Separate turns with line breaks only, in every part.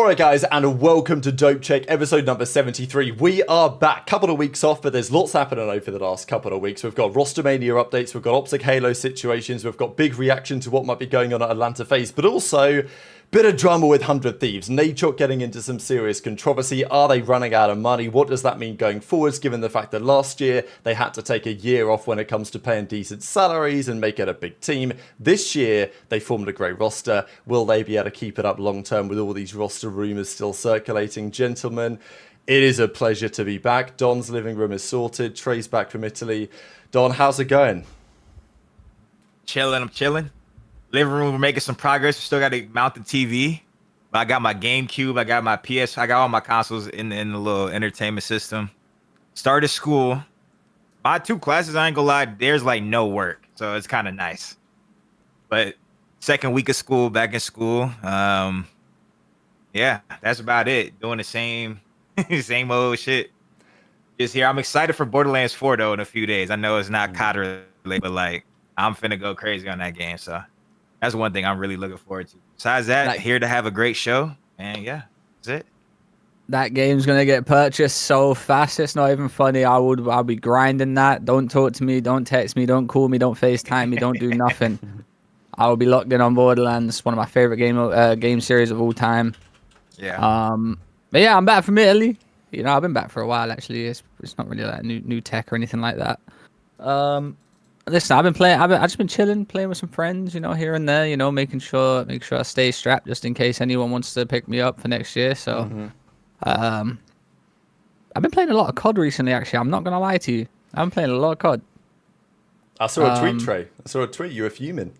Alright guys, and welcome to Dope Check, episode number 73. We are back. Couple of weeks off, but there's lots happening over the last couple of weeks. We've got Rostermania updates, we've got Optic Halo situations, we've got big reaction to what might be going on at Atlanta FaZe, but also bit of drama with 100 Thieves. Nadeshot getting into some serious controversy. Are they running out of money? What does that mean going forwards, given the fact that last year they had to take a year off when it comes to paying decent salaries and make it a big team? This year, they formed a great roster. Will they be able to keep it up long term with all these roster rumors still circulating? Gentlemen, it is a pleasure to be back. Don's living room is sorted. Trey's back from Italy. Don, how's it going?
Chilling, I'm chilling. Living room, we're making some progress. We still got to mount the TV. But I got my GameCube. I got my PS. I got all my consoles in the little entertainment system. Started school. My 2 classes, I ain't gonna lie, there's like no work. So it's kind of nice. But second week of school, back in school. Yeah, that's about it. Doing the same old shit. Just here. I'm excited for Borderlands 4 though in a few days. I know it's not CoD related, but like I'm finna go crazy on that game. So that's one thing I'm really looking forward to. Besides that, here to have a great show. And yeah, that's it.
That game's gonna get purchased so fast, it's not even funny. I'll be grinding that. Don't talk to me, don't text me, don't call me, don't FaceTime me, don't do nothing. I will be locked in on Borderlands, one of my favorite game series of all time.
Yeah.
But yeah, I'm back from Italy. You know, I've been back for a while actually. It's not really like new tech or anything like that. Listen, I've just been chilling, playing with some friends, you know, here and there, you know, make sure I stay strapped just in case anyone wants to pick me up for next year. So, I've been playing a lot of CoD recently. Actually, I'm not gonna lie to you. I've been playing a lot of CoD.
I saw a tweet, Trey. I saw a tweet. You were fuming.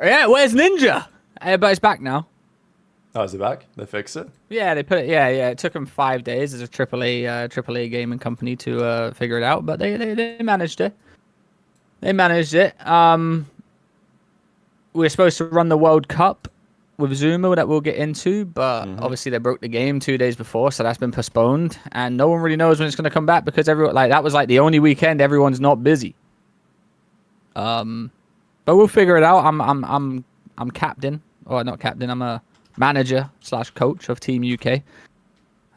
Yeah, where's Ninja? But it's back now.
Oh, is it back? They fixed it?
Yeah, they put it. Yeah. It took them 5 days as a AAA gaming company to figure it out, but they managed it. They managed it. We're supposed to run the World Cup with Zuma that we'll get into, but obviously they broke the game 2 days before, so that's been postponed, and no one really knows when it's going to come back because everyone that was like the only weekend everyone's not busy. But we'll figure it out. I'm captain, or not captain. I'm a manager / coach of Team UK.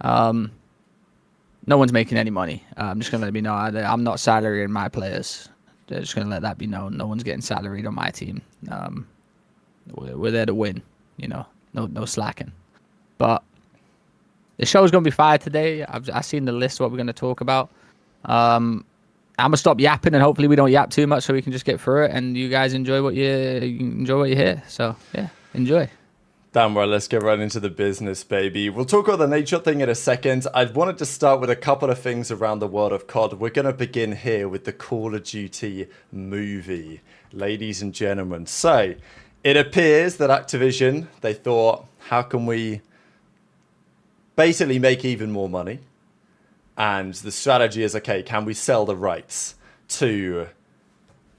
No one's making any money. I'm just gonna let me know. I'm not salarying my players. They're just gonna let that be known. No one's getting salaried on my team. We're there to win. You know, no slacking. But the show's gonna be fire today. I've seen the list of what we're gonna talk about. I'm gonna stop yapping and hopefully we don't yap too much so we can just get through it and you guys enjoy what you hear. So yeah, enjoy.
Damn right, let's get right into the business, baby. We'll talk about the Nadeshot thing in a second. I wanted to start with a couple of things around the world of CoD. We're going to begin here with the Call of Duty movie, ladies and gentlemen. So, it appears that Activision, they thought, how can we basically make even more money? And the strategy is, okay, can we sell the rights to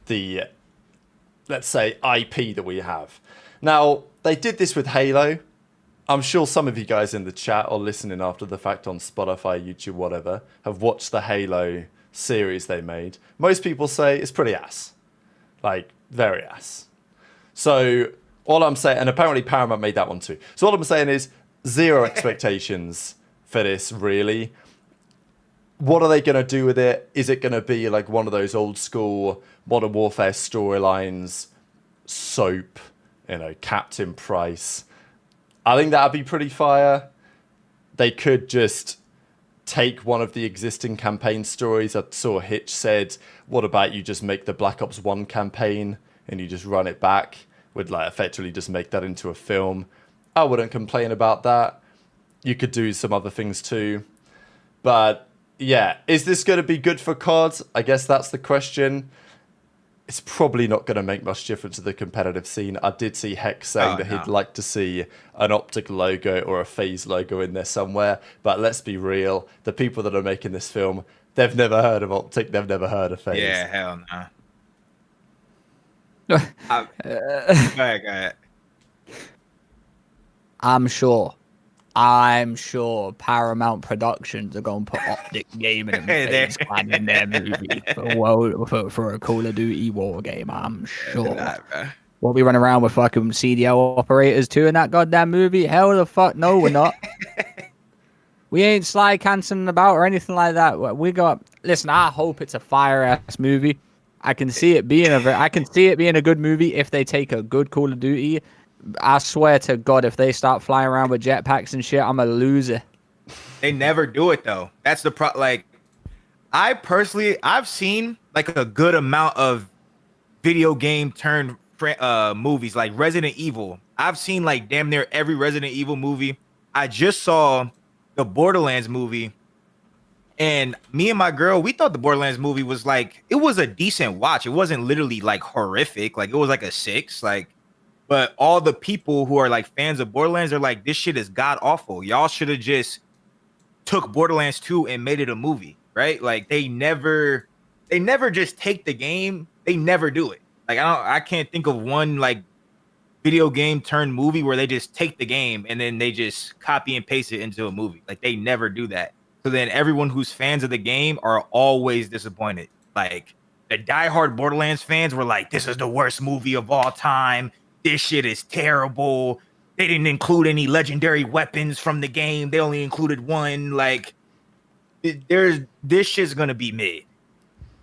the, let's say, IP that we have? Now, they did this with Halo. I'm sure some of you guys in the chat or listening after the fact on Spotify, YouTube, whatever, have watched the Halo series they made. Most people say it's pretty ass. Like, very ass. So, all I'm saying, and apparently Paramount made that one too. So all I'm saying is zero expectations for this, really. What are they going to do with it? Is it going to be like one of those old school Modern Warfare storylines, soap, you know, Captain Price? I think that'd be pretty fire. They could just take one of the existing campaign stories. I saw Hitch said, what about you just make the Black Ops 1 campaign and you just run it back? Would like effectively just make that into a film. I wouldn't complain about that. You could do some other things too. But yeah, is this going to be good for CoD? I guess that's the question. It's probably not going to make much difference to the competitive scene. I did see Hex saying that he'd like to see an Optic logo or a FaZe logo in there somewhere. But let's be real. The people that are making this film, they've never heard of Optic. They've never heard of FaZe.
Yeah, hell no. Go ahead.
I'm sure Paramount Productions are going to put Optic Gaming and FaZe Clan in their movie for a Call of Duty war game. I'm sure. What, we run around with fucking CDL operators too in that goddamn movie? Hell the fuck no, we're not. We ain't Sly cancelling about or anything like that. We got. Listen, I hope it's a fire ass movie. I can see it being a good movie if they take a good Call of Duty. I swear to God, if they start flying around with jetpacks and shit, I'm a loser.
They never do it though. That's the like. I've seen like a good amount of video game turned movies like Resident Evil. I've seen like damn near every Resident Evil movie. I just saw the Borderlands movie, and me and my girl, we thought the Borderlands movie was like, it was a decent watch. It wasn't literally like horrific. Like it was like a 6. Like, but all the people who are like fans of Borderlands are like, this shit is god awful. Y'all should have just took Borderlands 2 and made it a movie, right? Like they never just take the game. They never do it. Like I can't think of one like video game turned movie where they just take the game and then they just copy and paste it into a movie. Like they never do that. So then everyone who's fans of the game are always disappointed. Like the diehard Borderlands fans were like, this is the worst movie of all time. This shit is terrible. They didn't include any legendary weapons from the game. They only included one. Like this shit's gonna be mid.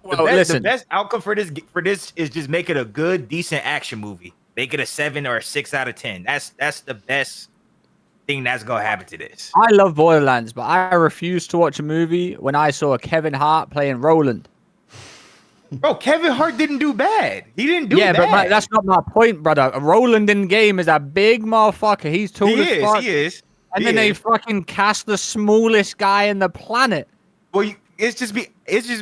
The best outcome for this is just make it a good, decent action movie. Make it a 7 or a 6 out of 10. That's the best thing that's gonna happen to this.
I love Borderlands, but I refused to watch a movie when I saw Kevin Hart playing Roland.
Bro, Kevin Hart didn't do bad. He didn't do bad.
Yeah, but that's not my point, brother. Roland in game is a big motherfucker. He's tall as fuck.
He is.
And then they fucking cast the smallest guy in the planet.
Well, it's just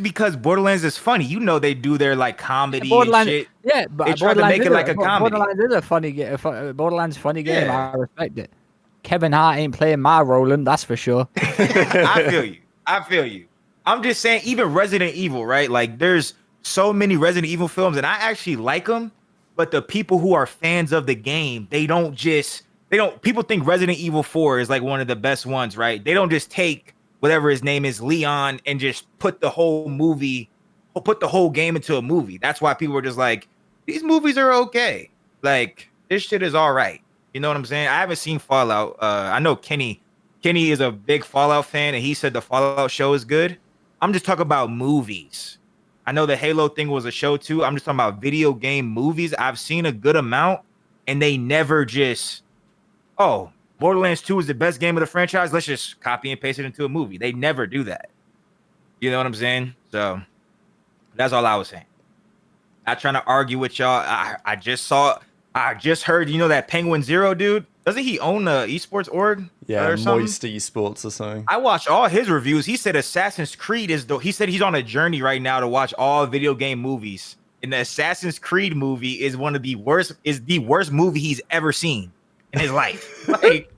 because Borderlands is funny. You know they do their like comedy and shit.
Yeah, but
they try to make it like a comedy.
Borderlands is a funny game. Borderlands funny game. Yeah. I respect it. Kevin Hart ain't playing my Roland, that's for sure.
I feel you. I'm just saying, even Resident Evil, right? Like, there's so many Resident Evil films, and I actually like them. But the people who are fans of the game, people think Resident Evil 4 is like one of the best ones, right? They don't just take whatever his name is, Leon, and just put the whole game into a movie. That's why people are just like, these movies are okay. Like, this shit is all right. You know what I'm saying? I haven't seen Fallout. I know Kenny is a big Fallout fan, and he said the Fallout show is good. I'm just talking about movies. I know the Halo thing was a show too. I'm just talking about video game movies. I've seen a good amount, and they never just, Borderlands 2 is the best game of the franchise. Let's just copy and paste it into a movie. They never do that. You know what I'm saying? So that's all I was saying. Not trying to argue with y'all. I just heard, that Penguin Zero dude, doesn't he own a esports org?
Yeah,
or something?
Moist Esports or something.
I watched all his reviews. He said Assassin's Creed he said he's on a journey right now to watch all video game movies. And the Assassin's Creed movie is the worst movie he's ever seen in his life. Like,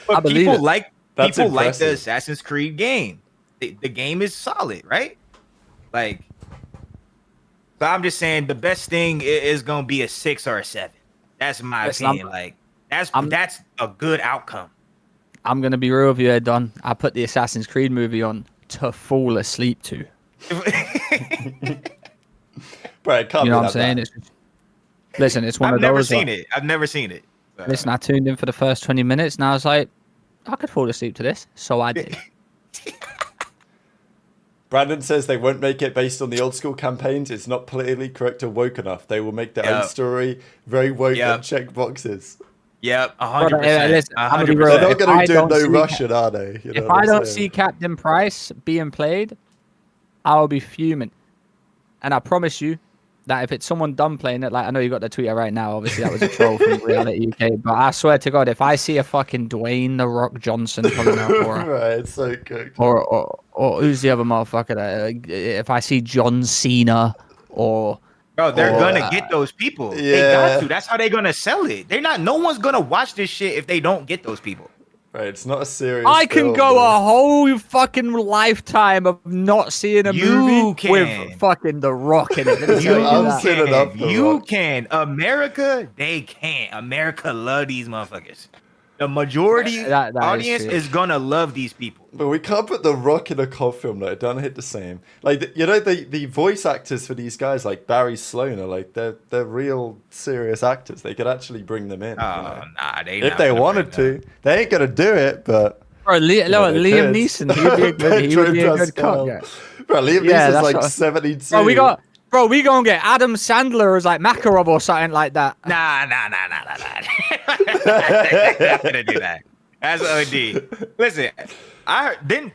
I believe
people
it.
like the Assassin's Creed game. The game is solid, right? Like, so I'm just saying the best thing is gonna be a 6 or a 7. That's my opinion. Like, that's a good outcome.
I'm gonna be real with you, Don. I put the Assassin's Creed movie on to fall asleep to.
Bro, it can't
you know
be
what I'm saying? It's one
I've
of
never
those.
seen it. I've never seen it.
Listen, I tuned in for the first 20 minutes, and I was like, I could fall asleep to this, so I did.
Brandon says they won't make it based on the old school campaigns. It's not politically correct or woke enough. They will make their own story, very woke and check boxes.
Yep, 100%.
They're not going to do no Russian, are they?
If I don't see Captain Price being played, I will be fuming. And I promise you that if it's someone dumb playing it, like I know you got the tweet right now, obviously that was a troll from Reality UK, but I swear to God, if I see a fucking Dwayne The Rock Johnson coming out for it,
right, it's so good.
Or who's the other motherfucker that, if I see John Cena or...
Bro, they're gonna get those people. Yeah. They got to. That's how they're gonna sell it. No one's gonna watch this shit if they don't get those people.
Right, it's not a serious.
I can go a whole fucking lifetime of not seeing a movie with fucking The Rock in it.
You can. America, they can't. America love these motherfuckers. The majority
That is
audience
true.
is gonna love these people.
But we can't put The Rock in a CoD film though. It don't hit the same. Like the voice actors for these guys, like Barry Sloan, are like they're real serious actors. They could actually bring them in.
Oh, nah, they
if
not
they
gonna
wanted
bring
to, they ain't gonna do it. But
Bro,
you know, they
Liam
could.
Neeson, he'd be a good, he would be a good
Pascal.
cop. Yeah.
Bro, Liam
Yeah,
Neeson's
that's
like
what-
72.
We gonna get Adam Sandler as like Makarov or something like that.
Nah. They're not gonna do that. That's OD. Listen,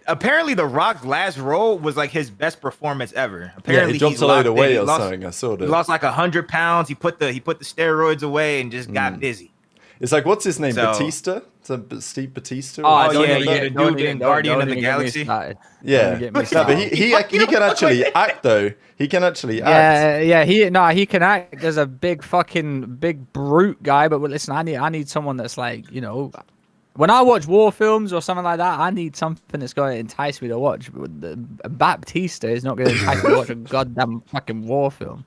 apparently The Rock's last role was like his best performance ever. Apparently
he dropped
he's
a load
locked
of weight
in.
or
He lost-
something. I saw
He
that.
lost like 100 pounds. He put the steroids away and just got busy.
It's like, what's his name?
So-
Batista? Steve Batista?
Oh,
don't
yeah,
even
yeah,
get-
the
don't
dude
even-
in
don't-
Guardian
don't
of the
even get me
Galaxy.
started.
Yeah.
Don't get me
No, but
started.
he can actually act though. He can actually act.
Yeah, he can act as a big brute guy. But listen, I need someone that's like, you know, when I watch war films or something like that, I need something that's going to entice me to watch. But Baptista is not going to entice me to watch a goddamn fucking war film.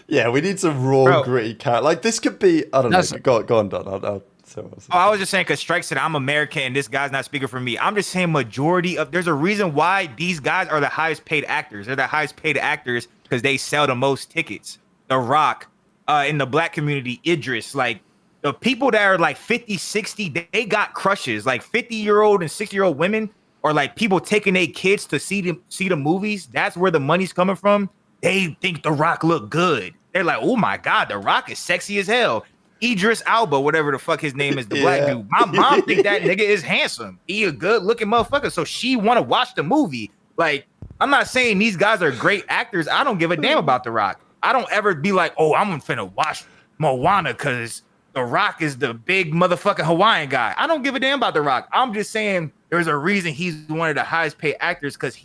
Yeah, we need some raw,
Bro.
gritty cat. Like this could be. I don't
That's-
know. Go on, Don. I'll say what I was
Oh, I was just saying because Strike said I'm American and this guy's not speaking for me. I'm just saying there's a reason why these guys are the highest paid actors. They're the highest paid actors because they sell the most tickets. The Rock, in the black community, Idris, like the people that are like 50, 60, they got crushes. Like 50-year-old and 60-year-old women or like people taking their kids to see the movies. That's where the money's coming from. They think The Rock look good. They're like, oh my God, The Rock is sexy as hell. Idris Elba, whatever the fuck his name is, the black dude. My mom think that nigga is handsome. He a good looking motherfucker. So she want to watch the movie. Like, I'm not saying these guys are great actors. I don't give a damn about The Rock. I don't ever be like, oh, I'm finna watch Moana because The Rock is the big motherfucking Hawaiian guy. I don't give a damn about The Rock. I'm just saying there's a reason he's one of the highest paid actors because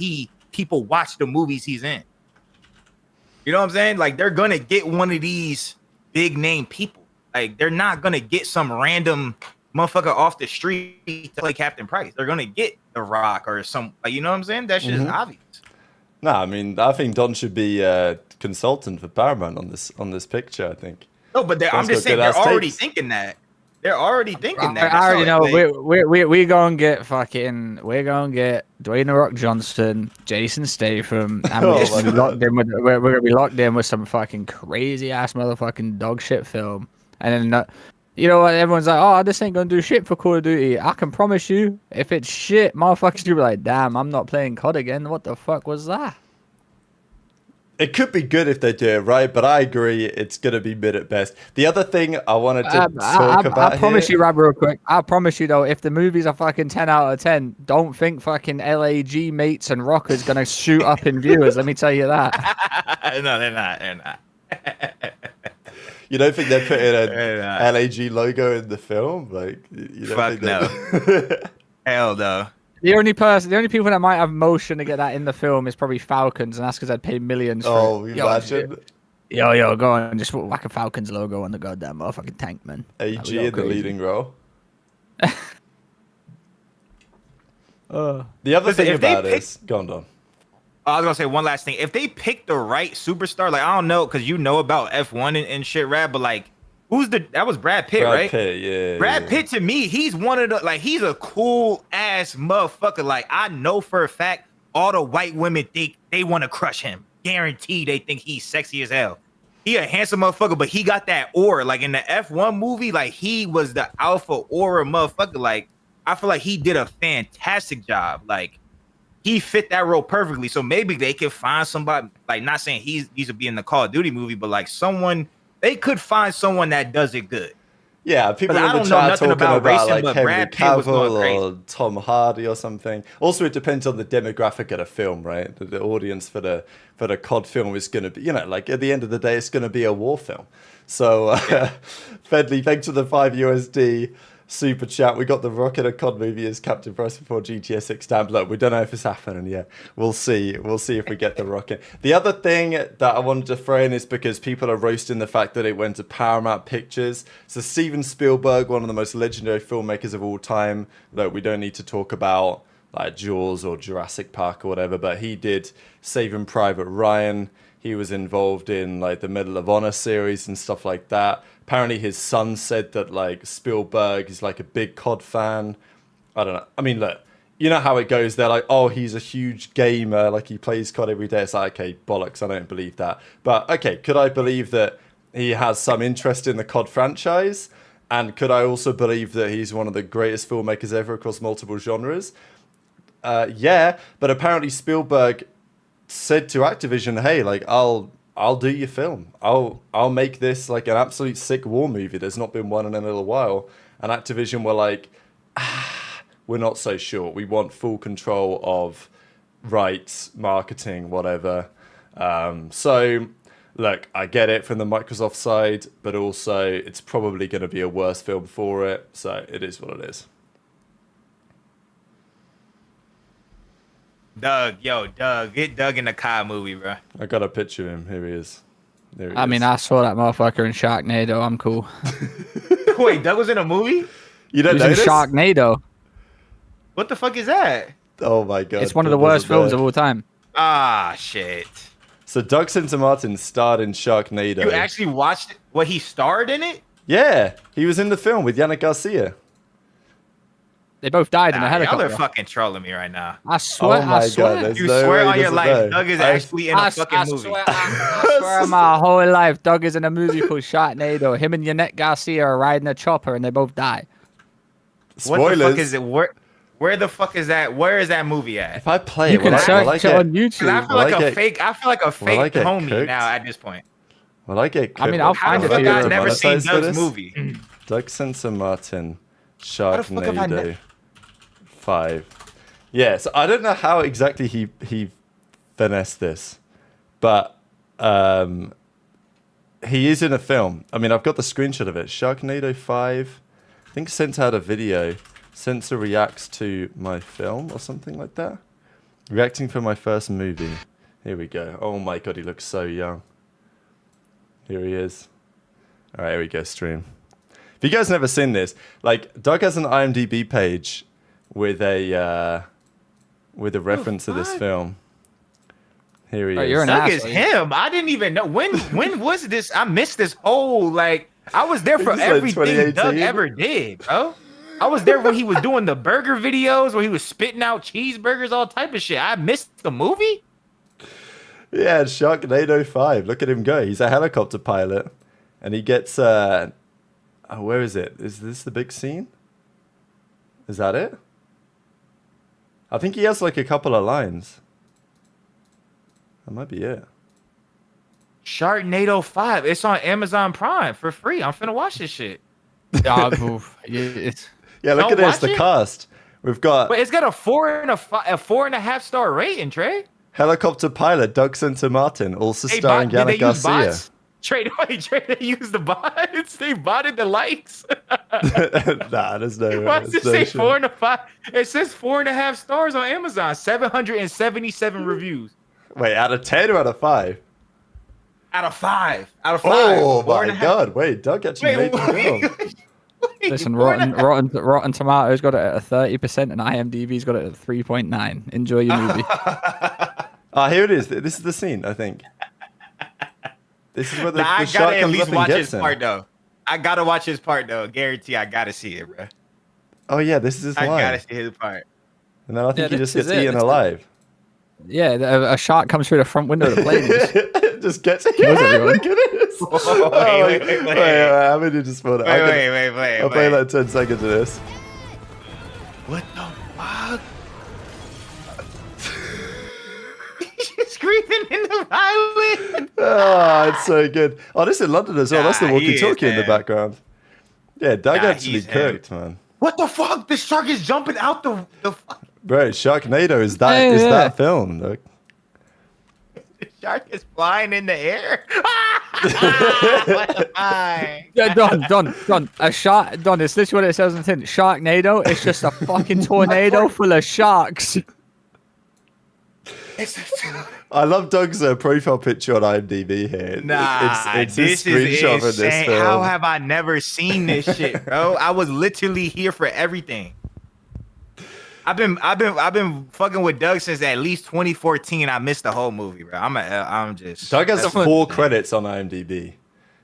people watch the movies he's in. You know what I'm saying? Like, they're gonna get one of these big name people. Like, they're not gonna get some random motherfucker off the street to play Captain Price. They're gonna get The Rock or some, like, you know what I'm saying? That's just obvious.
Nah, I mean, I think Don should be consultant for Paramount on this picture. I think.
No, but I'm
Don's
just
got
saying they're
good-ass
already
takes.
thinking that. They're already thinking that.
I already know.
Like,
We're gonna get we're gonna get Dwayne The Rock Johnson, Jason Statham, and
Oh
we're just
my
gonna be locked
God.
in with we're gonna be locked in with some fucking crazy ass motherfucking dog shit film, and then you know what? Everyone's like, oh, this ain't gonna do shit for Call of Duty. I can promise you, if it's shit, motherfuckers will be like, damn, I'm not playing COD again. What the fuck was that?
It could be good if they do it right, but I agree it's gonna be mid at best. The other thing I wanted to talk about
I promise
here,
you, Rab, real quick. I promise you though, if the movie's a fucking 10 out of 10, don't think fucking LAG mates and rockers gonna shoot up in viewers. Let me tell you that.
no, they're not. They're not.
you don't think they're putting a
Yeah.
LAG logo in the film? Like, you don't
Fuck
think that-
Hell no.
The only people that might have motion to get that in the film is probably Falcons, and that's because I'd pay millions. For
Oh,
it.
imagine
Yo, go on, just whack a Falcons logo on the goddamn motherfucking tank, man.
AG
That'd be all
in the
crazy.
leading role.
Uh,
The other
Listen,
thing
if they
about
pick-
is, go on, Don.
I was gonna say one last thing. If they pick the right superstar, like I don't know, because you know about F1 and shit, Rad, but like, that was Brad Pitt,
Brad
right?
Pitt, yeah.
Brad
yeah.
Pitt to me, he's one of the he's a cool ass motherfucker. Like I know for a fact, all the white women think they want to crush him. Guaranteed, they think he's sexy as hell. He a handsome motherfucker, but he got that aura. Like in the F1 movie, like he was the alpha aura motherfucker. Like I feel like he did a fantastic job. Like he fit that role perfectly. So maybe they could find somebody. Like not saying he needs to be in the Call of Duty movie, but like someone. They could find someone that does it good.
Yeah, people
But
in
I
the
don't know
chat
nothing
talking
about
about
racing,
like
but
Henry
Brad Pitt was going
Cavill or Tom Hardy or something. Also, it depends on the demographic of the film, right? The audience for the COD film is going to be, like at the end of the day, it's going to be a war film. So, Fedley, thanks for the $5 super chat. We got the Rock in a COD movie as Captain Price before GTS 6 down below. We don't know if it's happening yet. We'll see. We'll see if we get the Rock in. The other thing that I wanted to throw in is because people are roasting the fact that it went to Paramount Pictures. So Steven Spielberg, one of the most legendary filmmakers of all time. Look, we don't need to talk about like Jaws or Jurassic Park or whatever, but he did Saving Private Ryan. He was involved in like the Medal of Honor series and stuff like that. Apparently his son said that like Spielberg is like a big COD fan. I don't know. I mean, look, you know how it goes. They're like, oh, he's a huge gamer. Like he plays COD every day. It's like, okay, bollocks. I don't believe that. But okay, could I believe that he has some interest in the COD franchise? And could I also believe that he's one of the greatest filmmakers ever across multiple genres? Yeah, but apparently Spielberg said to Activision, "Hey, like I'll do your film. I'll make this like an absolute sick war movie. There's not been one in a little while." And Activision were like, "We're not so sure. We want full control of rights, marketing, whatever." So, look, I get it from the Microsoft side, but also it's probably going to be a worse film for it. So it is what it is.
Doug, get Doug in the CoD movie, bro.
I got a picture of him. Here he is. There he
I
is.
mean, I saw that motherfucker in Sharknado. I'm cool.
Wait, Doug was in a movie?
You don't
He was in
notice?
Sharknado.
What the fuck is that?
Oh my god!
It's one of the worst films of all time.
Ah, shit.
So Doug Santa Martin starred in Sharknado.
You actually watched it? What, he starred in it?
Yeah, he was in the film with Yannick Garcia.
They both died in a
Nah, y'all
helicopter.
are fucking trolling me right now.
I swear.
Oh my
I swear.
god! There's
You
no
swear
way
on
he
your
doesn't
life,
know.
Doug is actually in a fucking movie.
I swear my whole life, Doug is in a movie called Sharknado. Him and Yannick Garcia are riding a chopper and they both die.
Spoilers.
What the fuck is it? Where the fuck is that? Where is that movie at?
If I play
You
it,
can
will
search
I
it
get,
on
Because I
YouTube.
feel like
Will I
a
get-
fake. I feel like a fake
I get
homie
cooked?
now at this point.
will I get?
I mean, I'll
How
find
the
it
fuck
for you.
I've never seen
monetized for
Doug's
this?
movie?
Doug Santa Martin,
the fuck have I
Sharknado 5. Yeah, so I don't know how exactly he finessed this, but he is in a film. I mean, I've got the screenshot of it. Sharknado 5. I think Sensor had a video. Sensor reacts to my film or something like that. Reacting for my first movie. Here we go. Oh my god, he looks so young. Here he is. All right, here we go, stream. If you guys never seen this, like Doug has an IMDb page with a reference to this film. Here he
Oh,
is.
you're an
Doug is
asshole.
him. I didn't even know when was this? I missed this whole like. I was there for
This is like
everything Doug
2018.
ever did, bro. I was there when he was doing the burger videos, where he was spitting out cheeseburgers, all type of shit. I missed the movie.
Yeah, Sharknado 5. Look at him go. He's a helicopter pilot, and he gets oh, where is it? Is this the big scene? Is that it? I think he has like a couple of lines. That might be it.
Sharknado 5. It's on Amazon Prime for free. I'm finna watch this shit.
It's
Yeah, look
Don't
at this.
watch
The
it?
cast. We've got
But it's got a 4.5 star rating, Trey.
helicopter pilot Doug Santa Martin, also starring
Did they
Yannick
use
Garcia.
bots? Trey, they used the bots. They botted the likes.
Nah, there's no.
Why does it
there's no
say
shit.
4.5? It says 4.5 stars on Amazon. 777 reviews
Wait, out of 10 or out of 5?
out of 5. Out of 5.
Oh
Four
my
and a half-
god! Wait, Doug actually made the film.
wait,
listen.
four and a
Rotten Tomatoes got it at a 30%, and IMDb's got it at 3.9. Enjoy your movie.
Ah, here it is. This is the scene, I think. This is where the,
Nah, I
the shark
gotta at
comes up
least
and
watch
gets
his
him.
part though. I gotta watch his part though. Guarantee I gotta see it, bro.
Oh yeah, this is his
I
line.
gotta see his part.
And then I think
Yeah,
he just
this
gets
is it.
eaten
This is-
alive.
Yeah, a shark comes through the front window of the plane.
Just gets it.
Kills
Yeah,
everyone.
look at this.
Whoa, wait.
I'm gonna just put it. I'll play like 10 seconds of this.
What the fuck? He's screaming in the violin.
Oh, it's so good. Oh, this is in London as well. That's the
Nah, he is,
walkie-talkie in the
man.
background. Yeah, Doug
Nah,
actually
he's him.
cooked, man.
What the fuck? The shark is jumping out the fuck.
Bro, Sharknado is that
Yeah,
is
yeah.
that film? Look.
The shark is flying in the air. What the fuck?
Yeah, Don. A shark. Don, is this what it says on the tin? Sharknado. It's just a fucking tornado full of sharks.
I love Doug's profile picture on IMDb here.
Nah,
it's his
this is
screenshot from this
insane.
film.
How have I never seen this shit, bro? I was literally here for everything. I've been fucking with Doug since at least 2014. I missed the whole movie, bro. I'm just.
Doug has
Someone-
4 credits on IMDb.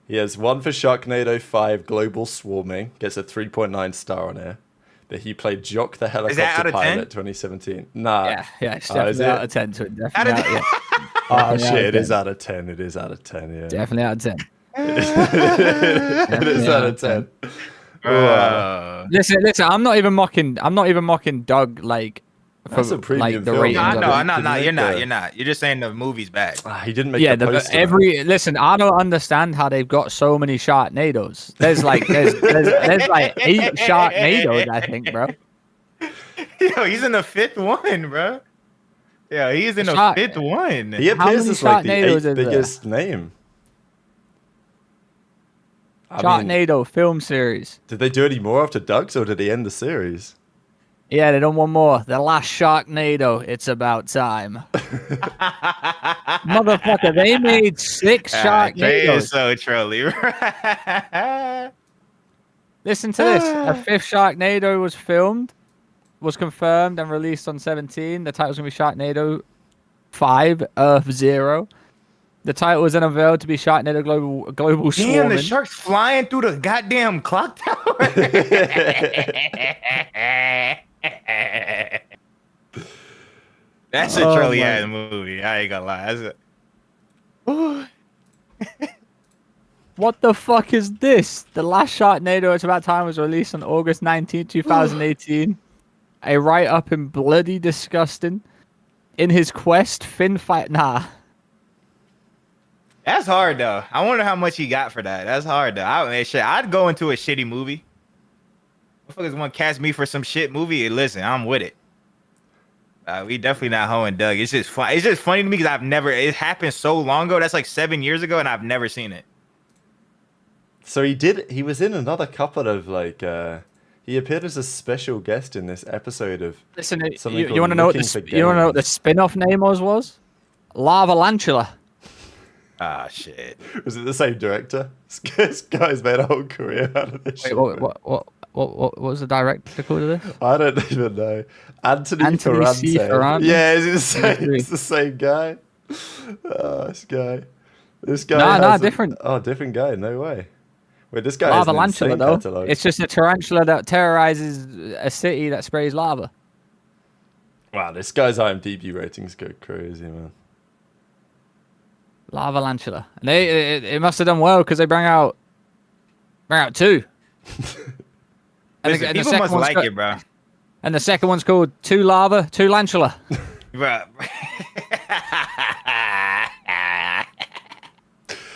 He has 1 for Sharknado 5 Global Swarming, gets a 3.9 star on here. But he played Jock the
that out
Helicopter
of 10?
Pilot 2017. Nah.
Yeah, it's
Oh, is
definitely
it?
out of 10 to it.
Out
Definitely
of
out, yeah.
Oh
Definitely
shit,
out
it
of
is
10.
out of 10. It is out of 10, yeah.
Definitely out of 10.
It is out of 10.
Listen. I'm not even mocking Doug like for
That's a premium
like the
film.
ratings.
No,
of
no,
it.
no,
Didn't
you're
make
not.
the-
You're not. You're just saying the movie's bad.
He didn't make
Yeah,
the poster.
listen. I don't understand how they've got so many Sharknados. There's like 8 Sharknados, I think, bro.
Yo, he's in the 5th one, bro. Yeah, he's in the
Shark-
5th one.
He
How
appears
many
as like the
Sharknados
8th
is there?
biggest name. I mean,
Sharknado film series.
did they do any more after Doug's, or did he end the series?
Yeah, they done one more. The last Sharknado. It's about time. Motherfucker, they made 6
Trey is
Sharknados.
so trolly.
Listen to this. A 5th Sharknado was confirmed and released on 17. The title's going to be Sharknado 5 Earth 0. The title was then unveiled to be Sharknado Global
Damn,
Swarming.
the shark's flying through the goddamn clock tower. That's a
Oh,
trolly
my.
ass movie. I ain't gonna lie. That's
What the fuck is this? The last Sharknado It's About Time was released on August 19, 2018. A write-up in Bloody Disgusting. In his quest, Finn fight... Nah.
That's hard though. I wonder how much he got for that. That's hard though. I'd go into a shitty movie. Motherfuckers want to cast me for some shit movie. Listen, I'm with it. We definitely not hoeing Doug. It's just fun. It's just funny to me because it happened so long ago. That's like 7 years ago, and I've never seen it.
So he was in another couple of like he appeared as a special guest in this episode of
Listen,
something
you
called
want to know what
Looking for
you want to know what the
Games.
spin-off name was? Lava Lantula.
Ah, shit.
Was it the same director? This guy's made a whole career out of this
Wait,
shit.
what was the director called of this?
I don't even know. Anthony
C.
Ferrante.
Ferrante?
Yeah, is it the same?
Agree.
It's the same guy. Oh, this guy. This guy.
Nah,
has
different.
Different guy. No way. Wait, this guy
Lava
has an
Lantula,
insane
though.
catalog.
It's just a tarantula that terrorizes a city that sprays lava.
Wow, this guy's IMDb ratings go crazy, man.
Lava Lantula. And it must have done well because they bring out 2.
Listen, people must like it, bro.
And the second one's called 2 Lava, 2 Lantula.
Bro.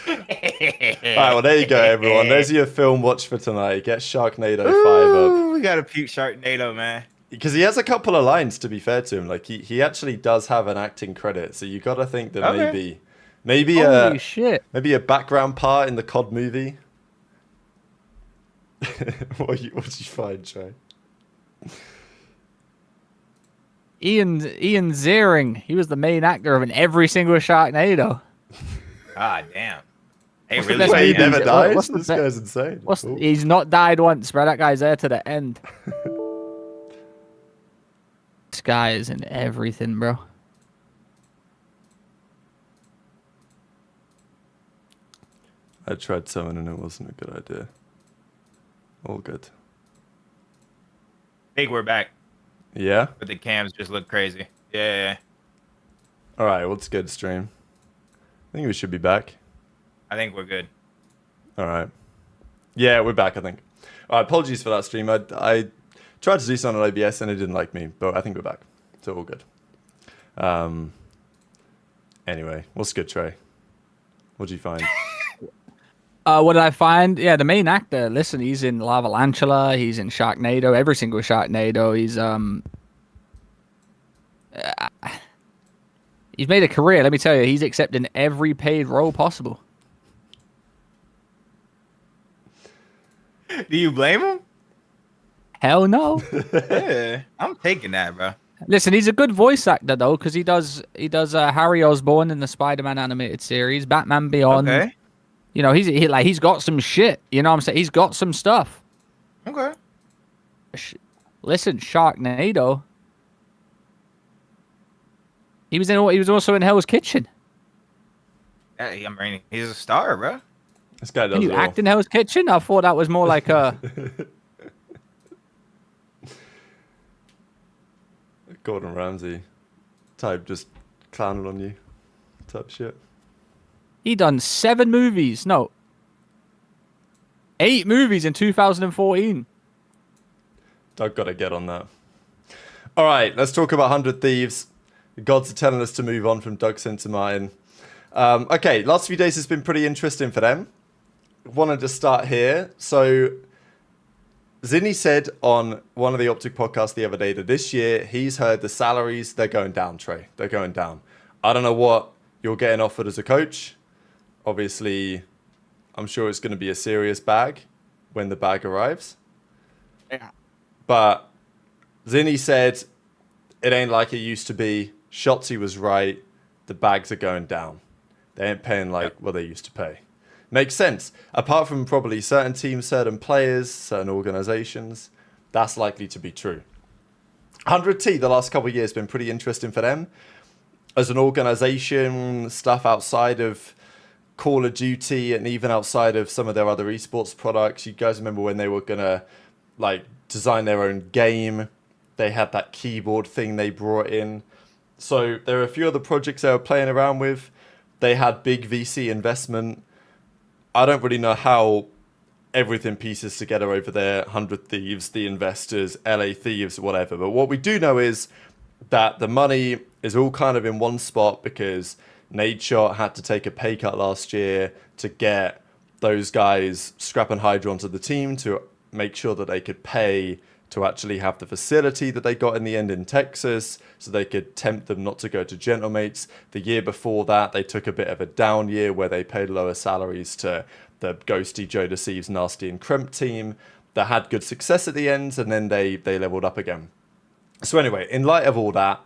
All right, well, there you go, everyone. There's your film watch for tonight. Get Sharknado 5 up.
Ooh, we got to puke Sharknado, man.
Because he has a couple of lines, to be fair to him. Like, he actually does have an acting credit. So you got to think that
Okay.
maybe
Holy shit.
maybe a background part in the CoD movie. What did you find, Trey?
Ian Ziering. He was the main actor of every single Sharknado.
Ah, damn. Hey,
What's the
really?
best
Wait, he
movie?
never dies?
What's the
This
be-
guy's insane. Ooh.
He's not died once, bro. That guy's there to the end. This guy is in everything, bro.
I tried something and it wasn't a good idea. All good.
I think we're back,
Yeah?
but the cams just look crazy. Yeah.
Alright, what's good, stream? I think we should be back.
I think we're good.
Alright. Yeah, we're back, I think. Alright, apologies for that stream. I tried to do something on OBS and it didn't like me, but I think we're back. So all good. Anyway, what's good, Trey? What'd you find?
What did I find? Yeah, the main actor. Listen, he's in Lava Lantula. He's in Sharknado. Every single Sharknado. He's made a career. Let me tell you, he's accepting every paid role possible.
Do you blame him?
Hell no.
Yeah, I'm taking that, bro.
Listen, he's a good voice actor though, because he does Harry Osborn in the Spider-Man animated series, Batman Beyond.
Okay.
You know, he's got some shit. You know what I'm saying? He's got some stuff.
Okay.
Listen, Sharknado, He was also in Hell's Kitchen.
I mean, he's a star, bro.
This guy does
Can you
it all.
act in Hell's Kitchen? I thought that was more like a.
Gordon Ramsay type, just clowning on you type shit.
He done 7 movies. No. 8 movies in 2014.
Doug got to get on that. All right, let's talk about 100 Thieves. The gods are telling us to move on from Doug Centimine. Okay, last few days has been pretty interesting for them. Wanted to start here. So, Zinni said on one of the Optic podcasts the other day that this year he's heard the salaries, they're going down, Trey. They're going down. I don't know what you're getting offered as a coach. Obviously, I'm sure it's going to be a serious bag when the bag arrives.
Yeah.
But Zinni said it ain't like it used to be. Shotzi was right. The bags are going down. They ain't paying like what they used to pay. Makes sense. Apart from probably certain teams, certain players, certain organizations, that's likely to be true. 100T the last couple of years been pretty interesting for them. As an organization, stuff outside of Call of Duty and even outside of some of their other esports products. You guys remember when they were gonna like design their own game? They had that keyboard thing they brought in. So there are a few other projects they were playing around with. They had big VC investment. I don't really know how everything pieces together over there. 100 Thieves, the investors, LA Thieves, whatever. But what we do know is that the money is all kind of in one spot because Nadeshot had to take a pay cut last year to get those guys, Scrap and Hydra, onto the team to make sure that they could pay to actually have the facility that they got in the end in Texas so they could tempt them not to go to Gentlemates. The year before that, they took a bit of a down year where they paid lower salaries to the Ghosty, Joe Deceives, Nasty and Kremp team that had good success at the end, and then they leveled up again. So anyway, in light of all that,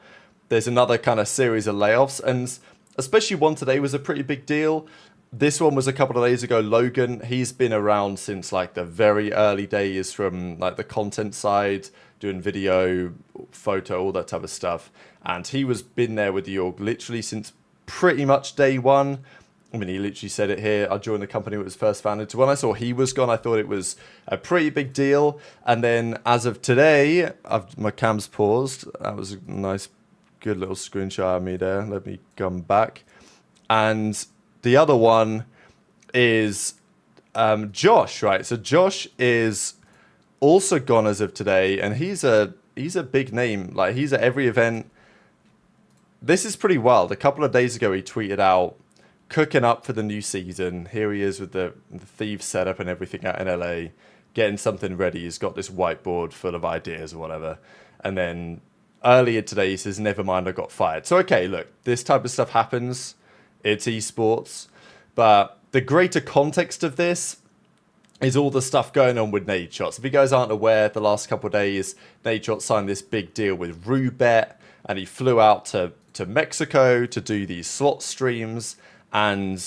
there's another kind of series of layoffs, and especially one today was a pretty big deal. This one was a couple of days ago. Logan, he's been around since like the very early days from like the content side, doing video, photo, all that type of stuff. And he was been there with the org literally since pretty much day one. I mean, he literally said it here. I joined the company when it was first founded. So when I saw he was gone, I thought it was a pretty big deal. And then as of today, my cam's paused. That was a nice, good little screenshot of me there. Let me come back. And the other one is Josh, right? So Josh is also gone as of today, and he's a big name. Like, he's at every event. This is pretty wild. A couple of days ago, he tweeted out, cooking up for the new season. Here he is with the Thieves setup and everything out in LA, getting something ready. He's got this whiteboard full of ideas or whatever. And then earlier today, he says, never mind, I got fired. So, okay, look, this type of stuff happens. It's esports. But the greater context of this is all the stuff going on with Nadeshot. So if you guys aren't aware, the last couple of days, Nadeshot signed this big deal with Rubet, and he flew out to Mexico to do these slot streams, and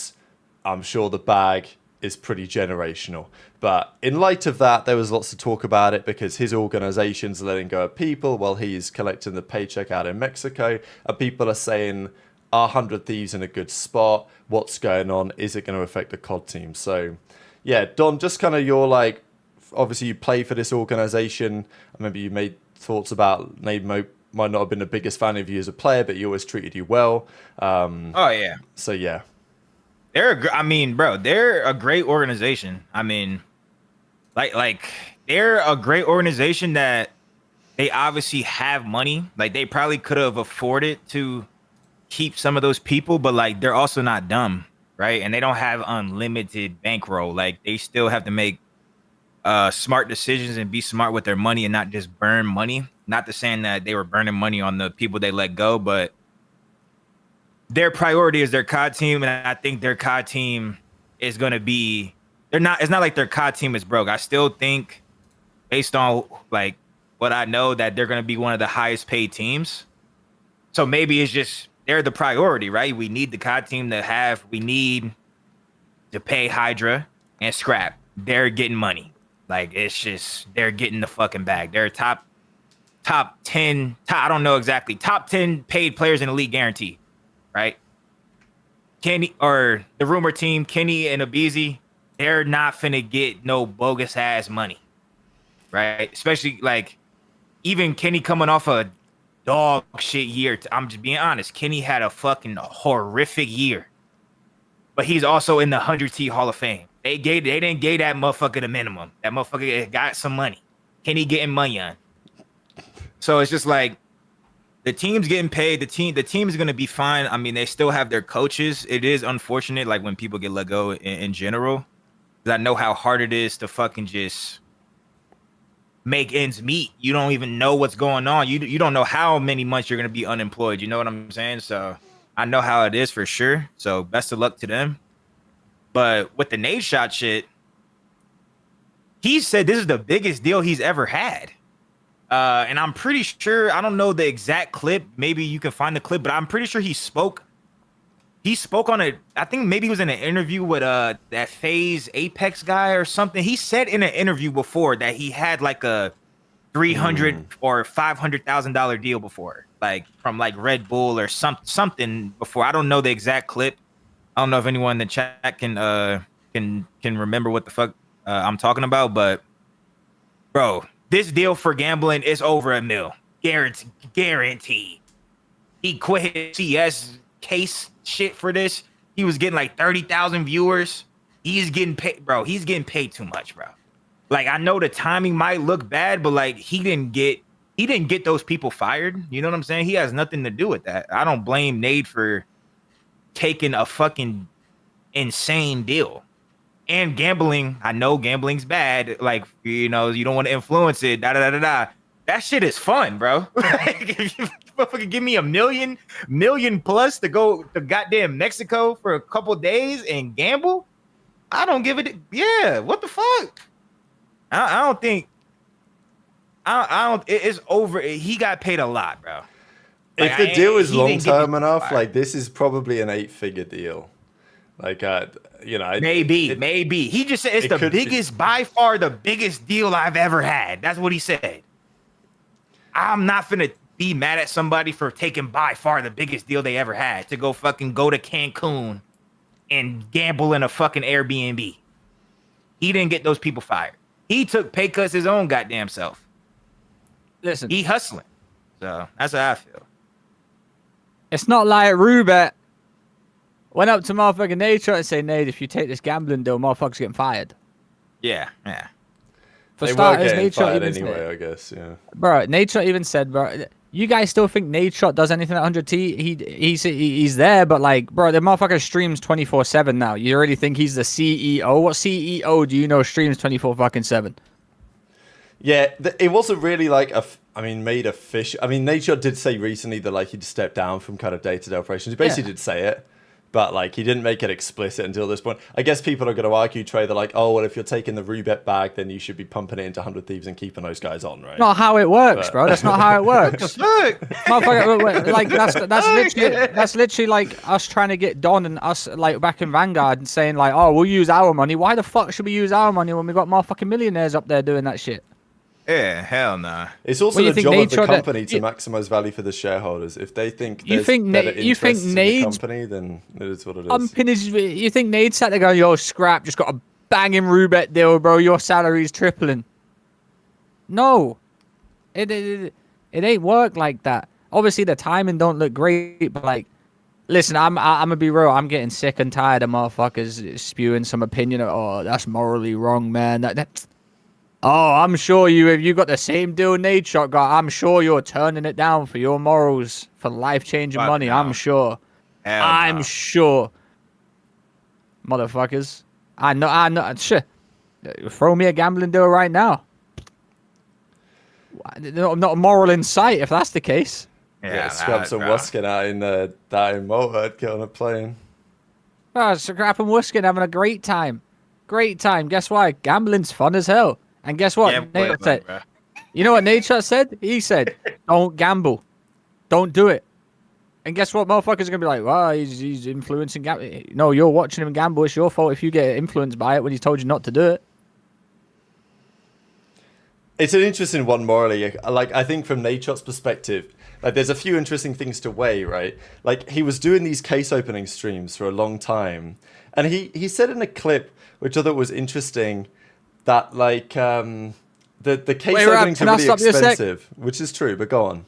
I'm sure the bag is pretty generational. But in light of that, there was lots of talk about it because his organization's letting go of people while he's collecting the paycheck out in Mexico, and people are saying, are 100 Thieves in a good spot? What's going on? Is it going to affect the COD team? So, yeah, Don, just kind of your, like, obviously you play for this organization. I remember you made thoughts about Nate might not have been the biggest fan of you as a player, but he always treated you well.
Oh, yeah.
So, yeah.
They're a great organization. I mean, like they're a great organization that they obviously have money. Like, they probably could have afforded to keep some of those people, but like they're also not dumb, right? And they don't have unlimited bankroll. Like, they still have to make smart decisions and be smart with their money and not just burn money. Not to saying that they were burning money on the people they let go, but their priority is their COD team, and I think their COD team is going to be. It's not like their COD team is broke. I still think, based on like what I know, that they're going to be one of the highest paid teams. So maybe it's just they're the priority, right? We need the COD team we need to pay Hydra and Scrap. They're getting money. Like, it's just, they're getting the fucking bag. They're top top 10, I don't know exactly, top 10 paid players in the league guaranteed, right? Kenny or the rumor team, Kenny and Abizi, they're not finna get no bogus ass money, right? Especially like even Kenny coming off a dog shit year. I'm just being honest. Kenny had a fucking horrific year, but he's also in the 100T Hall of Fame. They didn't give that motherfucker the minimum. That motherfucker got some money. Kenny getting money on. So it's just like the team's getting paid. The team is gonna be fine. I mean, they still have their coaches. It is unfortunate, like when people get let go in general, because I know how hard it is to fucking just make ends meet. You don't even know what's going on. You don't know how many months you're gonna be unemployed. You know what I'm saying? So I know how it is for sure. So best of luck to them. But with the Nadeshot shit, he said this is the biggest deal he's ever had. And I'm pretty sure, I don't know the exact clip. Maybe you can find the clip, but I'm pretty sure he spoke on it. I think maybe he was in an interview with that FaZe Apex guy or something. He said in an interview before that he had like a $300 or $500,000 deal before, like from like Red Bull or something before. I don't know the exact clip. I don't know if anyone in the chat can remember what the fuck I'm talking about, but bro, this deal for gambling is over $1 million. Guaranteed. He quit his CS case shit for this. He was getting like 30,000 viewers. He's getting paid, bro. He's getting paid too much, bro. Like, I know the timing might look bad, but like he didn't get those people fired. You know what I'm saying? He has nothing to do with that. I don't blame Nade for taking a fucking insane deal. And gambling, I know gambling's bad. Like, you know, you don't want to influence it. That shit is fun, bro. Like, if you fucking give me $1 million plus to go to goddamn Mexico for a couple days and gamble, I don't give it. Yeah, what the fuck? I don't think. I don't. It's over. He got paid a lot, bro. Like,
if the deal is long term enough, like this is probably an 8-figure deal. Like, you know,
maybe he just said it's the biggest, by far the biggest deal I've ever had. That's what he said. I'm not gonna be mad at somebody for taking by far the biggest deal they ever had to go to Cancun and gamble in a fucking Airbnb. He didn't get those people fired. He took pay cuts his own goddamn self.
Listen,
he hustling. So that's how I feel.
It's not like Rubet went up to motherfucking Nadeshot and say, Nade, if you take this gambling deal, motherfucker's getting fired.
Yeah.
For starters,
Nadeshot
even
anyway,
said,
I guess, yeah.
Bro, Nadeshot even said, bro, you guys still think Nadeshot does anything at 100T? He's there, but like, bro, the motherfucker streams 24/7 now. You already think he's the CEO? What CEO do you know streams 24/7?
Yeah, it wasn't really like made official. I mean, Nadeshot did say recently that like he'd stepped down from kind of day-to-day operations. He basically did say it. But, like, he didn't make it explicit until this point. I guess people are going to argue, Trey, they're like, oh, well, if you're taking the Rubet bag, then you should be pumping it into 100 Thieves and keeping those guys on, right?
Not how it works, bro. That's not how it works. Motherfucker, like, that's literally like us trying to get Don and us, like, back in Vanguard and saying, like, oh, we'll use our money. Why the fuck should we use our money when we got motherfucking millionaires up there doing that shit?
Yeah, hell nah.
It's also the job of the company to maximize value for the shareholders. If they think there's better interests in the company, then it is what it is.
You think Nade sat there going, yo, Scrap, just got a banging Rubet deal, bro. Your salary's tripling. No. It ain't work like that. Obviously, the timing don't look great, but, like, listen, I'm going to be real. I'm getting sick and tired of motherfuckers spewing some opinion of, oh, that's morally wrong, man. Oh, I'm sure if you got the same deal Nadeshot got, I'm sure you're turning it down for your morals, for life-changing money. No. I'm sure. I'm sure. Motherfuckers. I know. Shit. Throw me a gambling deal right now. Not a moral in sight, if that's the case.
Yeah, scrap some Wuskin out in the dying motor, get on a plane.
Oh, Scrap and Wuskin having a great time. Great time. Guess why? Gambling's fun as hell. And guess what? Nadeshot said, you know what Nadeshot said? He said, don't gamble. Don't do it. And guess what? Motherfuckers are going to be like, well, he's influencing gambling. No, you're watching him gamble. It's your fault if you get influenced by it when he told you not to do it.
It's an interesting one morally. Like, I think from Nadeshot's perspective, like, there's a few interesting things to weigh, right? Like, he was doing these case opening streams for a long time, and he said in a clip, which I thought was interesting, that like the case openings are really expensive, which is true. But go on.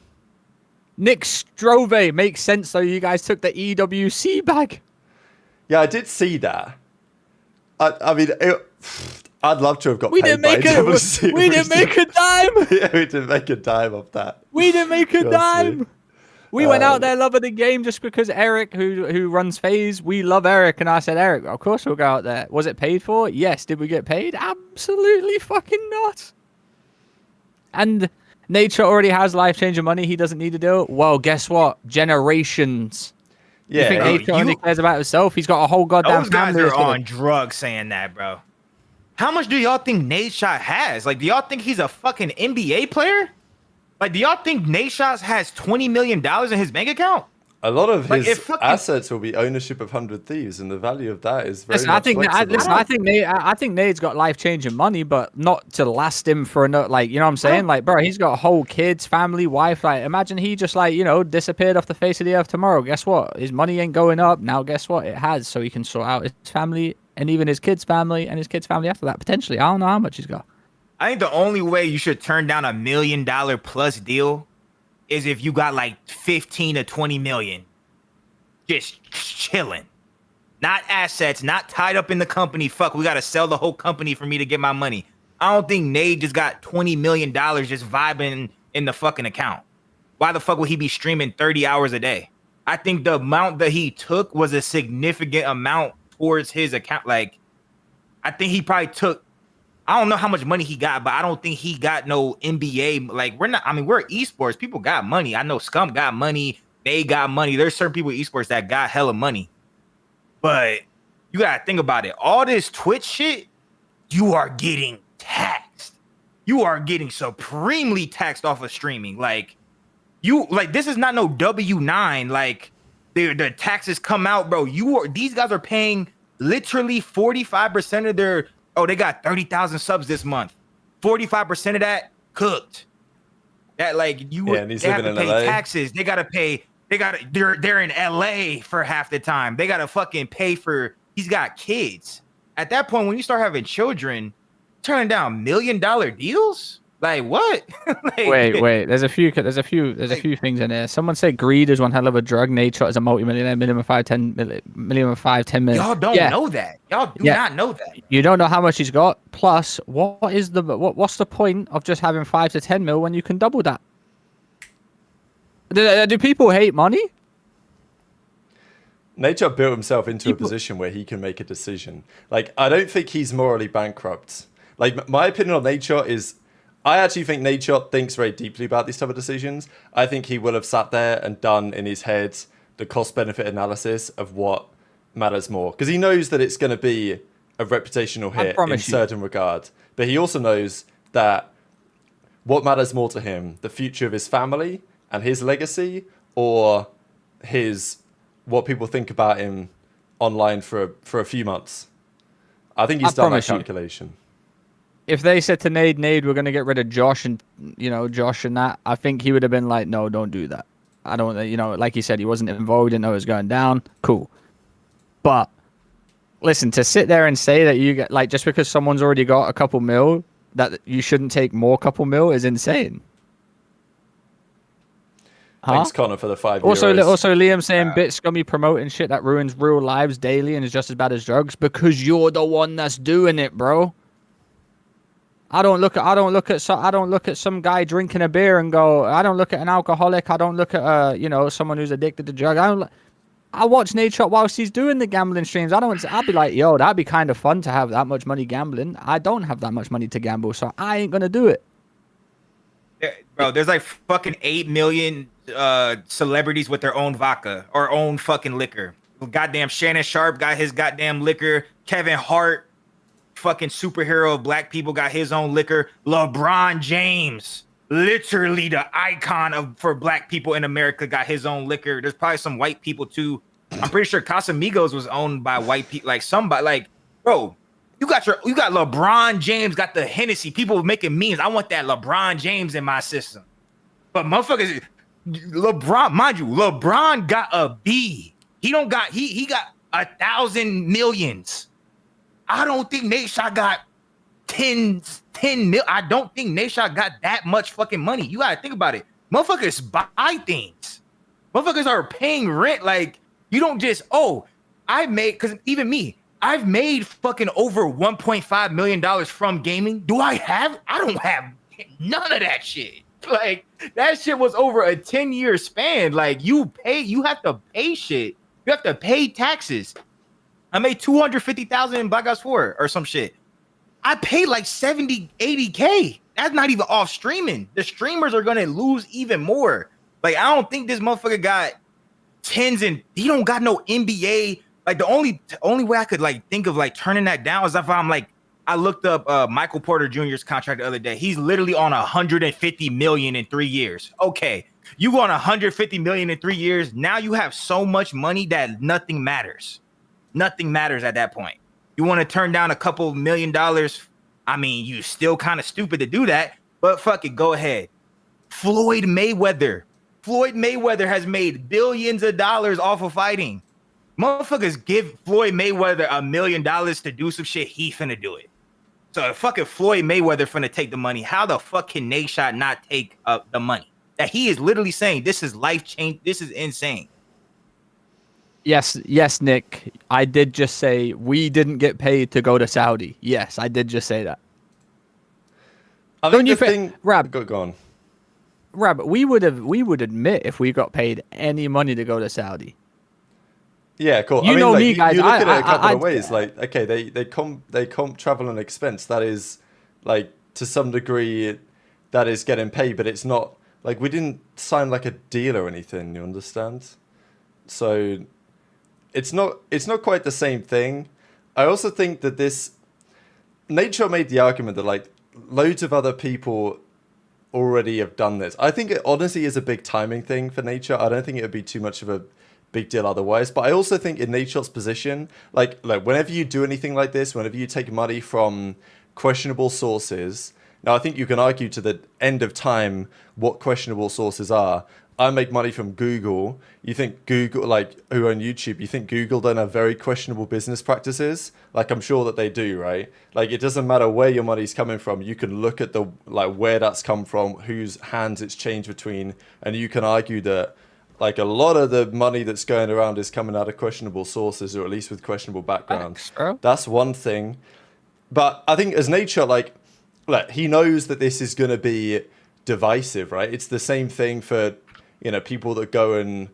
Nick Strove makes sense though. You guys took the EWC bag.
Yeah, I did see that. I mean, I'd love to have got
we
paid
didn't make
by
a,
WC.
We didn't make a dime.
Yeah, we didn't make a dime off that.
We didn't make a dime. We went out there loving the game just because Eric, who runs FaZe, we love Eric, and I said, Eric, of course we'll go out there. Was it paid for? Yes. Did we get paid? Absolutely fucking not. And Nadeshot already has life-changing money. He doesn't need to do it. Well, guess what? Generations.
Yeah,
you think Nadeshot only cares about himself? He's got a whole goddamn family.
Those guys are on drugs saying that, bro. How much do y'all think Nadeshot has? Like, do y'all think he's a fucking NBA player? Like, do y'all think Nadeshot has $20 million in his bank account?
A lot of his assets will be ownership of 100 Thieves, and the value of that is very much flexible.
I think Nade's got life-changing money, but not to last him for another. Like, you know what I'm saying? Like, bro, he's got whole kids, family, wife. Like, imagine he just like, you know, disappeared off the face of the earth tomorrow. Guess what? His money ain't going up now. Guess what? It has, so he can sort out his family and even his kids' family and his kids' family after that. Potentially, I don't know how much he's got.
I think the only way you should turn down $1 million plus deal is if you got like 15 to 20 million just chilling, not assets, not tied up in the company. Fuck, we got to sell the whole company for me to get my money. I don't think Nade just got $20 million just vibing in the fucking account. Why the fuck would he be streaming 30 hours a day? I think the amount that he took was a significant amount towards his account. Like, I think he probably took, I don't know how much money he got, but I don't think he got no NBA. Like, we're esports. People got money. I know Scum got money. They got money. There's certain people in esports that got hella money. But you got to think about it. All this Twitch shit, you are getting taxed. You are getting supremely taxed off of streaming. Like, this is not no W-9. Like, the taxes come out, bro. These guys are paying literally 45% of their, they got 30,000 subs this month. 45% of that cooked. That they have to pay taxes. They gotta pay. They're in LA for half the time. They gotta fucking pay for. He's got kids. At that point, when you start having children, turning down $1 million deals. Like what?
Wait. There's a few things in there. Someone said greed is one hell of a drug. Nadeshot is a multi-millionaire. Minimum 10 million.
Y'all don't know that. Y'all do not know that.
You don't know how much he's got. Plus, what's the point of just having 5 to 10 mil when you can double that? Do people hate money?
Nadeshot built himself into a position where he can make a decision. Like, I don't think he's morally bankrupt. Like, my opinion on Nadeshot is, I actually think Nadeshot thinks very deeply about these type of decisions. I think he will have sat there and done in his head the cost-benefit analysis of what matters more. Because he knows that it's going to be a reputational hit in certain regard. But he also knows that what matters more to him, the future of his family and his legacy, or what people think about him online for a few months. I think he's done that calculation.
If they said to Nade, we're going to get rid of Josh and that, I think he would have been like, no, don't do that. I don't, like he said, he wasn't involved, didn't know it was going down. Cool. But listen, to sit there and say that you get, like, just because someone's already got a couple mil, that you shouldn't take more couple mil is insane.
Thanks, Connor, for the €5.
Also, Liam saying bit scummy promoting shit that ruins real lives daily and is just as bad as drugs because you're the one that's doing it, bro. I don't look at some guy drinking a beer and go. I don't look at an alcoholic. I don't look at someone who's addicted to drugs. I watch Nadeshot whilst he's doing the gambling streams. I'll be like, yo, that'd be kind of fun to have that much money gambling. I don't have that much money to gamble, so I ain't gonna do it.
Bro, there's like fucking 8 million celebrities with their own vodka or own fucking liquor. Goddamn Shannon Sharp got his goddamn liquor. Kevin Hart, fucking superhero of black people, got his own liquor. LeBron James, literally the icon for black people in America, got his own liquor. There's probably some white people too. I'm pretty sure Casamigos was owned by white people. Like somebody, like, bro, You got LeBron James got the Hennessy. People making memes. I want that LeBron James in my system. But motherfuckers, LeBron, mind you, LeBron got a B. He got 1,000 millions. I don't think Nadeshot got 10 mil. I don't think Nadeshot got that much fucking money. You gotta think about it. Motherfuckers buy things. Motherfuckers are paying rent. Like, you don't just, because even me, I've made fucking over $1.5 million from gaming. I don't have none of that shit. Like, that shit was over a 10-year span. Like, you have to pay shit. You have to pay taxes. I made $250,000 in Black Ops 4 or some shit. I paid like 70, 80K. That's not even off streaming. The streamers are gonna lose even more. Like, I don't think this motherfucker got tens, and he don't got no NBA. Like, the only way I could like think of like turning that down is if I'm like, I looked up Michael Porter Jr.'s contract the other day. He's literally on 150 million in 3 years. Okay, you go on 150 million in 3 years. Now you have so much money that nothing matters. Nothing matters at that point. You want to turn down a couple $1 million? I mean, you still kind of stupid to do that, but fuck it, go ahead. Floyd Mayweather has made billions of dollars off of fighting. Motherfuckers give Floyd Mayweather $1 million to do some shit, he finna do it. So if fucking Floyd Mayweather finna take the money, how the fuck can Nadeshot not take the money? That he is literally saying this is life change. This is insane.
Yes, Nick. I did just say we didn't get paid to go to Saudi. Yes, I did just say that.
I think the thing...
Rab,
go on.
Rab, we would admit if we got paid any money to go to Saudi.
Yeah, cool.
You know me, guys.
You look at it a couple of ways. Like, okay, they comp travel and expense. That is, like, to some degree, that is getting paid, but it's not like we didn't sign like a deal or anything. You understand? So it's not quite the same thing. I also think that Nadeshot made the argument that like loads of other people already have done this. I think it honestly is a big timing thing for Nadeshot. I don't think it would be too much of a big deal otherwise. But I also think in Nadeshot's position, like whenever you do anything like this, whenever you take money from questionable sources, now I think you can argue to the end of time what questionable sources are. I make money from Google. You think Google, like who own YouTube, you think Google don't have very questionable business practices? Like I'm sure that they do, right? Like it doesn't matter where your money's coming from. You can look at where that's come from, whose hands it's changed between, and you can argue that like a lot of the money that's going around is coming out of questionable sources, or at least with questionable backgrounds. That's one thing. But I think as Nadeshot, like he knows that this is going to be divisive, right? It's the same thing for people that go and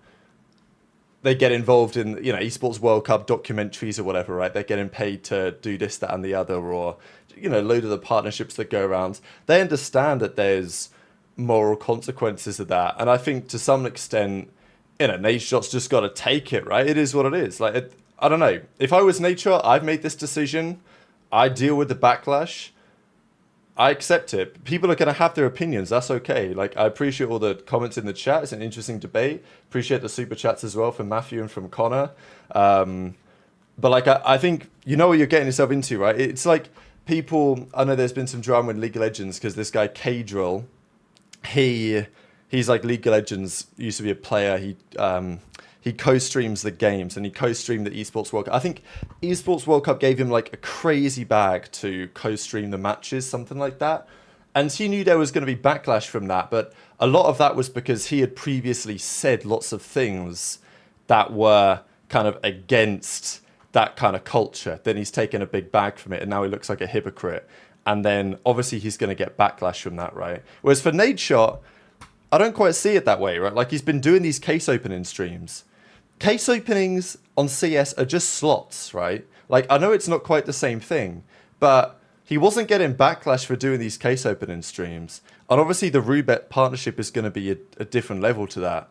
they get involved in, esports World Cup documentaries or whatever, right? They're getting paid to do this, that, and the other, or, load of the partnerships that go around. They understand that there's moral consequences of that. And I think to some extent, Nadeshot's just got to take it, right? It is what it is. Like, I don't know. If I was Nadeshot, I've made this decision. I deal with the backlash. I accept it. People are going to have their opinions. That's okay. Like, I appreciate all the comments in the chat. It's an interesting debate. Appreciate the super chats as well from Matthew and from Connor. But like, I think you know what you're getting yourself into, right? It's like people. I know there's been some drama in League of Legends because this guy Kadrill, he's like League of Legends used to be a player. He co-streams the games and he co-streamed the Esports World Cup. I think Esports World Cup gave him like a crazy bag to co-stream the matches, something like that. And he knew there was going to be backlash from that. But a lot of that was because he had previously said lots of things that were kind of against that kind of culture. Then he's taken a big bag from it and now he looks like a hypocrite. And then obviously he's going to get backlash from that, right? Whereas for Nadeshot, I don't quite see it that way, right? Like he's been doing these case opening streams. Case openings on CS are just slots, right? Like, I know it's not quite the same thing, but he wasn't getting backlash for doing these case opening streams. And obviously the Rubet partnership is going to be a different level to that.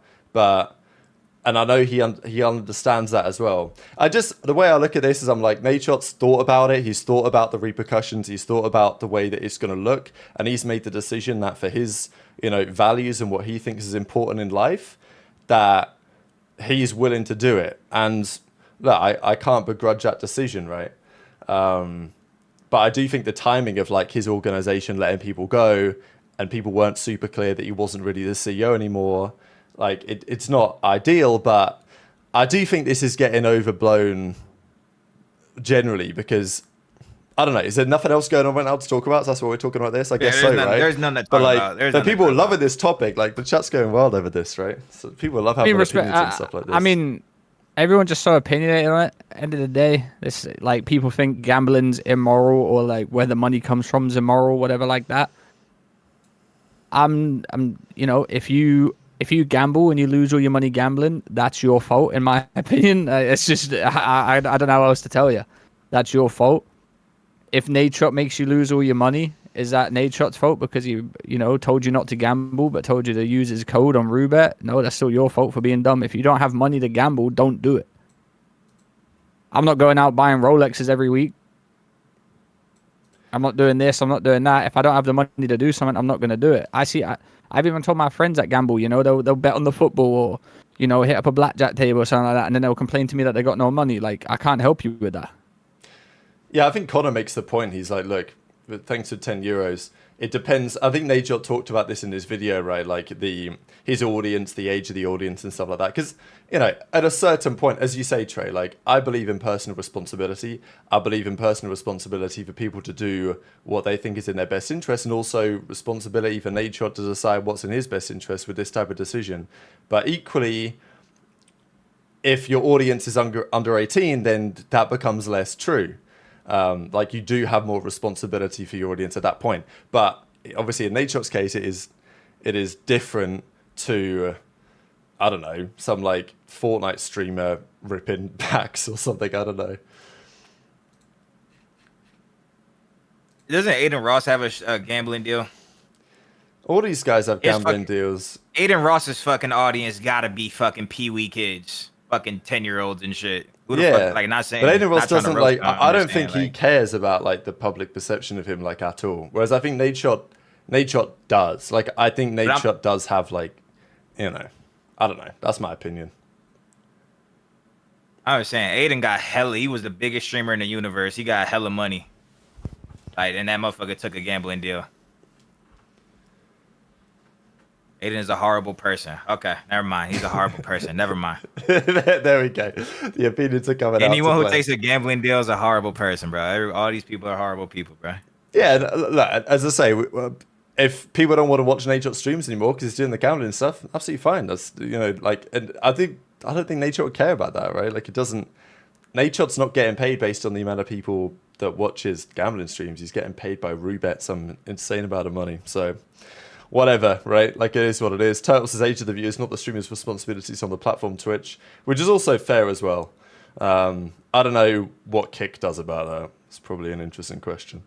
And I know he understands that as well. The way I look at this is I'm like, Nadeshot's thought about it. He's thought about the repercussions. He's thought about the way that it's going to look. And he's made the decision that for his, values and what he thinks is important in life, that he's willing to do it. And look, I can't begrudge that decision, right? But I do think the timing of like his organization letting people go, and people weren't super clear that he wasn't really the CEO anymore. Like it's not ideal, but I do think this is getting overblown generally because I don't know. Is there nothing else going on right now to talk about? So that's what we're talking about this. I guess so, right?
There's none to talk
but like,
about.
the people loving this topic. Like the chat's going wild over this, right? So people love having opinions and stuff like this.
I mean, everyone's just so opinionated on it. End of the day, this like people think gambling's immoral or like where the money comes from is immoral, whatever like that. I'm you know, if you gamble and you lose all your money gambling, that's your fault, in my opinion. It's just I don't know how else to tell you. That's your fault. If Nadeshot makes you lose all your money, is that Nadeshot's fault because he, you know, told you not to gamble but told you to use his code on Roobet? No, that's still your fault for being dumb. If you don't have money to gamble, don't do it. I'm not going out buying Rolexes every week. I'm not doing this. I'm not doing that. If I don't have the money to do something, I'm not going to do it. I've even told my friends that gamble, you know, they'll bet on the football or, you know, hit up a blackjack table or something like that, and then they'll complain to me that they got no money. Like, I can't help you with that.
Yeah, I think Connor makes the point. He's like, look, thanks for 10 euros. It depends. I think Nadeshot talked about this in his video, right? Like his audience, the age of the audience and stuff like that. Because, you know, at a certain point, as you say, Trey, like I believe in personal responsibility. I believe in personal responsibility for people to do what they think is in their best interest, and also responsibility for Nadeshot to decide what's in his best interest with this type of decision. But equally, if your audience is under 18, then that becomes less true. Like you do have more responsibility for your audience at that point, but obviously in Nadeshot's case, it is different to, I don't know, some like Fortnite streamer ripping packs or something. I don't know.
Doesn't Aiden Ross have a gambling deal?
All these guys have gambling deals.
Aiden Ross's fucking audience gotta be fucking peewee kids, fucking 10-year-olds and shit. Who the fuck, like not saying.
But Aiden Ross doesn't like. I don't think
like,
he cares about like the public perception of him like at all. Whereas I think Nadeshot does. Like I think Nadeshot does have like, you know, I don't know. That's my opinion.
I was saying Aiden got hella. He was the biggest streamer in the universe. He got hella money. Like, and that motherfucker took a gambling deal. Aiden is a horrible person. Okay, never mind. He's a horrible person. Never mind.
There we go. The opinions are coming out.
Anyone who takes a gambling deal is a horrible person, bro. All these people are horrible people, bro.
Yeah, as I say, if people don't want to watch Nadeshot streams anymore because he's doing the gambling stuff, absolutely fine. That's, you know, like, and I don't think Nadeshot would care about that, right? Like, it doesn't. Nadeshot's not getting paid based on the amount of people that watch his gambling streams. He's getting paid by Roobet some insane amount of money. So. Whatever, right? Like, it is what it is. Turtle says age of the viewers, not the streamer's responsibilities on the platform Twitch, which is also fair as well. I don't know what Kick does about that. It's probably an interesting question.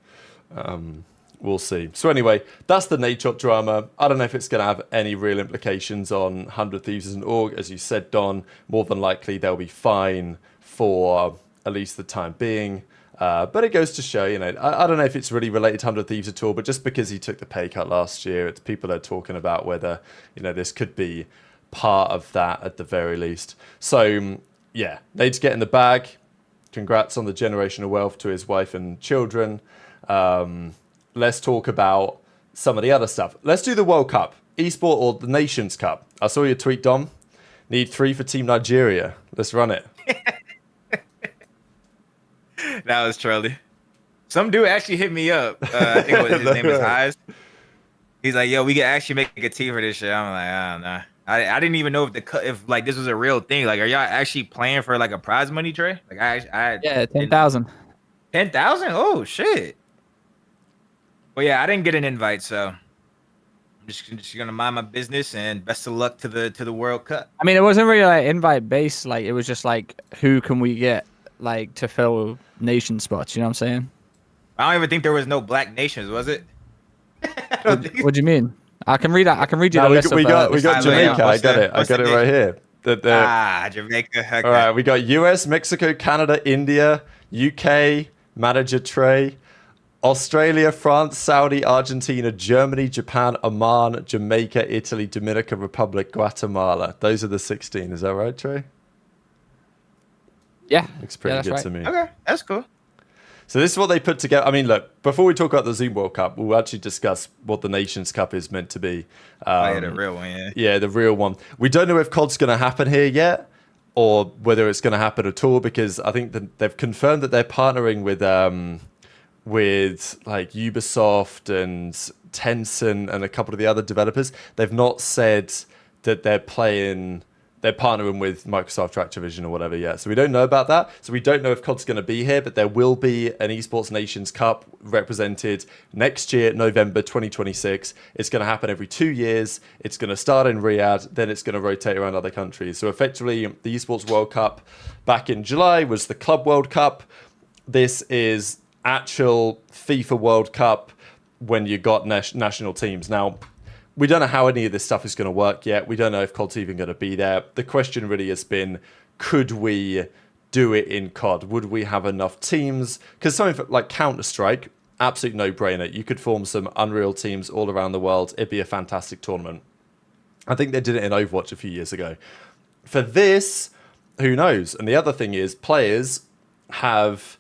We'll see. So anyway, that's the Nadeshot drama. I don't know if it's going to have any real implications on 100 Thieves as an org. As you said, Don, more than likely they'll be fine for at least the time being. But it goes to show, you know, I don't know if it's really related to 100 Thieves at all, but just because he took the pay cut last year, it's people are talking about whether, you know, this could be part of that at the very least. So, yeah, Nade's getting the bag. Congrats on the generational wealth to his wife and children. Let's talk about some of the other stuff. Let's do the World Cup, Esport or the Nations Cup. I saw your tweet, Dom. Need 3 for Team Nigeria. Let's run it.
That was Charlie. Some dude actually hit me up. I think his name is Highs. He's like, "Yo, we can actually make a team for this shit." I'm like, "I don't know." I didn't even know if like this was a real thing. Like, are y'all actually playing for like a prize money tray? Like,
yeah, 10,000.
10,000? Oh shit. Well, yeah, I didn't get an invite, so I'm just gonna mind my business and best of luck to the World Cup.
I mean, it wasn't really like invite based. Like, it was just like, who can we get like to fill nation spots? You know what I'm saying?
I don't even think there was no black nations, was it?
What do you mean? I can read you the list.
We got Jamaica. I got it right here.
Jamaica. Okay.
All right, we got US, Mexico, Canada, India, UK, manager Trey, Australia, France, Saudi, Argentina, Germany, Japan, Oman, Jamaica, Italy, Dominican Republic, Guatemala. Those are the 16. Is that right, Trey?
Yeah.
Looks pretty good
right.
to me.
Okay, that's cool.
So this is what they put together. I mean, look, before we talk about the Zoom World Cup, we'll actually discuss what the Nations Cup is meant to be.
The real one, yeah.
Yeah, the real one. We don't know if COD's going to happen here yet, or whether it's going to happen at all, because I think that they've confirmed that they're partnering with like Ubisoft and Tencent and a couple of the other developers. They've not said that they're partnering with Microsoft or Activision or whatever yet. So we don't know about that. So we don't know if COD's going to be here, but there will be an Esports Nations Cup represented next year, November 2026. It's going to happen every 2 years. It's going to start in Riyadh, then it's going to rotate around other countries. So effectively, the Esports World Cup back in July was the Club World Cup. This is actual FIFA World Cup when you got national teams. Now, we don't know how any of this stuff is going to work yet. We don't know if COD's even going to be there. The question really has been, could we do it in COD? Would we have enough teams? Because something like Counter-Strike, absolute no-brainer. You could form some Unreal teams all around the world. It'd be a fantastic tournament. I think they did it in Overwatch a few years ago. For this, who knows? And the other thing is, players have,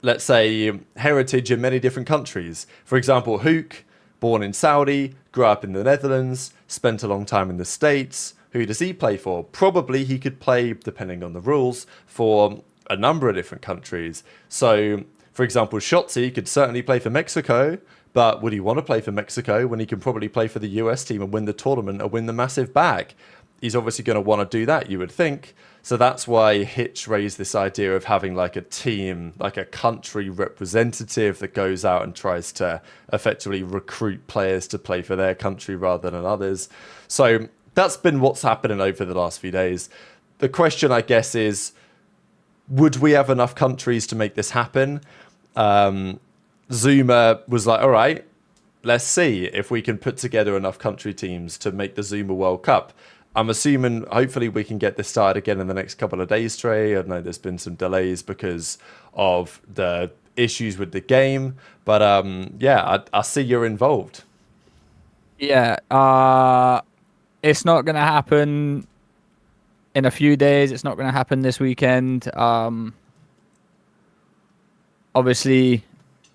let's say, heritage in many different countries. For example, Hook, born in Saudi, grew up in the Netherlands, spent a long time in the States. Who does he play for? Probably he could play, depending on the rules, for a number of different countries. So, for example, Shotzi could certainly play for Mexico, but would he want to play for Mexico when he can probably play for the US team and win the tournament or win the massive bag? He's obviously going to want to do that, you would think. So that's why Hitch raised this idea of having like a team, like a country representative that goes out and tries to effectively recruit players to play for their country rather than others. So that's been what's happening over the last few days. The question, I guess, is, would we have enough countries to make this happen? Zuma was like, all right, let's see if we can put together enough country teams to make the Zuma World Cup. I'm assuming, hopefully, we can get this started again in the next couple of days, Trey. I know there's been some delays because of the issues with the game. But, yeah, I see you're involved.
Yeah, it's not going to happen in a few days. It's not going to happen this weekend. Obviously,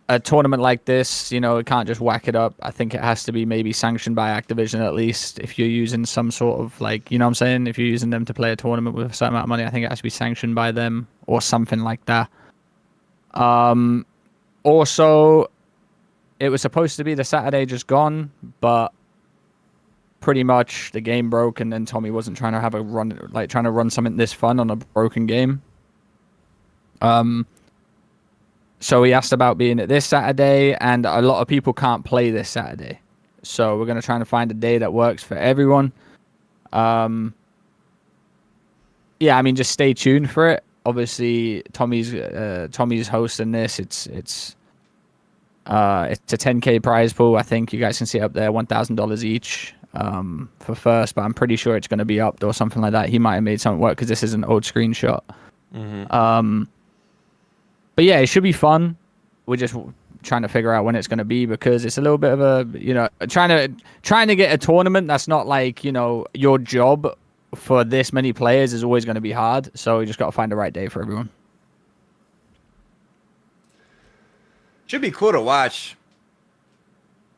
a tournament like this, you know, it can't just whack it up. I think it has to be maybe sanctioned by Activision at least. If you're using some sort of like, you know what I'm saying? If you're using them to play a tournament with a certain amount of money, I think it has to be sanctioned by them or something like that. Also, it was supposed to be the Saturday just gone, but pretty much the game broke, and then Tommy wasn't trying to have a run, like trying to run something this fun on a broken game. So he asked about being at this Saturday, and a lot of people can't play this Saturday. So we're going to try and find a day that works for everyone. Yeah, I mean, just stay tuned for it. Obviously, Tommy's hosting this. It's a 10K prize pool. I think you guys can see it up there, $1,000 each for first, but I'm pretty sure it's going to be upped or something like that. He might have made something work because this is an old screenshot. Mm-hmm. But yeah, it should be fun. We're just trying to figure out when it's going to be, because it's a little bit of a, you know, trying to get a tournament that's not like, you know, your job for this many players is always going to be hard. So we just got to find the right day for everyone.
Should be cool to watch.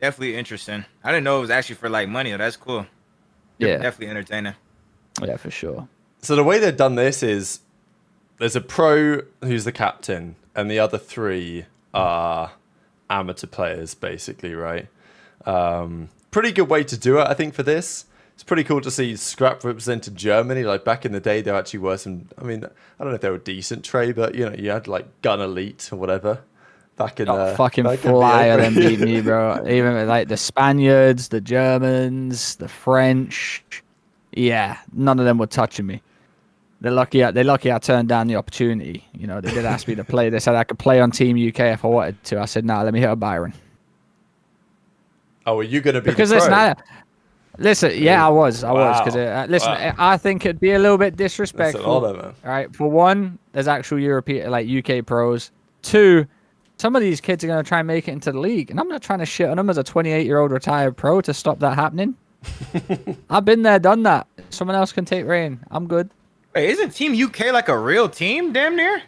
Definitely interesting. I didn't know it was actually for like money. That's cool.
Yeah,
definitely entertaining.
Yeah, for sure.
So the way they've done this is there's a pro who's the captain, and the other three are amateur players, basically, right? Pretty good way to do it, I think, for this. It's pretty cool to see Scrap represented Germany. Like, back in the day, there actually were some, I mean, I don't know if they were decent, Trey, but, you know, you had, like, Gun Elite or whatever. Back in
fucking fly of them beat me, bro. Even, like, the Spaniards, the Germans, the French. Yeah, none of them were touching me. They're lucky I turned down the opportunity. You know, they did ask me to play. They said I could play on Team UK if I wanted to. I said, nah, let me hit a Byron.
Oh, are you going to be
because
the pro?
Listen, yeah, I was. Because listen,
Wow.
I think it'd be a little bit disrespectful.
That's an honor, man.
All right, for one, there's actual European, like UK pros. Two, some of these kids are going to try and make it into the league, and I'm not trying to shit on them as a 28-year-old retired pro to stop that happening. I've been there, done that. Someone else can take reign. I'm good.
Wait, isn't Team UK like a real team, damn near?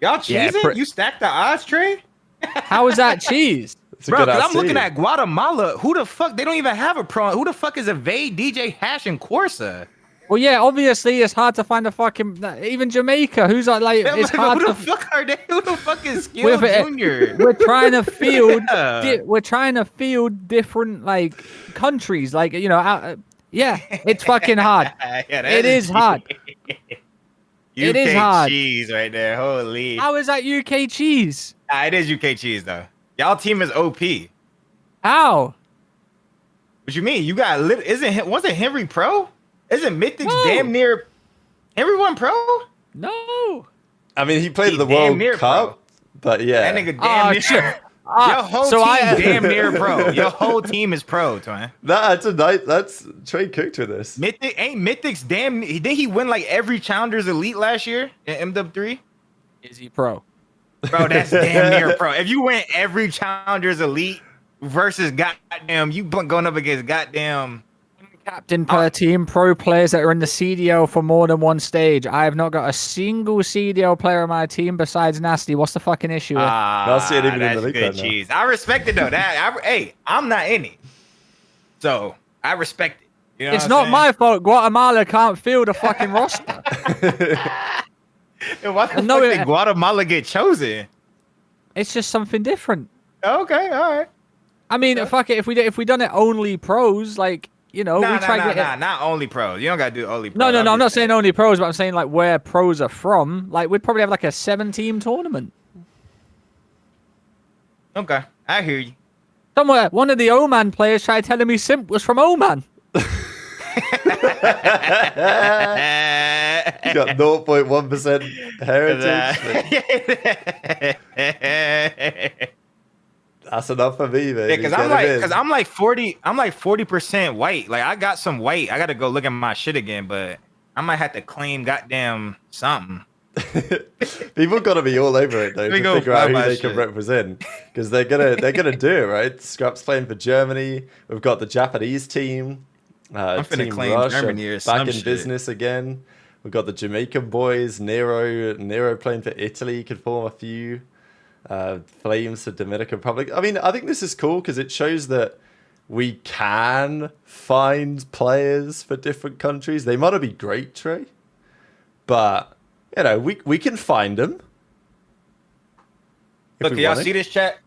Y'all cheesing?
Yeah,
You stacked the odds trade?
How is that cheese?
It's a
Bro,
good
because
ass
I'm looking
team.
at Guatemala. Who the fuck? They don't even have a pro. Who the fuck is Evade, DJ Hash, and Corsa?
Well, yeah, obviously it's hard to find a fucking even Jamaica. Who's like
I'm
it's
like,
hard
who the
to.
fuck are they? Who the fuck is Skill Junior?
We're trying to field.
Yeah.
We're trying to field different like countries. Like yeah, it's fucking hard.
Yeah,
It is hard. It is hard.
cheese right there. Holy.
How is that UK cheese?
It is UK cheese though. Y'all team is OP.
How?
What you mean? You got wasn't Henry Pro? Isn't Mythics
No.
damn near everyone Pro?
No.
I mean, he played
He
the
damn
World
near
Cup, but yeah.
That nigga damn near.
Shit.
Your whole
so
team damn near pro. Your whole team is pro, twin.
That's a night. That's Trade cooked with this.
Mythics damn. Didn't he win like every Challengers Elite last year in MW3?
Is he pro?
Bro, that's damn near pro. If you win every Challengers Elite versus goddamn, you going up against goddamn.
Captain per team, pro players that are in the CDL for more than one stage. I have not got a single CDL player on my team besides Nasty. What's the fucking issue?
Nasty ain't even in the
That's
league
good
right now.
cheese. I respect it though. Hey, I'm not in it, so I respect it. You know
It's not my fault. Guatemala can't field a fucking roster.
Why the
No,
fuck did Guatemala get chosen?
It's just something different.
Okay, all right.
I mean, fuck it. If we done it only pros, like we try to get it.
Not only pros. You don't gotta do only pros.
No, I'm not saying only pros, but I'm saying like where pros are from. Like we'd probably have like a 7-team tournament.
Okay, I hear you.
Somewhere, one of the Oman players tried telling me Simp was from Oman.
You got 0.1% heritage. That's enough for me, man.
Yeah, because I'm like 40% white. Like I got some white. I gotta go look at my shit again, but I might have to claim goddamn something.
People gotta be all over it though
Let me
to
go
figure out who
find my
they can
shit.
represent because they're gonna do it, right? Scrap's playing for Germany. We've got the Japanese team.
I'm finna
Team
claim
Russia
Germany or
back
some
in
shit.
business again. We've got the Jamaican boys. Nero playing for Italy could form a few. Flames for Dominican Republic. I mean, I think this is cool because it shows that we can find players for different countries. They might not be great, Trey, but we can find them.
Look, can y'all see this chat?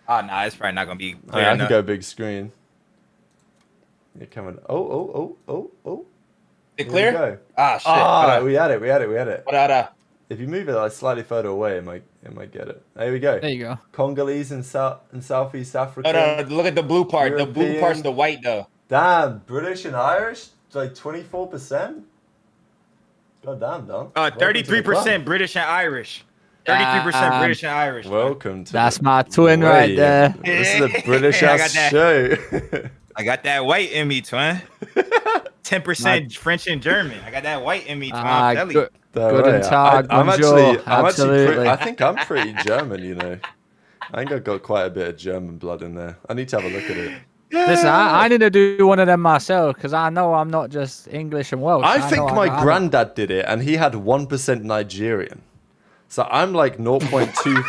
Oh, nah, it's probably not gonna be clear
I
enough.
can go big screen. You're coming. Oh.
Is it
Here we
clear?
go.
Ah, shit.
Ah, we had it.
What?
If you move it like slightly further away, it might get it. There we go.
There you go.
Congolese and Southeast Africa.
No, look at the blue part. The blue
European.
part's the white though.
Damn, British and Irish, like 24%. God damn, Don.
33% British and Irish. 33% British and Irish.
Welcome to.
That's my twin right there.
This is a British
I
ass
got
show.
I got that white in me, twin. 10% French and German. I got that white in me, twin. I'm telling you.
Guten Tag,
I'm
bonjour.
actually,
Absolutely.
I think I'm pretty German, you know. I think I've got quite a bit of German blood in there. I need to have a look at it.
Listen, I need to do one of them myself because I know I'm not just English and Welsh.
I think
know
my
got-
granddad did it, and he had 1% Nigerian. So I'm like 0.2.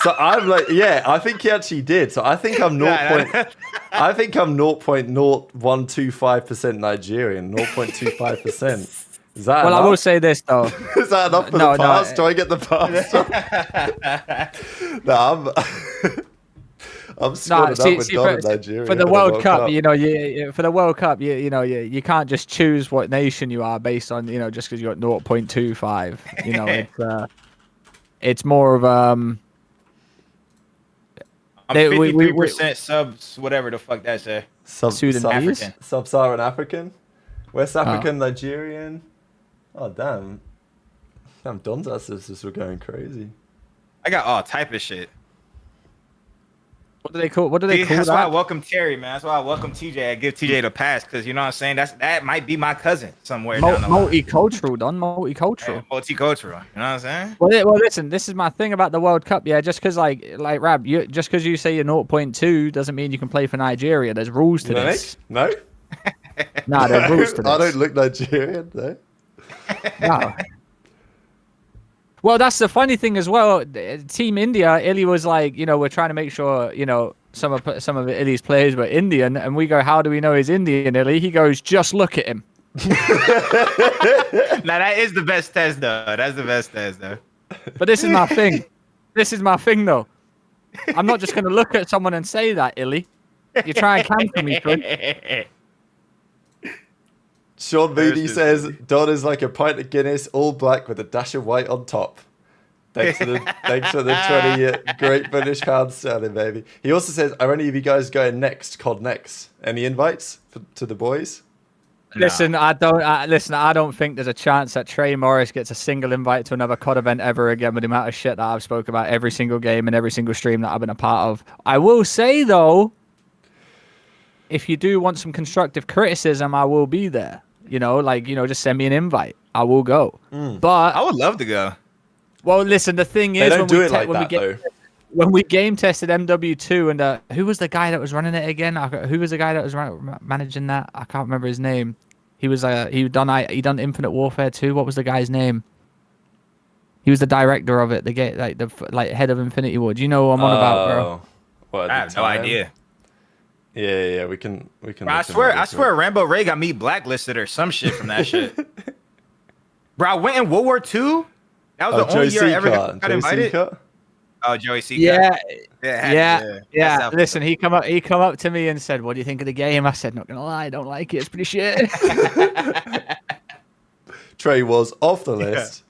So I'm like, yeah, I think he actually did. So I think I'm 0.015% Nigerian, 0.25%. Is that
Well,
enough?
I will say this though.
Is that enough for
No,
the
no,
pass? Do I get the pass? No, I'm squatting up with Don in Nigeria
for the World Cup, for the World Cup, you can't just choose what nation you are based on, just because you got 0.25. It's more of
I'm
They- we-
53% subs, whatever the fuck that say.
Sudanese?
Sub-Saharan African, West African, Nigerian. Oh damn! Don's ancestors were going crazy.
I got all type of shit.
What do they call? What do they call
That's why I
that?
welcome Terry, man. That's why I welcome TJ. I give TJ the pass because you know what I'm saying. That might be my cousin somewhere down the line.
Multicultural, Don. Multicultural.
Yeah, multicultural. You know what I'm saying?
Well, listen. This is my thing about the World Cup. Yeah, just because like Rab, just because you say you're 0.2 doesn't mean you can play for Nigeria. There's rules to this.
No,
Nah, there's rules to this.
I don't look Nigerian though.
No. Well, that's the funny thing as well. Team India, Illy was like, we're trying to make sure, some of Illy's players were Indian, and we go, how do we know he's Indian, Illy? He goes, just look at him.
Now that is the best test, though. That's the best test, though.
But this is my thing. This is my thing, though. I'm not just going to look at someone and say that, Illy. You try and cancel me, Chris.
Sean Moody says, Don is like a pint of Guinness, all black with a dash of white on top. Thanks for the 20 great British pound sterling, baby. He also says, are any of you guys going next, COD next? Any invites to the boys?
No. Listen, I don't think there's a chance that Trey Morris gets a single invite to another COD event ever again with the amount of shit that I've spoke about every single game and every single stream that I've been a part of. I will say, though, if you do want some constructive criticism, I will be there. Just send me an invite. I will go. But
I would love to go.
Well, listen, the thing is, when we game tested MW2, and who was the guy that was running it again? Who was the guy that was managing that? I can't remember his name. He was he done Infinite Warfare 2. What was the guy's name? He was the director of it. The head of Infinity Ward. Do you know who I'm on about, bro?
What,
I have no idea.
Yeah, we can.
Bro, I swear, Rambo Ray got me blacklisted or some shit from that shit. Bro, I went in World War II. That was the only year I ever got invited. Oh, Joey C.
Yeah. Listen, he come up to me and said, "What do you think of the game?" I said, "Not gonna lie, I don't like it. It's pretty shit."
Trey was off the list.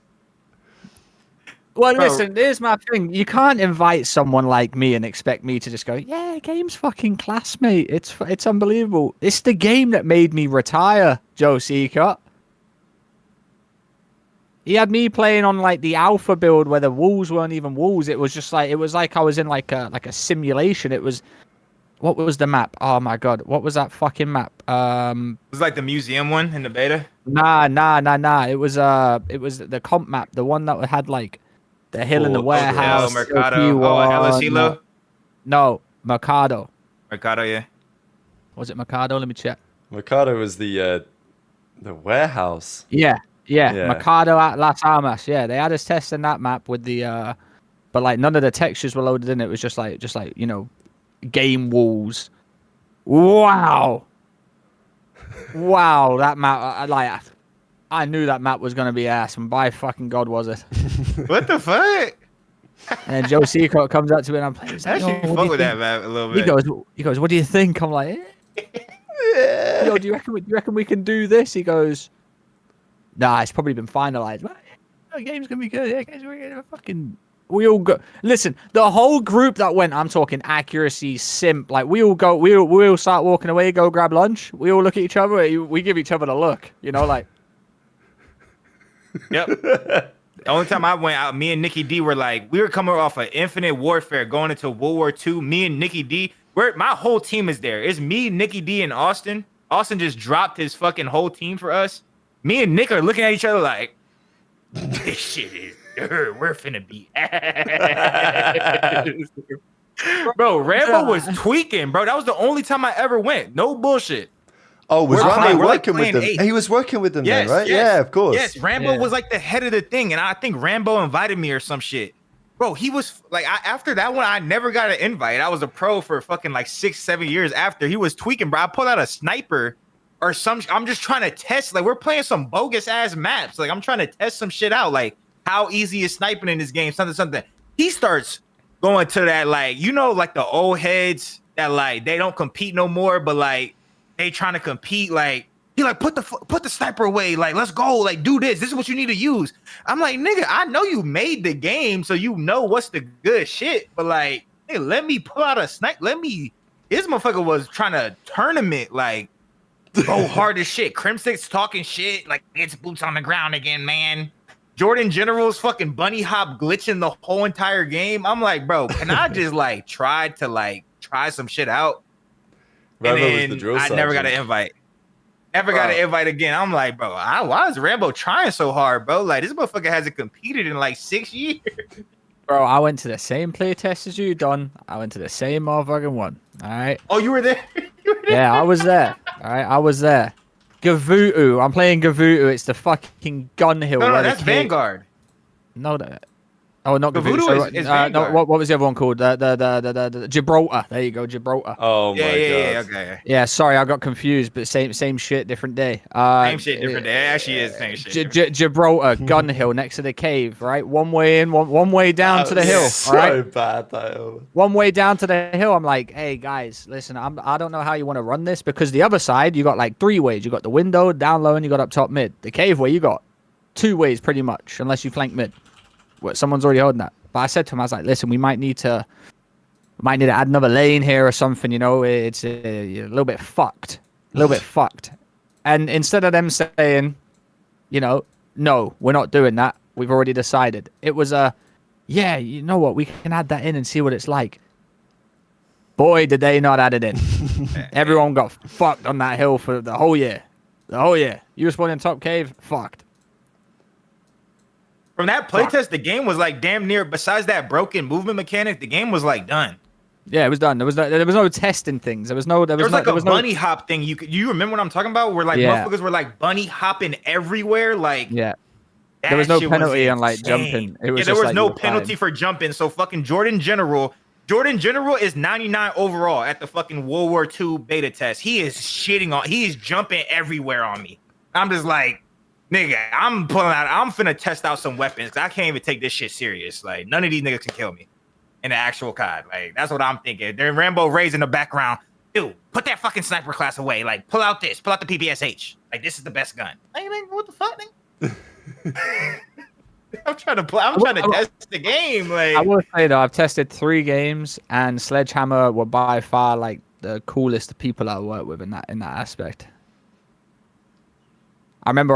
Well, listen, here's my thing. You can't invite someone like me and expect me to just go, yeah, game's fucking class, mate. It's unbelievable. It's the game that made me retire, Joe Seacott. He had me playing on the alpha build where the walls weren't even walls. It was just like I was in like a simulation. It was, what was the map? Oh my god, what was that fucking map?
It was like the museum one in the beta.
Nah. It was the comp map, the one that had the hill in the warehouse.
Mercado. Elasilo?
No, Mercado.
Mercado, yeah.
Was it Mercado? Let me check.
Mercado was the warehouse.
Yeah. Mercado at Las Almas. Yeah, they had us testing that map with the, but none of the textures were loaded in. It was just game walls. Wow. That map, I knew that map was gonna be ass, and by fucking god was it.
What the fuck?
And Joe Seacott comes up to me and I'm like,
actually fuck with that map a little bit.
He goes, what do you think? I'm like, yeah. Yo, do you reckon we can do this? He goes, nah, it's probably been finalized. The game's gonna be good. Yeah, guys, we're gonna fucking. We all go. Listen, the whole group that went. I'm talking accuracy, simp. We all go. We all start walking away. Go grab lunch. We all look at each other. We give each other the look.
Yep. The only time I went out, me and Nikki D were we were coming off of Infinite Warfare, going into World War II. Me and Nikki D, my whole team is there. It's me, Nikki D, and Austin. Austin just dropped his fucking whole team for us. Me and Nick are looking at each other like, this shit is, we're finna be ass. Bro, Rambo was tweaking, bro. That was the only time I ever went. No bullshit.
Oh, was Rambo working with them? He was working with them then, right?
Yes,
yeah, of course.
Yes, Rambo was the head of the thing, and I think Rambo invited me or some shit. Bro, he was after that one, I never got an invite. I was a pro for fucking 6-7 years after. He was tweaking, bro. I pulled out a sniper or I'm just trying to test. We're playing some bogus ass maps. I'm trying to test some shit out. How easy is sniping in this game? Something. He starts going to that, the old heads that they don't compete no more, but they trying to compete. He put the sniper away. Let's go. Do this. This is what you need to use. I'm like, nigga, I know you made the game, so you know what's the good shit. But hey, let me pull out a snipe. This motherfucker was trying to tournament, go hard as shit. Crimstic's talking shit, it's boots on the ground again, man. Jordan General's fucking bunny hop glitching the whole entire game. I'm like, bro, can I just try some shit out?
Rambo
and then I never got an invite. Got an invite again. I'm like, bro, why is Rambo trying so hard, bro? This motherfucker hasn't competed in 6 years.
Bro, I went to the same play test as you, Don. I went to the same motherfucking one. All right.
Oh, you were there?
Yeah, I was there. All right, I was there. Gavutu. I'm playing Gavutu. It's the fucking gun hill.
No, that's Vanguard.
No, oh, not
The
Gavuto.
Voodoo
So,
is
no,
Vanguard.
what was the other one called? The Gibraltar. There you go, Gibraltar.
Oh my
Yeah,
god.
okay.
Yeah, sorry, I got confused, but same shit, different day.
Same shit, different day. It actually is same shit.
Gibraltar, gun hill next to the cave, right? One way in, one way down to the hill.
So
All right,
bad though.
one way down to the hill. I'm like, hey guys, listen, I don't know how you want to run this because the other side you got like 3 ways. You got the window, down low, and you got up top mid. The cave way you got 2 ways pretty much, unless you flank mid. Well, someone's already holding that. But I said to him, I was like, listen, we might need to add another lane here or something. You know, it's a little bit fucked, And instead of them saying, you know, no, we're not doing that. We've already decided. It was yeah, you know what? We can add that in and see what it's like. Boy, did they not add it in. Everyone got fucked on that hill for the whole year. You were spawning top cave, fucked.
From that playtest, the game was like damn near. Besides that broken movement mechanic, the game was like done.
Yeah, it was done. There was no testing things. There was
like a bunny hop thing. You remember what I'm talking about? Where like motherfuckers were like bunny hopping everywhere. Like
yeah, there was no penalty on like jumping. It was
there
just,
was
like,
no penalty for jumping. So fucking Jordan General is 99 overall at the fucking World War II beta test. He is jumping everywhere on me. I'm just like, nigga, I'm finna test out some weapons because I can't even take this shit serious. Like, none of these niggas can kill me in the actual COD. Like, that's what I'm thinking. They're Rambo Ray's in the background. Dude, put that fucking sniper class away. Like, pull out the PPSH. Like, this is the best gun. Like, what the fuck, nigga? I'm trying to test the game. Like,
I will say though, I've tested 3 games, and Sledgehammer were by far like the coolest people I worked with in that aspect. I remember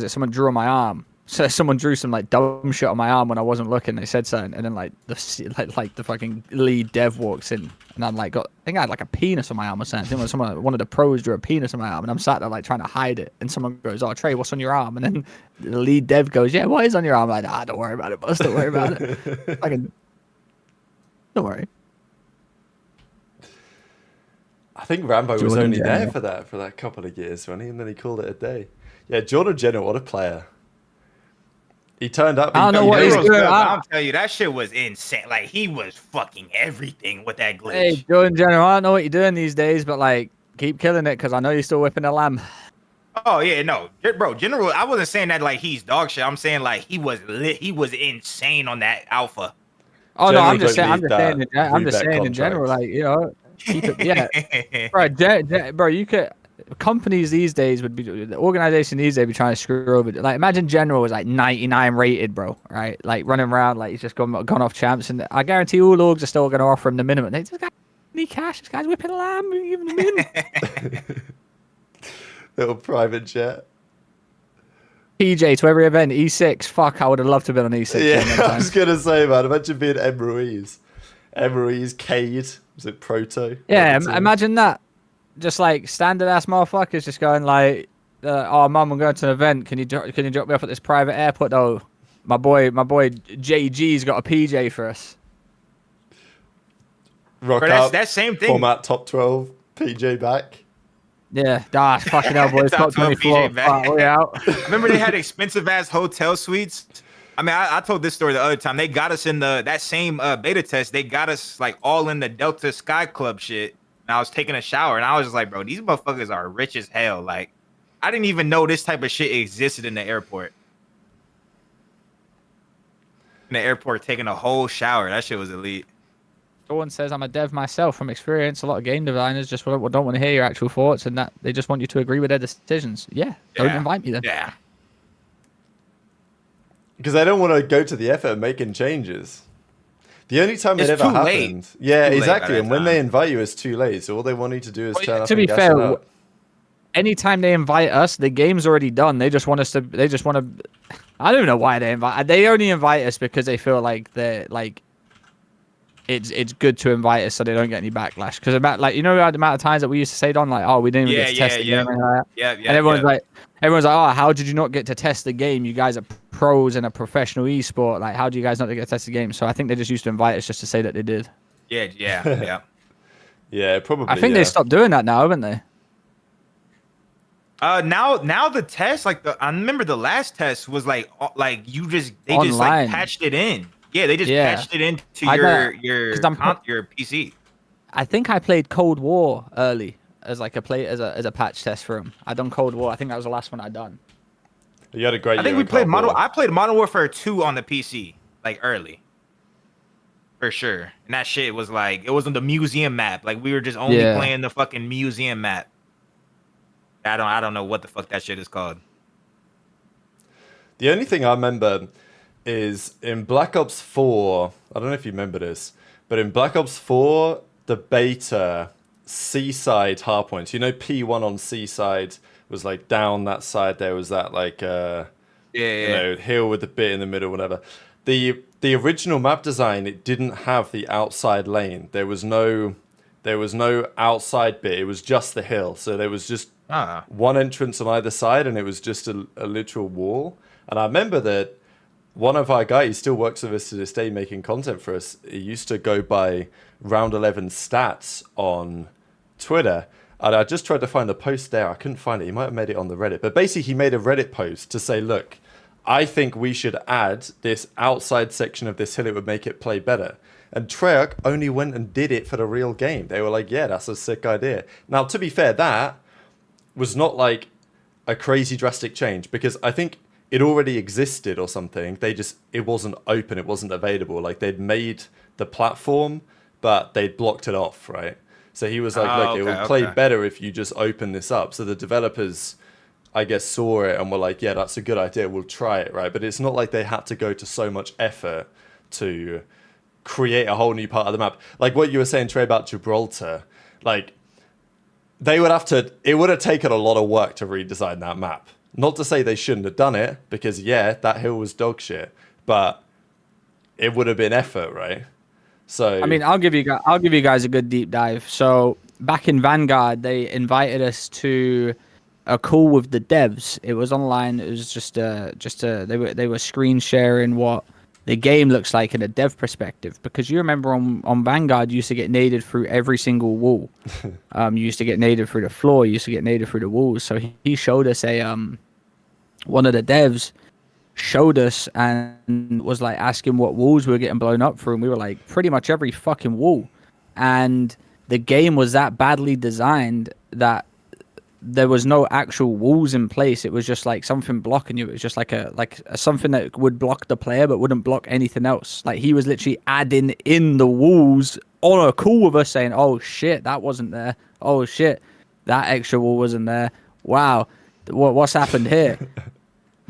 someone drew on my arm. So someone drew some like dumb shit on my arm when I wasn't looking. They said something, and then like the fucking lead dev walks in, and I'm like, I think I had like a penis on my arm or something. One of the pros drew a penis on my arm, and I'm sat there like trying to hide it. And someone goes, "Oh, Trey, what's on your arm?" And then the lead dev goes, "Yeah, what is on your arm?" I'm like, don't worry about it, boss. Don't worry about it. Don't worry.
I think Rambo was
Jordan
only there
General.
for that couple of years, wasn't he? And then he called it a day. Yeah, Jordan General, what a player. He turned up.
I don't know what he's doing.
I'm telling you, that shit was insane. Like, he was fucking everything with that glitch.
Hey, Jordan General, I don't know what you're doing these days, but like, keep killing it because I know you're still whipping the lamb.
Oh yeah, no, bro. General, I wasn't saying that like he's dog shit. I'm saying like he was lit. He was insane on that alpha.
Oh
General
no, I'm just saying
contract.
in general, like, you know, keep it, yeah, bro. You could. Companies these days the organization these days be trying to screw over. Like, imagine General was like 99 rated, bro, right? Like running around like he's just gone off champs, and I guarantee all orgs are still going to offer him the minimum. They just got any cash. This guy's whipping a lamb. Give him the minimum.
Little private jet.
PJ to every event. E6. Fuck, I would have loved to have been on E6.
Yeah, I was gonna say, man. Imagine being M. Ruiz, Cade. Was it Proto?
Yeah, imagine that. Just like standard ass motherfuckers just going like, "Oh, mum, I'm going to an event. Can you drop me off at this private airport?" Oh, my boy JG's got a PJ for us.
Rock up.
That same thing.
Format top 12. PJ back.
Yeah, fucking hell, boys. Top 24. We out.
Remember they had expensive ass hotel suites. I mean, I told this story the other time. They got us in that same beta test. They got us like all in the Delta Sky Club shit. And I was taking a shower, and I was just like, bro, these motherfuckers are rich as hell. Like, I didn't even know this type of shit existed in the airport. In the airport, taking a whole shower. That shit was elite.
Someone says I'm a dev myself from experience. A lot of game designers just don't want to hear your actual thoughts, and that they just want you to agree with their decisions. Yeah, don't invite me then.
Yeah.
Because they don't want to go to the effort of making changes. The only time it ever happened. Yeah, exactly. And when they invite you, it's too late. So all they want you to do is turn up. To be fair,
anytime they invite us, the game's already done. They just want us to. They just want to. I don't know why they invite. They only invite us because they feel like they're like. It's good to invite us so they don't get any backlash. Because about like, you know, the amount of times that we used to say on like, oh, we didn't even get to test the game. And everyone's like, oh, how did you not get to test the game? You guys are pros in a professional esport. Like, how do you guys not get to test the game? So I think they just used to invite us just to say that they did.
Yeah.
Yeah, probably.
I think they stopped doing that now, haven't they?
Now the test, I remember the last test was like they just like
Online.
patched it in. Yeah, they just
Yeah.
patched it into
I got
your PC.
I think I played Cold War early as like as a patch test for him. I done Cold War. I think that was the last one I done.
You had a great
I think
year
we
in
played
Cold
Modern.
War.
I played Modern Warfare 2 on the PC, like early, for sure. And that shit was like it wasn't the museum map. Like we were just only
Yeah.
playing the fucking museum map. I don't know what the fuck that shit is called.
The only thing I remember is in Black Ops 4, I don't know if you remember this, but in Black Ops 4, the beta seaside hardpoints, you know, P1 on seaside was like down that side, there was that like, you know, hill with the bit in the middle, whatever. The original map design, it didn't have the outside lane. There was no outside bit, it was just the hill. So there was just one entrance on either side, and it was just a literal wall. And I remember that one of our guys, he still works with us to this day making content for us. He used to go by Round 11 Stats on Twitter. And I just tried to find the post there. I couldn't find it. He might have made it on the Reddit. But basically, he made a Reddit post to say, look, I think we should add this outside section of this hill. It would make it play better. And Treyarch only went and did it for the real game. They were like, yeah, that's a sick idea. Now, to be fair, that was not like a crazy drastic change, because I think it already existed or something. It wasn't open, it wasn't available. Like they'd made the platform, but they'd blocked it off, right? So he was like, look, it would play better if you just open this up. So the developers, I guess, saw it and were like, yeah, that's a good idea, we'll try it, right? But it's not like they had to go to so much effort to create a whole new part of the map. Like what you were saying, Trey, about Gibraltar, like it would have taken a lot of work to redesign that map. Not to say they shouldn't have done it, because yeah, that hill was dog shit, but it would have been effort, right? So
I mean, I'll give you guys a good deep dive. So back in Vanguard, they invited us to a call with the devs. It was online. It was just they were screen sharing what the game looks like in a dev perspective, because you remember on Vanguard you used to get naded through every single wall. You used to get naded through the floor, you used to get naded through the walls. So he showed us one of the devs showed us and was like asking what walls we were getting blown up through, and we were like, pretty much every fucking wall. And the game was that badly designed that there was no actual walls in place. It was just like something blocking you. It was just like something that would block the player but wouldn't block anything else. Like he was literally adding in the walls on a call with us, saying, oh shit, that wasn't there. Oh shit, that extra wall wasn't there. Wow, what's happened here?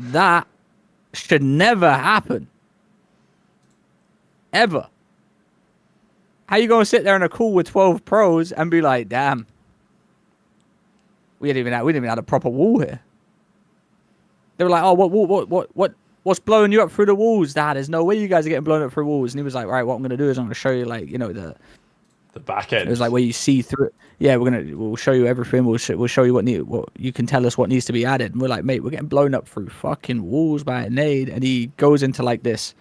That should never happen. Ever. How you gonna sit there in a call with 12 pros and be like, damn, we didn't even have a proper wall here. They were like, oh, what's blowing you up through the walls, Dad? There's no way you guys are getting blown up through walls. And he was like, right, what I'm gonna do is I'm gonna show you, like, you know, the
back end.
It was like where you see through it. Yeah, we'll show you everything. We'll show you what you can tell us what needs to be added. And we're like, mate, we're getting blown up through fucking walls by a nade. And he goes into like this,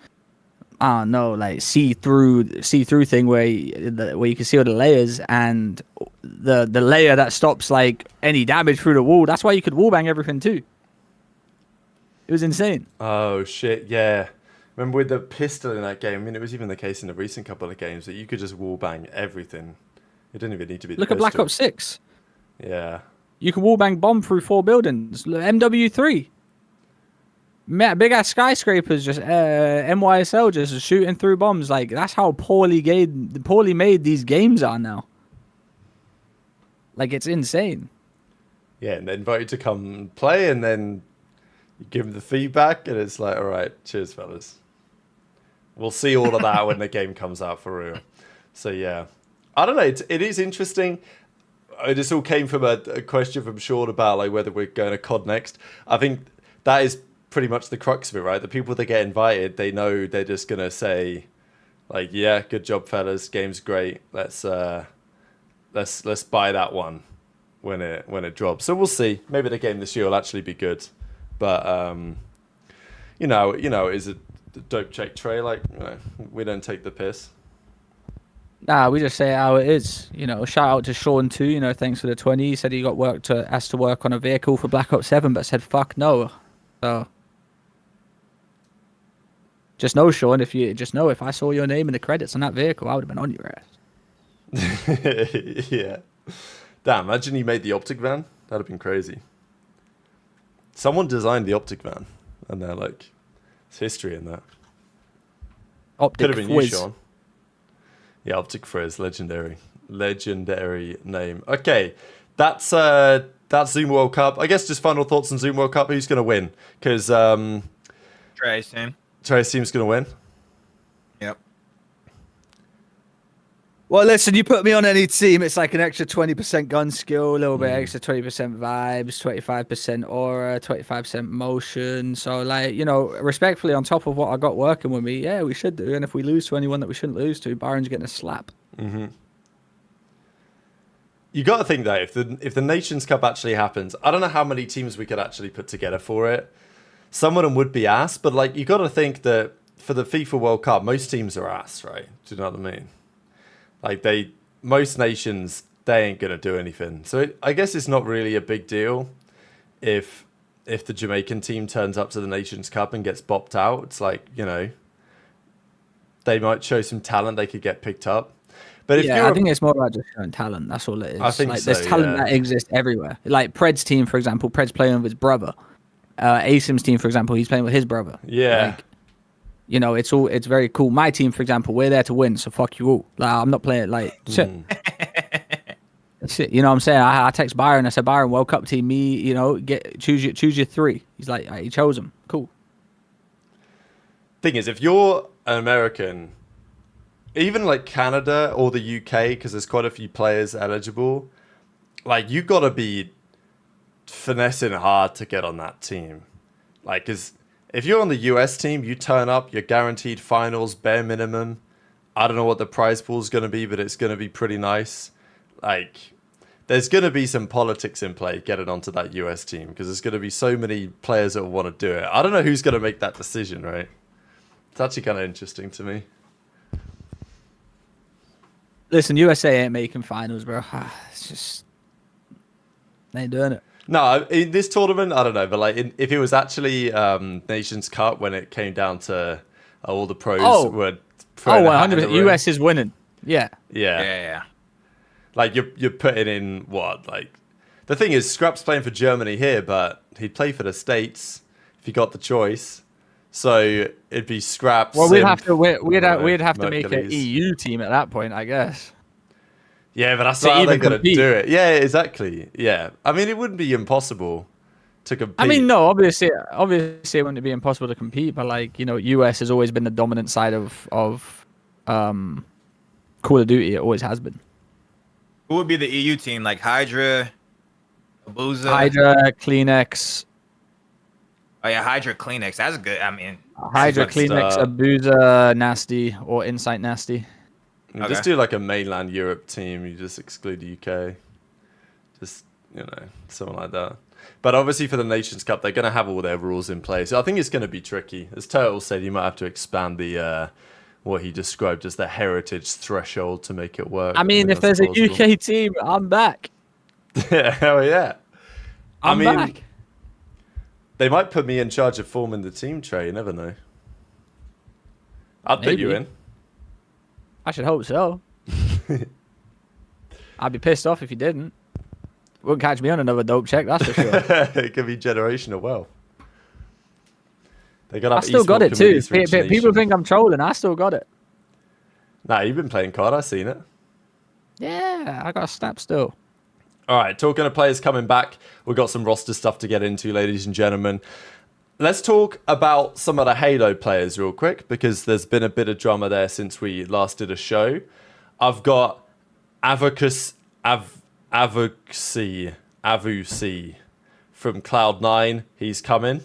I don't know, like see through thing where you can see all the layers, and the layer that stops like any damage through the wall. That's why you could wallbang everything too. It was insane.
Oh shit, yeah. Remember with the pistol in that game? I mean, it was even the case in the recent couple of games that you could just wallbang everything. It didn't even need to be.
Look at Black Ops 6.
Yeah.
You can wallbang bomb through 4 buildings. MW3. Big ass skyscrapers, just MYSL just shooting through bombs. Like that's how poorly made these games are now. Like it's insane.
Yeah, and they invite you to come play, and then you give them the feedback, and it's like, all right, cheers, fellas. We'll see all of that when the game comes out for real. So yeah, I don't know. It is interesting. This all came from a question from Sean about like whether we're going to COD next. I think that is pretty much the crux of it, right? The people that get invited, they know they're just gonna say, like, yeah, good job, fellas. Game's great. Let's buy that one when it drops. So we'll see. Maybe the game this year will actually be good. But you know, is it dope check Trey? Like, you know, we don't take the piss.
Nah, we just say it how it is. You know, shout out to Sean too. You know, thanks for the 20. He said he got asked to work on a vehicle for Black Ops 7, but said fuck no. So just know, Sean, if I saw your name in the credits on that vehicle, I would have been on your ass.
Yeah. Damn, imagine he made the optic van. That'd have been crazy. Someone designed the optic van, and they're like, there's history in that.
Optic
Could have been
Fizz.
you, Sean. Yeah, Optic Frizz, legendary name. Okay, that's Zoom World Cup. I guess just final thoughts on Zoom World Cup. Who's gonna win? Because
Trey's team.
Trey's team's gonna win.
Yep.
Well, listen, you put me on any team, it's like an extra 20% gun skill, a little bit extra 20% vibes, 25% aura, 25% motion. So, like, you know, respectfully, on top of what I got working with me, yeah, we should do. And if we lose to anyone that we shouldn't lose to, Byron's getting a slap.
Mm-hmm. You got to think that if the Nations Cup actually happens, I don't know how many teams we could actually put together for it. Some of them would be ass, but like you got to think that for the FIFA World Cup, most teams are ass, right? Do you know what I mean? Like most nations, they ain't gonna do anything. So I guess it's not really a big deal if the Jamaican team turns up to the Nations Cup and gets bopped out. It's like, you know, they might show some talent, they could get picked up. But if
I think it's more about just showing talent. That's all it is.
I think
like,
so,
there's talent
yeah.
that exists everywhere. Like Pred's team, for example, Pred's playing with his brother. Asim's team, for example, he's playing with his brother.
Yeah.
Like, you know, it's very cool. My team, for example, we're there to win, so fuck you all. Like, I'm not playing like shit. Shit, you know what I'm saying? I text Byron. I said, Byron, World Cup team, me. You know, choose your three. He's like, he chose them. Cool.
Thing is, if you're an American, even like Canada or the UK, because there's quite a few players eligible, like you gotta be finessing hard to get on that team. Like, because if you're on the US team, you turn up, you're guaranteed finals, bare minimum. I don't know what the prize pool is going to be, but it's going to be pretty nice. Like, there's going to be some politics in play getting onto that US team because there's going to be so many players that will want to do it. I don't know who's going to make that decision, right? It's actually kind of interesting to me.
Listen, USA ain't making finals, bro. It's just, they ain't doing it.
No, in this tournament, I don't know, but like if it was actually Nations Cup when it came down to all the pros were throwing a hat in the
100%.
ring.
US is winning. Yeah.
Yeah.
Like you're putting in what? Like the thing is, Scrap's playing for Germany here, but he'd play for the States if he got the choice. So it'd be Scrap.
Well, we'd have to make an
Mercules.
EU team at that point, I guess.
Yeah, but that's
To
not how they're
even
going to
compete.
do it. Yeah, exactly. Yeah. I mean, it wouldn't be impossible to compete.
I mean, no, obviously it wouldn't be impossible to compete, but like, you know, US has always been the dominant side of Call of Duty. It always has been.
Who would be the EU team? Like Hydra, Abuza?
Hydra, Kleenex,
Oh yeah, Hydra Kleenex. That's good. I mean,
Hydra,
Good
Kleenex,
start.
Abuza, Nasty, or Insight Nasty.
You Just
Okay.
do like a mainland Europe team. You just exclude the UK. Just, you know, something like that. But obviously for the Nations Cup, they're going to have all their rules in place. So I think it's going to be tricky. As Turtle said, you might have to expand the what he described as the heritage threshold to make it work.
I mean, if there's
that's
a
plausible.
UK team, I'm back.
Hell yeah.
I'm
I mean,
back.
they might put me in charge of forming the team, Trey. You never know. I'd put you
Maybe.
in.
I should hope so. I'd be pissed off if you didn't. Wouldn't catch me on another dope check, that's for sure.
It could be generational wealth. They got
I
up
still got
esport
it too.
communities for each
People
nation.
think I'm trolling. I still got it.
Nah, you've been playing COD. I've seen it.
Yeah, I got a snap still.
All right, talking of players coming back, we've got some roster stuff to get into, ladies and gentlemen. Let's talk about some of the Halo players real quick, because there's been a bit of drama there since we last did a show. I've got Avusi from Cloud9. He's coming.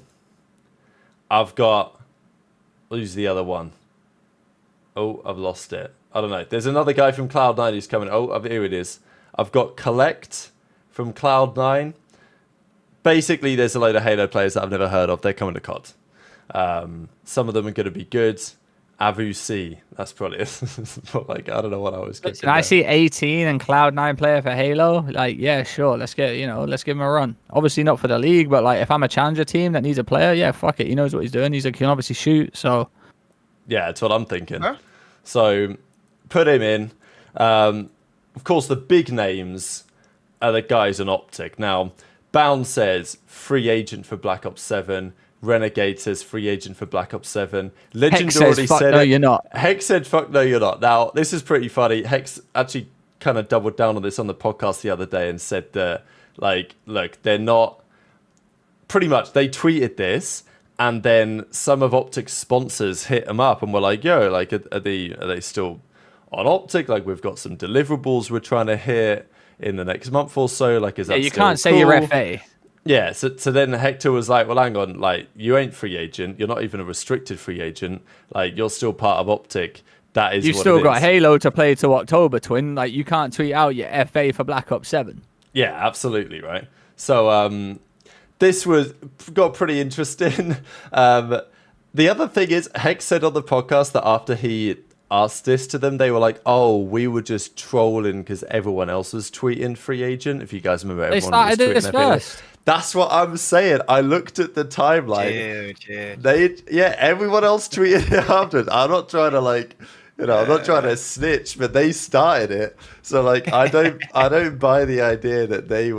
I've got... Who's the other one? Oh, I've lost it. I don't know. There's another guy from Cloud9 who's coming. Oh, here it is. I've got Collect from Cloud9. Basically, there's a load of Halo players that I've never heard of. They're coming to COD. Some of them are going to be good. Avusi. That's probably like I don't know what I was
Listen,
kicking.
I
there.
see 18 and Cloud9 player for Halo. Like, yeah, sure, let's give him a run. Obviously not for the league, but like if I'm a challenger team that needs a player, yeah, fuck it. He knows what he's doing. He can obviously shoot. So
Yeah, that's what I'm thinking.
Huh?
So put him in. Of course, the big names are the guys on Optic. Now, Bound says free agent for Black Ops 7. Renegade says free agent for Black Ops 7. Legend
Hex says,
already
"Fuck
said
no,
it.
you're not."
Hex said, fuck no, you're not. Now, this is pretty funny. Hex actually kind of doubled down on this on the podcast the other day and said that, like, look, they're not... Pretty much, they tweeted this, and then some of Optic's sponsors hit them up and were like, yo, like, are they still on Optic? Like, we've got some deliverables we're trying to hit in the next month or so. Like, is that
You
still
can't say
cool?
you're FA.
Yeah, so then Hector was like, well, hang on, like, you ain't free agent. You're not even a restricted free agent. Like, you're still part of Optic. That is
You've
what
still
it
got
is.
Halo to play to October, twin. Like, you can't tweet out your FA for Black Ops 7.
Yeah, absolutely, right? So, this got pretty interesting. The other thing is, Hex said on the podcast that after he asked this to them, they were like, oh, we were just trolling because everyone else was tweeting free agent. If you guys remember, everyone
started
was
this
tweeting their
first.
That's what I'm saying. I looked at the timeline. Everyone else tweeted it afterwards. I'm not trying to I'm not trying to snitch, but they started it. So like, I don't buy the idea that they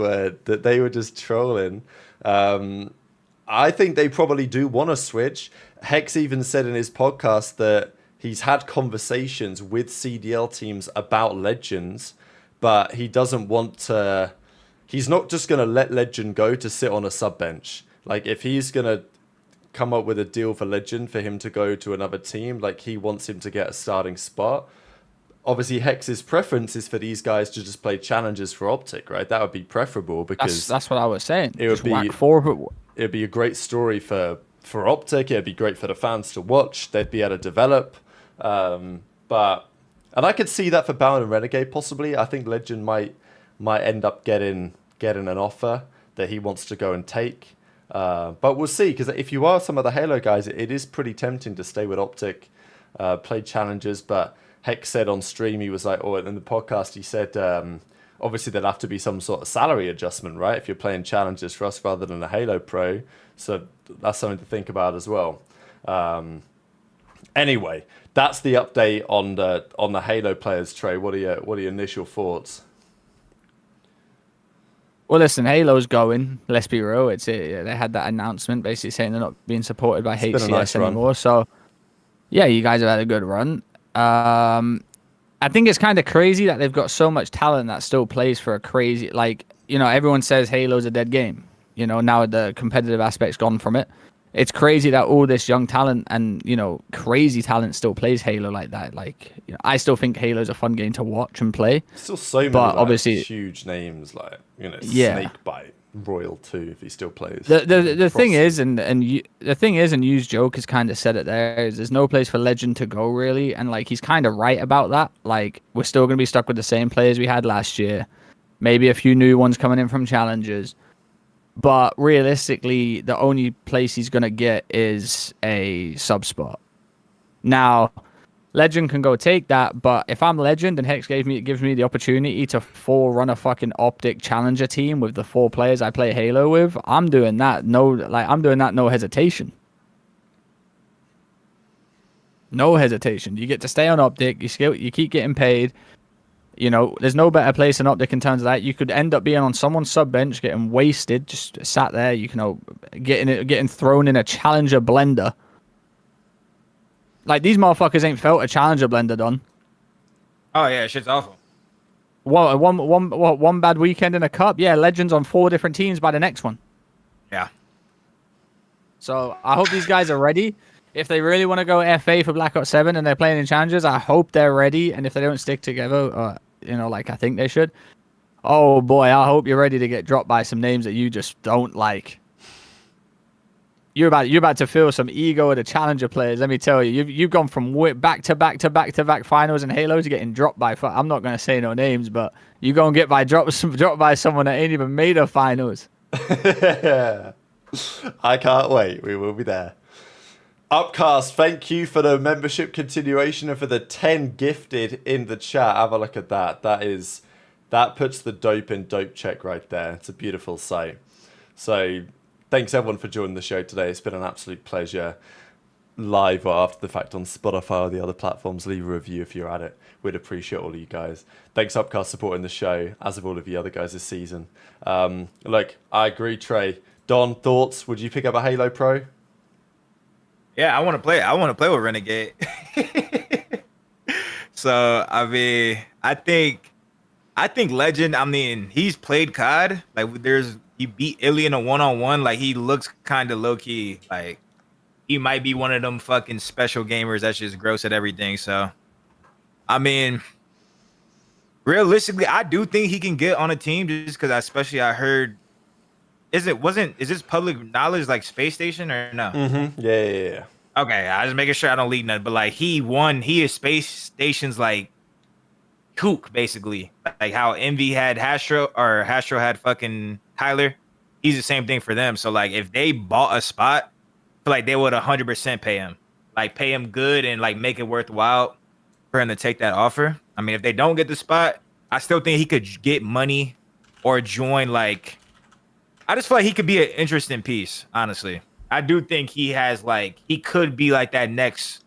were just trolling. I think they probably do want to switch. Hex even said in his podcast that he's had conversations with CDL teams about Legends, but he doesn't want to. He's not just going to let Legend go to sit on a sub bench. Like, if he's going to come up with a deal for Legend for him to go to another team, like, he wants him to get a starting spot. Obviously, Hex's preference is for these guys to just play challenges for Optic, right? That would be preferable because
That's what I was saying.
it would
Just
be
whack four.
it'd be a great story for Optic. It'd be great for the fans to watch. They'd be able to develop. And I could see that for Bound and Renegade possibly. I think Legend might end up getting an offer that he wants to go and take. But we'll see, because if you are some of the Halo guys, it is pretty tempting to stay with Optic, play challenges. But Hex said on stream, he was like, oh, in the podcast, he said, obviously there'll have to be some sort of salary adjustment, right? If you're playing challenges for us rather than a Halo Pro. So that's something to think about as well. Anyway, that's the update on the Halo players, Trey. What are your initial thoughts?
Well, listen, Halo's going. Let's be real. They had that announcement basically saying they're not being supported by
been a
HCS
nice run.
anymore. So, yeah, you guys have had a good run. I think it's kind of crazy that they've got so much talent that still plays for a crazy, like, everyone says Halo's a dead game. Now the competitive aspect's gone from it. It's crazy that all this young talent and, crazy talent still plays Halo like that. Like, I still think Halo's a fun game to watch and play.
Still so many
obviously,
huge names like,
Yeah.
Snakebite, Royal 2 if he still plays.
The thing is, the thing is, and U's joke has kind of said it there, is there's no place for Legend to go really, and like he's kind of right about that. Like, we're still gonna be stuck with the same players we had last year, maybe a few new ones coming in from challengers, but realistically, the only place he's gonna get is a sub spot. Now, Legend can go take that, but if I'm Legend and Hex gives me the opportunity to run a fucking Optic challenger team with the 4 players I play Halo with, I'm doing that. No hesitation. No hesitation. You get to stay on Optic. You keep getting paid. There's no better place than Optic in terms of that. You could end up being on someone's sub bench, getting wasted, just sat there. Getting thrown in a challenger blender. Like, these motherfuckers ain't felt a challenger blender done.
Oh yeah, shit's awful.
One bad weekend in a cup. Yeah, Legends on 4 different teams by the next one.
Yeah.
So I hope these guys are ready. If they really want to go FA for Black Ops 7 and they're playing in challenges, I hope they're ready. And if they don't stick together, like I think they should, oh boy, I hope you're ready to get dropped by some names that you just don't like. You're about to feel some ego of the challenger players. Let me tell you, you've gone from back to back finals in Halo to getting dropped by. I'm not gonna say no names, but you gonna get dropped by someone that ain't even made a finals.
I can't wait. We will be there. Upcast, thank you for the membership continuation and for the 10 gifted in the chat. Have a look at that. That puts the dope in dope check right there. It's a beautiful sight. So thanks everyone for joining the show today. It's been an absolute pleasure. Live or after the fact on Spotify or the other platforms, leave a review if you're at it. We'd appreciate all of you guys. Thanks Upcast supporting the show, as of all of you other guys this season. Look, I agree, Trey. Don, thoughts? Would you pick up a Halo Pro?
Yeah, I want to play. I want to play with Renegade. So I mean, I think Legend. I mean, he's played COD. Like he beat Illy in a 1-on-1. Like he looks kind of low key. Like he might be one of them fucking special gamers that's just gross at everything. So I mean, realistically, I do think he can get on a team just because I heard. Is this public knowledge like Space Station or no?
Mm-hmm. Yeah.
Okay, I was making sure I don't leak nothing. But like he is Space Station's like kook, basically. Like how Envy had Hastro or Hastro had fucking Tyler. He's the same thing for them. So like if they bought a spot, I feel like they would 100% pay him. Like pay him good and like make it worthwhile for him to take that offer. I mean, if they don't get the spot, I still think he could get money or join like. I just feel like he could be an interesting piece, honestly. I do think he could be like that next,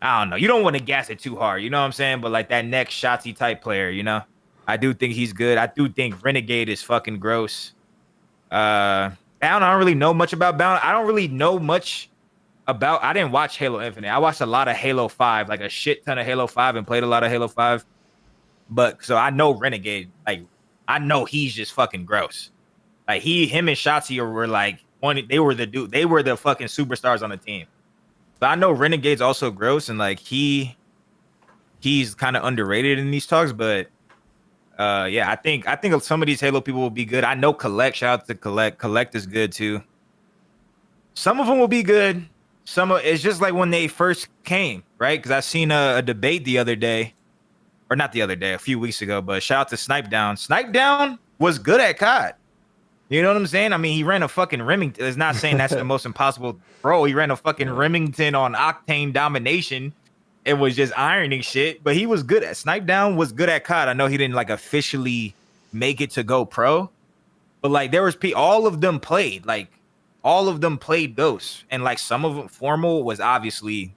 I don't know. You don't want to gas it too hard, you know what I'm saying? But like that next Shotzi type player, you know? I do think he's good. I do think Renegade is fucking gross. Bound, I don't really know much about Bound. I don't really know much about, I didn't watch Halo Infinite. I watched a lot of Halo 5, like a shit ton of Halo 5 and played a lot of Halo 5. But so I know Renegade, like I know he's just fucking gross. Like him and Shotzi were like they were the fucking superstars on the team. But I know Renegade's also gross and like he's kind of underrated in these talks. But yeah, I think some of these Halo people will be good. I know Collect. Shout out to Collect. Collect is good too. Some of them will be good. It's just like when they first came, right? Because I seen a debate the other day, or not the other day, a few weeks ago. But shout out to Snipe Down. Snipe Down was good at COD. You know what I'm saying? I mean, he ran a fucking Remington. It's not saying that's the most impossible throw. He ran a fucking Remington on Octane Domination and was just ironing shit. But he was good at Snipe Down. Was good at COD. I know he didn't like officially make it to go pro, but like there was all of them played. Like all of them played Ghost, and like some of them, Formal was obviously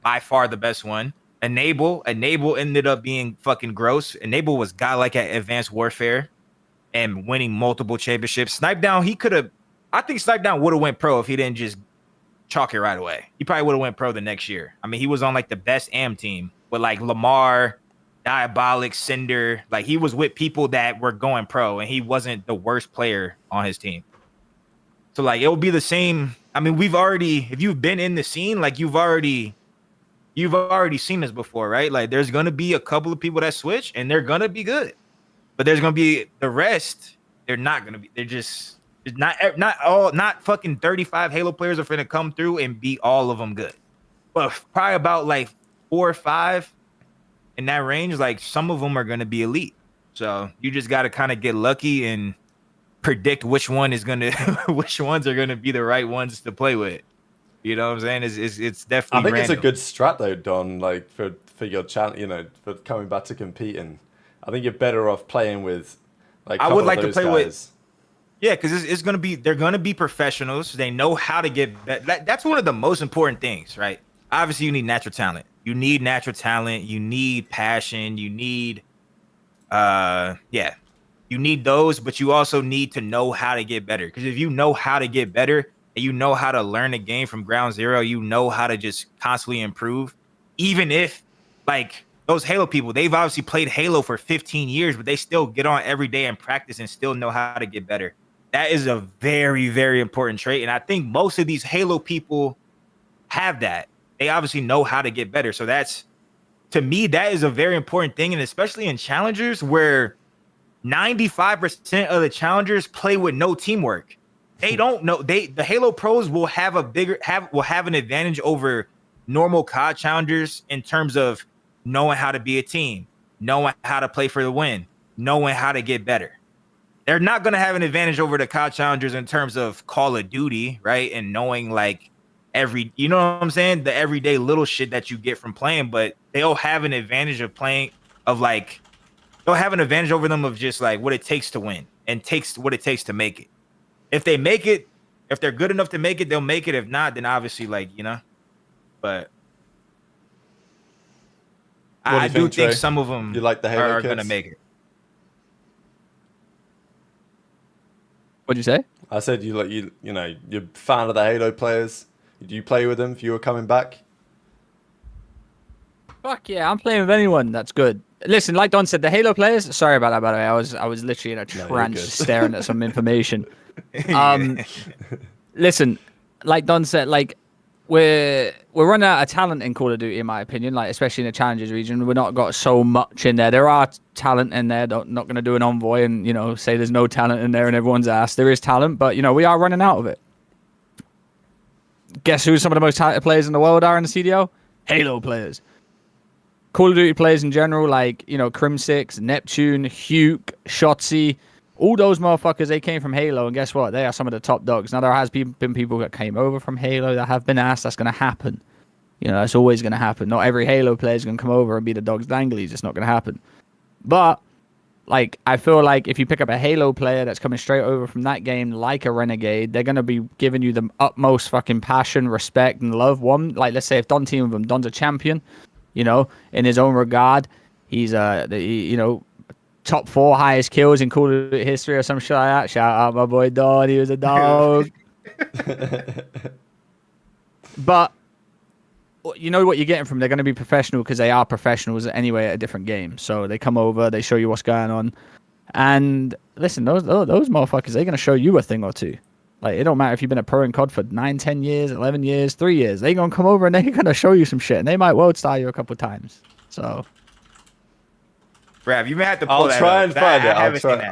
by far the best one. Enable ended up being fucking gross. Enable was godlike at Advanced Warfare and winning multiple championships. Snipe Down, I think Snipe Down would have went pro if he didn't just chalk it right away. He probably would have went pro the next year. I mean, he was on like the best AM team with like Lamar, Diabolic, Cinder. Like he was with people that were going pro, and he wasn't the worst player on his team. So like it will be the same. I mean, if you've been in the scene, like you've already seen this before, right? Like there's gonna be a couple of people that switch, and they're gonna be good. But there's gonna be the rest. They're not gonna be. They're just not fucking 35 Halo players are gonna come through and beat all of them good. But probably about like 4 or 5 in that range. Like some of them are gonna be elite. So you just gotta kind of get lucky and predict which ones are gonna be the right ones to play with. You know what I'm saying? It's definitely.
I think
random.
It's a good strat though, Don. Like for your channel, you know, for coming back to competing. I think you're better off playing with like
I would like to play
guys.
with. Yeah, because it's gonna be they're gonna be professionals. They know how to get that's one of the most important things, right? Obviously, you need natural talent. You need natural talent. You need passion. You need, you need those, but you also need to know how to get better. Because if you know how to get better and you know how to learn a game from ground zero, you know how to just constantly improve. Even if like those Halo people, they've obviously played Halo for 15 years, but they still get on every day and practice and still know how to get better. That is a very, very important trait. And I think most of these Halo people have that. They obviously know how to get better. So that's, to me, that is a very important thing. And especially in challengers where 95% of the challengers play with no teamwork. They don't know. The Halo pros will have an advantage over normal COD challengers in terms of knowing how to be a team, knowing how to play for the win, knowing how to get better. They're not going to have an advantage over the COD challengers in terms of Call of Duty, right? And knowing like you know what I'm saying? The everyday little shit that you get from playing, but they'll have an advantage of playing they'll have an advantage over them of just like what it takes to win and what it takes to make it. If they make it, if they're good enough to make it, they'll make it. If not, then obviously but I do think some of them
you like the Halo
are
kids?
gonna make it.
What'd you say?
I said you're a fan of the Halo players. Do you play with them if you were coming back?
Fuck yeah, I'm playing with anyone that's good. Listen, like Don said, the Halo players. Sorry about that, by the way. I was literally in a trance staring at some information. Listen, like Don said, like we're running out of talent in Call of Duty, in my opinion. Like especially in the challenges region, we're not got so much in there. There are talent in there. Not going to do an envoy and say there's no talent in there and everyone's ass. There is talent, but we are running out of it. Guess who some of the most talented players in the world are in the CDL? Halo players. Call of Duty players in general, like, Crim6, Neptune, Huke, Shotzi, all those motherfuckers, they came from Halo, and guess what? They are some of the top dogs. Now, there has been people that came over from Halo that have been asked. That's going to happen. That's always going to happen. Not every Halo player is going to come over and be the dogs danglies. It's not going to happen. But, like, I feel like if you pick up a Halo player that's coming straight over from that game, like a Renegade, they're going to be giving you the utmost fucking passion, respect, and love. One, like, let's say if Don team with him, Don's a champion. In his own regard, he's top 4 highest kills in Call of Duty history or some shit like that. Shout out my boy Don, he was a dog. But you know what you're getting from, they're going to be professional because they are professionals anyway at a different game. So they come over, they show you what's going on, and listen, those motherfuckers, they're going to show you a thing or two. Like, it don't matter if you've been a pro in COD for 9, 10 years, 11 years, 3 years. They're going to come over and they're going to show you some shit. And they might world star you a couple times. So.
Brav, you may have to pull that
I'll try
up.
and find it.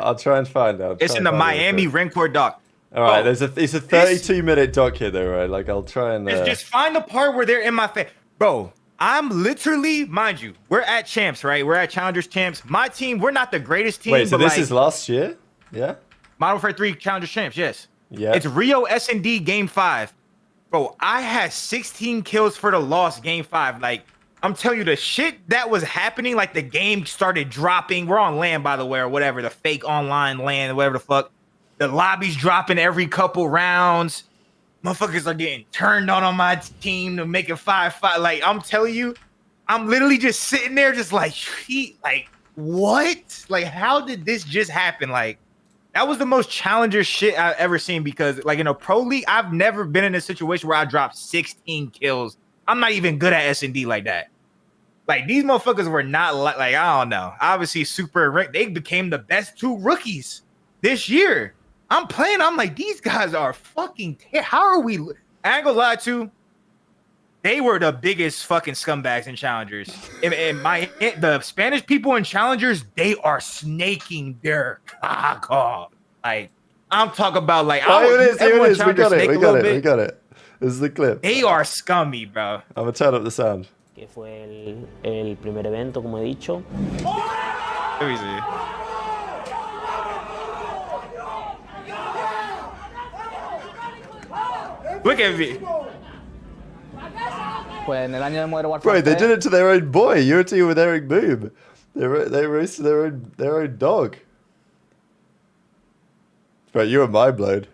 I'll try and find it.
It's in the Miami RenKoR doc.
All right, it's a 32-minute doc here, though, right? Like, I'll try and...
Just find the part where they're in my face. Bro, I'm literally, mind you, we're at champs, right? We're at Challengers champs. My team, we're not the greatest team.
Wait, so this is last year? Yeah?
Modern Warfare 3 Challengers champs, yes.
Yeah.
It's Rio S&D game 5. Bro, I had 16 kills for the loss game 5. Like, I'm telling you, the shit that was happening, like the game started dropping. We're on LAN, by the way, or whatever, the fake online LAN, whatever the fuck. The lobby's dropping every couple rounds. Motherfuckers are getting turned on my team to make it 5-5. Like, I'm telling you, I'm literally just sitting there just like, what? Like, how did this just happen? Like, that was the most challenger shit I've ever seen because, like, in a pro league, I've never been in a situation where I dropped 16 kills. I'm not even good at S&D like that. Like, these motherfuckers were not like I don't know. Obviously, they became the best 2 rookies this year. I'm playing. I'm like, these guys are fucking. How are we? I ain't gonna lie to. They were the biggest fucking scumbags in challengers. The Spanish people in challengers, they are snaking their cock off. Like, I'm talking about like.
Here it is. We got it. This is the clip.
They are scummy, bro.
I'm gonna turn up the sound.
Que fue el primer evento, como he dicho.
Let me see. Look at me.
Bro, they did it to their own boy. You're a team with Eric Boom. They roasted their own dog. Bro, you were mind blown.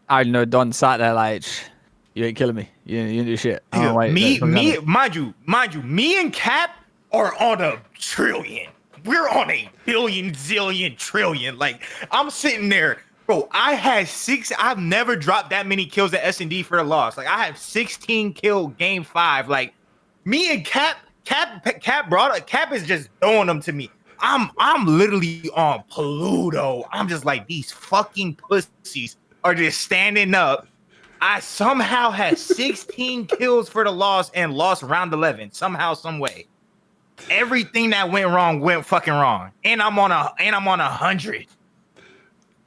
I know Don sat there like, you ain't killing me. You didn't do shit.
Nigga, mind you, me and Cap are on a trillion. We're on a billion, zillion, trillion. Like, I'm sitting there, bro. I've never dropped that many kills at S&D for a loss. Like, I have 16 kill game 5. Like, me and Cap is just throwing them to me. I'm literally on Pluto. I'm just like, these fucking pussies are just standing up. I somehow had 16 kills for the loss and lost round 11 somehow, some way. Everything that went wrong went fucking wrong, and I'm on 100.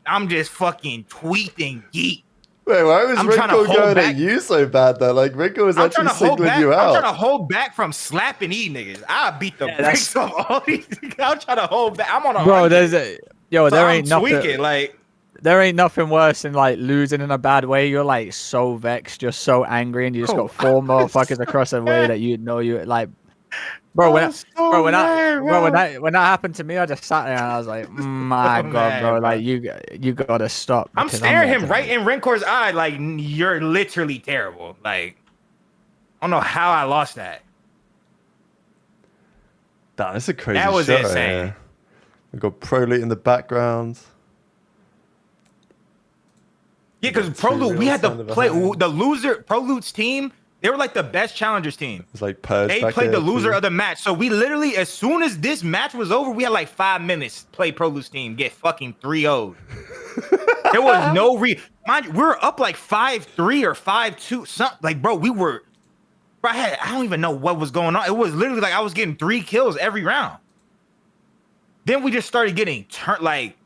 I'm just fucking tweeting geek.
Wait, why was
I'm trying to
RenKoR
hold
going
back.
at you so bad though? Like RenKoR was
I'm
actually
trying to hold
singling
back.
you
I'm
out.
trying to hold back from slapping these niggas. I beat the
Yeah,
brakes off all these. I'm trying to hold back. I'm on a
Bro,
100. So
there
I'm
ain't nothing.
tweaking. Like,
There ain't nothing worse than like losing in a bad way. You're like so vexed, just so angry, and you just
bro,
got four
I was
motherfuckers across the way
mad.
that you know you like.
I
Bro,
was so mad, bro.
when that happened to me, I just sat there and I was like, my
So
God,
mad,
bro,
bro.
like you gotta stop.
I'm
Because
staring
like,
him right in RenKoR's eye, like you're literally terrible. Like, I don't know how I lost that.
Damn, that's a crazy
That was
shot.
insane.
Right. We've got Pro Loot in the background.
Yeah, because
Two
Pro Loot, we
real
had to
sound
play
behind.
the loser. Pro Loot's team, they were like the best challengers team.
It's like Purge
They
back
played the
there,
loser
too.
of the match. So we literally, as soon as this match was over, we had like 5 minutes to play Pro Loot's team, get fucking 3-0'd. There was no mind you, we were up like 5-3 or 5-2. Something like, bro, I don't even know what was going on. It was literally like I was getting 3 kills every round. Then we just started getting turned like,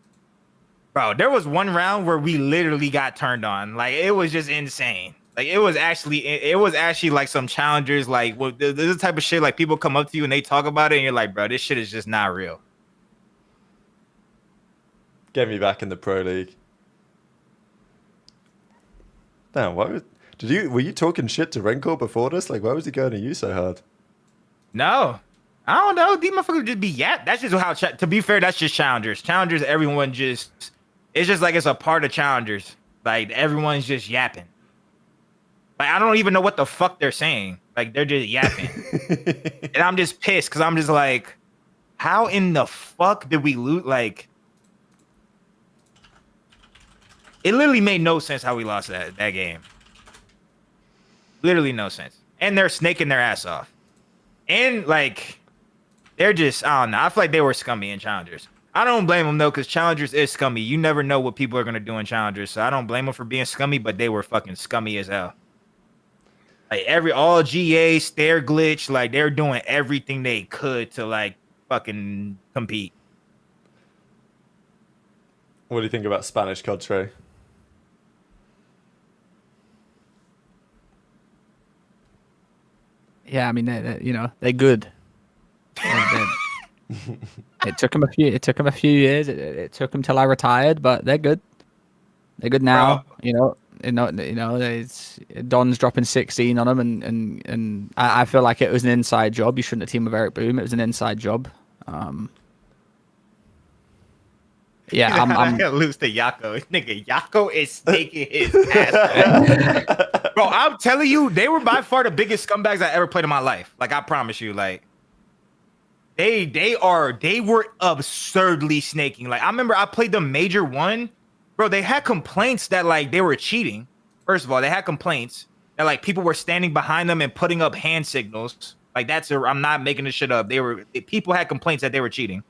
bro, there was one round where we literally got turned on. Like it was just insane. Like it was actually like some challengers. Like this is the type of shit like people come up to you and they talk about it and you're like, bro, this shit is just not real.
Get me back in the Pro League. Damn, were you talking shit to RenKoR before this? Like, why was he going at you so hard?
No, I don't know. These motherfuckers just be That's just how. To be fair, that's just challengers. Challengers, everyone just. It's just like it's a part of challengers. Like everyone's just yapping. Like I don't even know what the fuck they're saying. Like they're just yapping, and I'm just pissed because I'm just like, how in the fuck did we lose? Like, it literally made no sense how we lost that game. Literally no sense. And they're snaking their ass off. And like, they're just, I don't know. I feel like they were scummy in challengers. I don't blame them though, because challengers is scummy. You never know what people are gonna do in challengers, so I don't blame them for being scummy. But they were fucking scummy as hell. Like all GA stair glitch, like they're doing everything they could to like fucking compete.
What do you think about Spanish CoD, Trey?
Yeah, I mean, they're good. It took them a few years. It took them till I retired, but they're good. They're good now.
Bro.
It's Don's dropping 16 on them, and I feel like it was an inside job. You shouldn't have teamed with Eric Boom. It was an inside job. Yeah, I'm
gonna lose to Yako. Nigga, Yako is taking his ass. Bro, I'm telling you, they were by far the biggest scumbags I ever played in my life. Like, I promise you, like, they were absurdly snaking. Like, I remember I played the Major 1. Bro, they had complaints that, like, they were cheating. First of all, they had complaints that, like, people were standing behind them and putting up hand signals. Like, I'm not making this shit up. People had complaints that they were cheating.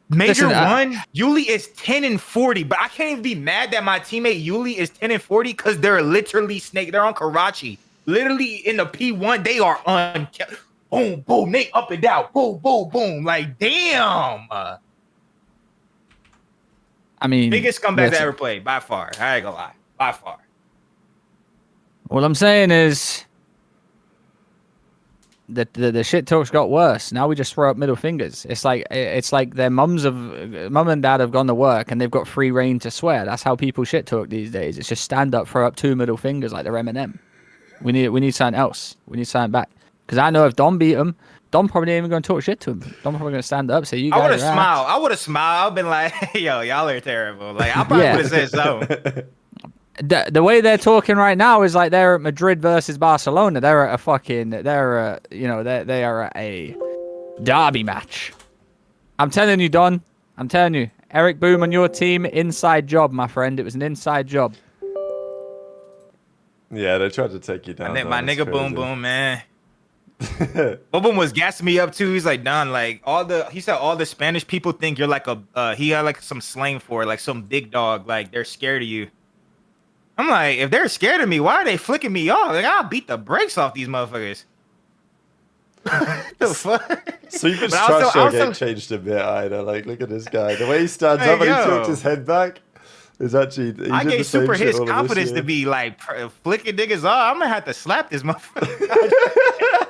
Major 1, Yuli is 10-40, but I can't even be mad that my teammate Yuli is 10-40 because they're literally snake. They're on Karachi. Literally in the P1, they are on boom, boom, they up and down, boom, boom, boom. Like, damn.
I mean,
biggest scumbags I ever played, by far. I ain't gonna lie, by far.
What I'm saying is that the shit talk's got worse. Now we just throw up middle fingers. It's like their mum and dad have gone to work and they've got free reign to swear. That's how people shit talk these days. It's just stand up, throw up 2 middle fingers like they're Eminem. We need something else. We need something back. Because I know if Don beat him, Don probably ain't even going to talk shit to him. Don probably going to stand up, say, you guys
I would have
are ass.
smiled. I would have smiled. I've been like, yo, y'all are terrible. Like, I probably would have said so.
The way they're talking right now is like they're at Madrid versus Barcelona. They are at a derby match. I'm telling you, Don. I'm telling you, Eric Boom on your team, inside job, my friend. It was an inside job.
Yeah, they tried to take you down.
My nigga Boom Boom, man. Boom Boom was gassing me up too. He's like, Don, like he said all the Spanish people think you're like he had like some slang for it, like some big dog, like they're scared of you. I'm like, if they're scared of me, why are they flicking me off? Like, I'll beat the brakes off these motherfuckers. The fuck?
So you've been trash talking changed a bit, Ida. Like, look at this guy. The way he stands up and he tilts his head back. It's actually he
I
did the
gave
same
Super
shit
his
all of this
confidence
year.
to be like flicking niggas off. I'm gonna have to slap this motherfucker.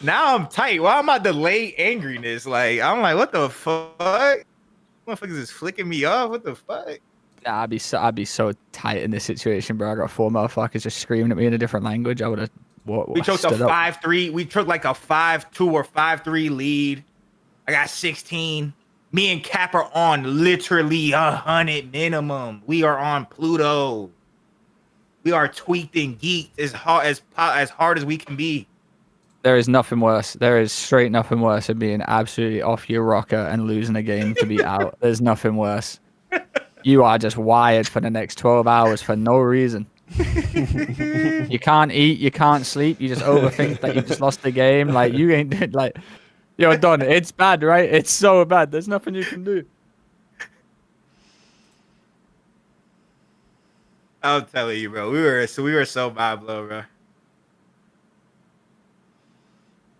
Now I'm tight. Why am I delayed angriness? Like I'm like, what the fuck? Motherfuckers is flicking me off. What the fuck?
Nah, I'd be so tight in this situation, bro. I got 4 motherfuckers just screaming at me in a different language. I would have
We choked a
stood up.
5-3. We took like a 5-2 or 5-3 lead. I got 16. Me and Cap are on literally 100 minimum. We are on Pluto. We are tweaked and geeked as hard as we can be.
There is nothing worse. There is straight nothing worse than being absolutely off your rocker and losing a game to be out. There's nothing worse. You are just wired for the next 12 hours for no reason. You can't eat, you can't sleep, you just overthink that you just lost the game. Like you ain't like you're done. It's bad, right? It's so bad. There's nothing you can do.
I'm telling you, bro. We were so bad, bro.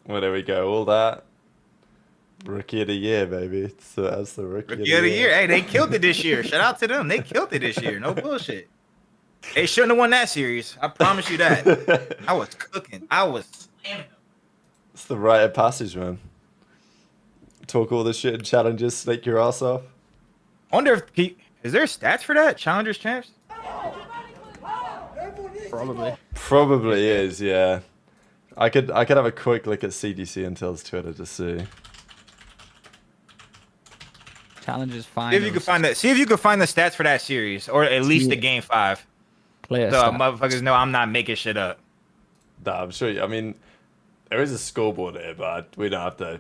Well, there we go. All that. Rookie of the year, baby. So that's the rookie
Rookie of the year. Hey, they killed it this year. Shout out to them. They killed it this year. No bullshit. They shouldn't have won that series. I promise you that. I was cooking. I was slamming them.
It's the rite of passage, man. Talk all this shit in challenges, snake your ass off.
I wonder if is there stats for that? Challengers champs?
Probably.
Is, yeah. I could have a quick look at CDC Intel's Twitter to see.
Challenges fine.
See if you can find the stats for that series, or at least the game 5.
Player
So
stat.
motherfuckers know I'm not making shit up.
Nah, I'm sure. I mean, there is a scoreboard here, but we don't have the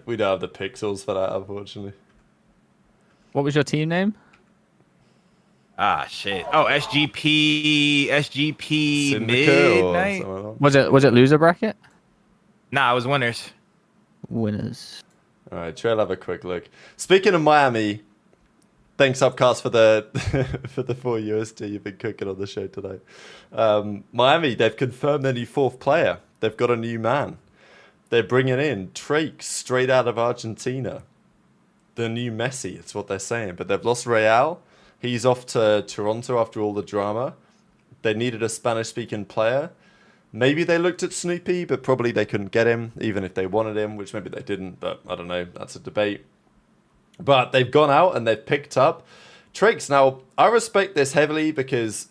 pixels for that, unfortunately.
What was your team name?
Ah shit. Oh, SGP
Syndicate or
midnight.
something like
Was it loser bracket?
Nah, it was winners.
Winners.
that. All right, Trail, have a quick look. Speaking of Miami, thanks Upcast for the for the 4 USD you've been cooking on the show tonight. Miami, they've confirmed their new 4th player. They've got a new man. They're bringing in Drake straight out of Argentina. The new Messi, it's what they're saying. But they've lost Real. He's off to Toronto after all the drama. They needed a Spanish-speaking player. Maybe they looked at Snoopy, but probably they couldn't get him, even if they wanted him, which maybe they didn't, but I don't know. That's a debate. But they've gone out and they've picked up Tricks. Now, I respect this heavily because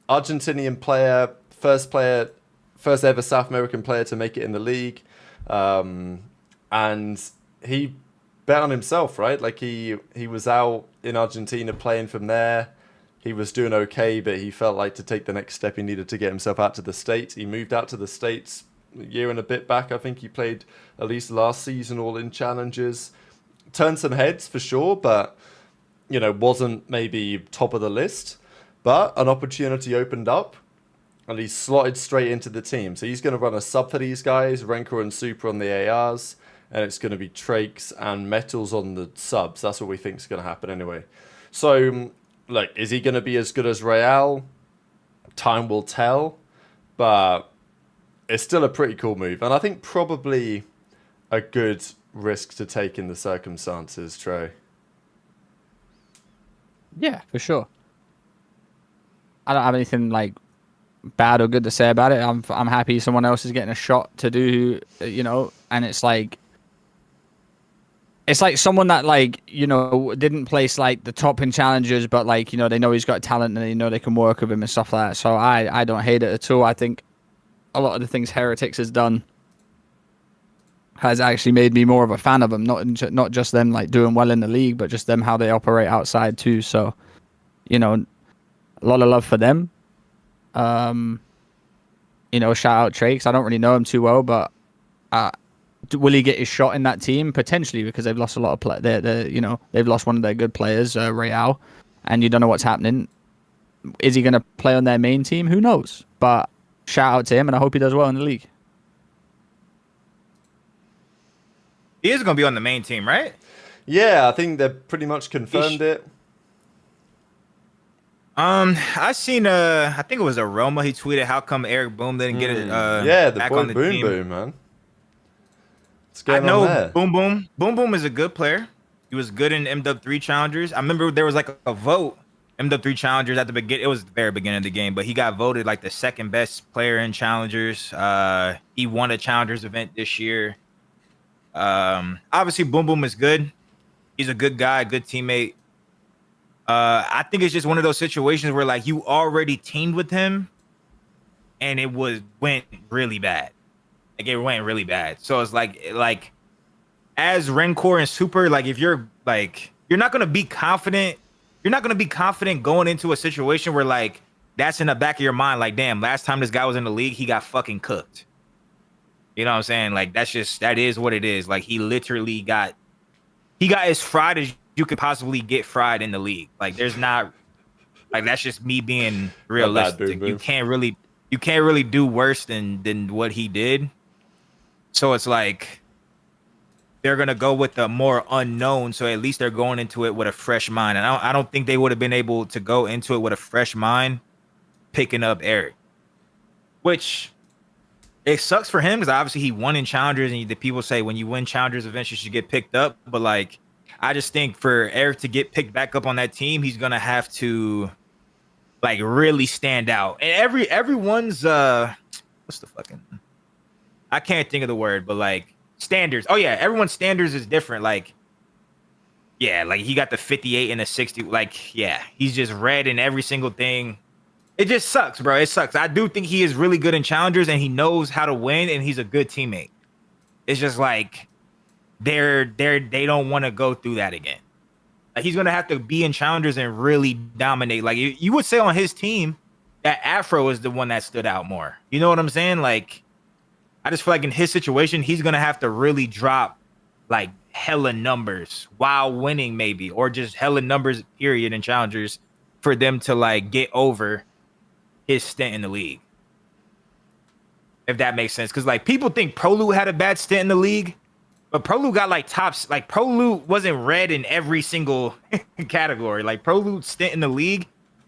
Argentinian player, first ever South American player to make it in the league. And he bet on himself, right? Like he was out in Argentina playing from there. He was doing okay, but he felt like to take the next step, he needed to get himself out to the States. He moved out to the States a year and a bit back. I think he played at least last season all in challenges. Turned some heads for sure, but, you know, wasn't maybe top of the list. But an opportunity opened up, and he's slotted straight into the team. So he's going to run a sub for these guys, RenKoR and Super on the ARs, and it's going to be Trakes and Metals on the subs. That's what we think is going to happen anyway. So, like, is he going to be as good as Real? Time will tell, but it's still a pretty cool move. And I think probably a good risk to take in the circumstances, Trey.
Yeah, for sure. I don't have anything like bad or good to say about it. I'm happy someone else is getting a shot to do, you know, and it's like someone that, like, you know, didn't place like the top in challenges, but like, you know, they know he's got talent and they know they can work with him and stuff like that. So I don't hate it at all. I think a lot of the things Heretics has done has actually made me more of a fan of them. Not just them like doing well in the league, but just them how they operate outside too. So, you know, a lot of love for them. You know, shout out Trakes. I don't really know him too well, but will he get his shot in that team? Potentially, because they've lost a lot of they've lost one of their good players, Real, and you don't know what's happening. Is he going to play on their main team? Who knows? But shout out to him, and I hope he does well in the league.
He is going to be on the main team, right?
Yeah, I think they've pretty much confirmed it.
I seen I think it was Aroma. He tweeted, "How come Eric Boom didn't get it?"
Yeah, the
back
boy
on the
Boom
team.
Boom, man. What's
I
going on there?
know Boom Boom is a good player. He was good in MW3 challengers. I remember there was like a vote MW3 challengers at the beginning. It was the very beginning of the game, but he got voted like the second best player in challengers. He won a challengers event this year. Obviously, Boom Boom is good. He's a good guy, good teammate. I think it's just one of those situations where like you already teamed with him, and it went really bad. Like it went really bad. So it's like as RenKoR and Super, like if you're like you're not gonna be confident. You're not gonna be confident going into a situation where like that's in the back of your mind. Like, damn, last time this guy was in the league, he got fucking cooked. You know what I'm saying? Like that is what it is. Like he literally got as fried as you could possibly get fried in the league. Like there's not like that's just me being realistic. You can't really do worse than what he did. So it's like they're gonna go with the more unknown. So at least they're going into it with a fresh mind. And I don't think they would have been able to go into it with a fresh mind, picking up Eric, which it sucks for him because obviously he won in challengers, and the people say when you win challengers events you should get picked up. But like I just think for Eric to get picked back up on that team, he's gonna have to like really stand out. And everyone's what's the fucking I can't think of the word, but like standards. Oh yeah, everyone's standards is different. Like, yeah, like he got the 58 and the 60. Like, yeah, he's just red in every single thing. It just sucks, bro. It sucks. I do think he is really good in challengers and he knows how to win and he's a good teammate. It's just like they don't want to go through that again. Like he's gonna have to be in challengers and really dominate. Like you would say on his team that Afro is the one that stood out more. You know what I'm saying? Like I just feel like in his situation, he's gonna have to really drop like hella numbers while winning, maybe, or just hella numbers, period, in challengers for them to like get over his stint in the league. If that makes sense, because like people think Prolu had a bad stint in the league, but Prolu got like tops. Like Prolu wasn't red in every single category. Like Prolu's stint in the league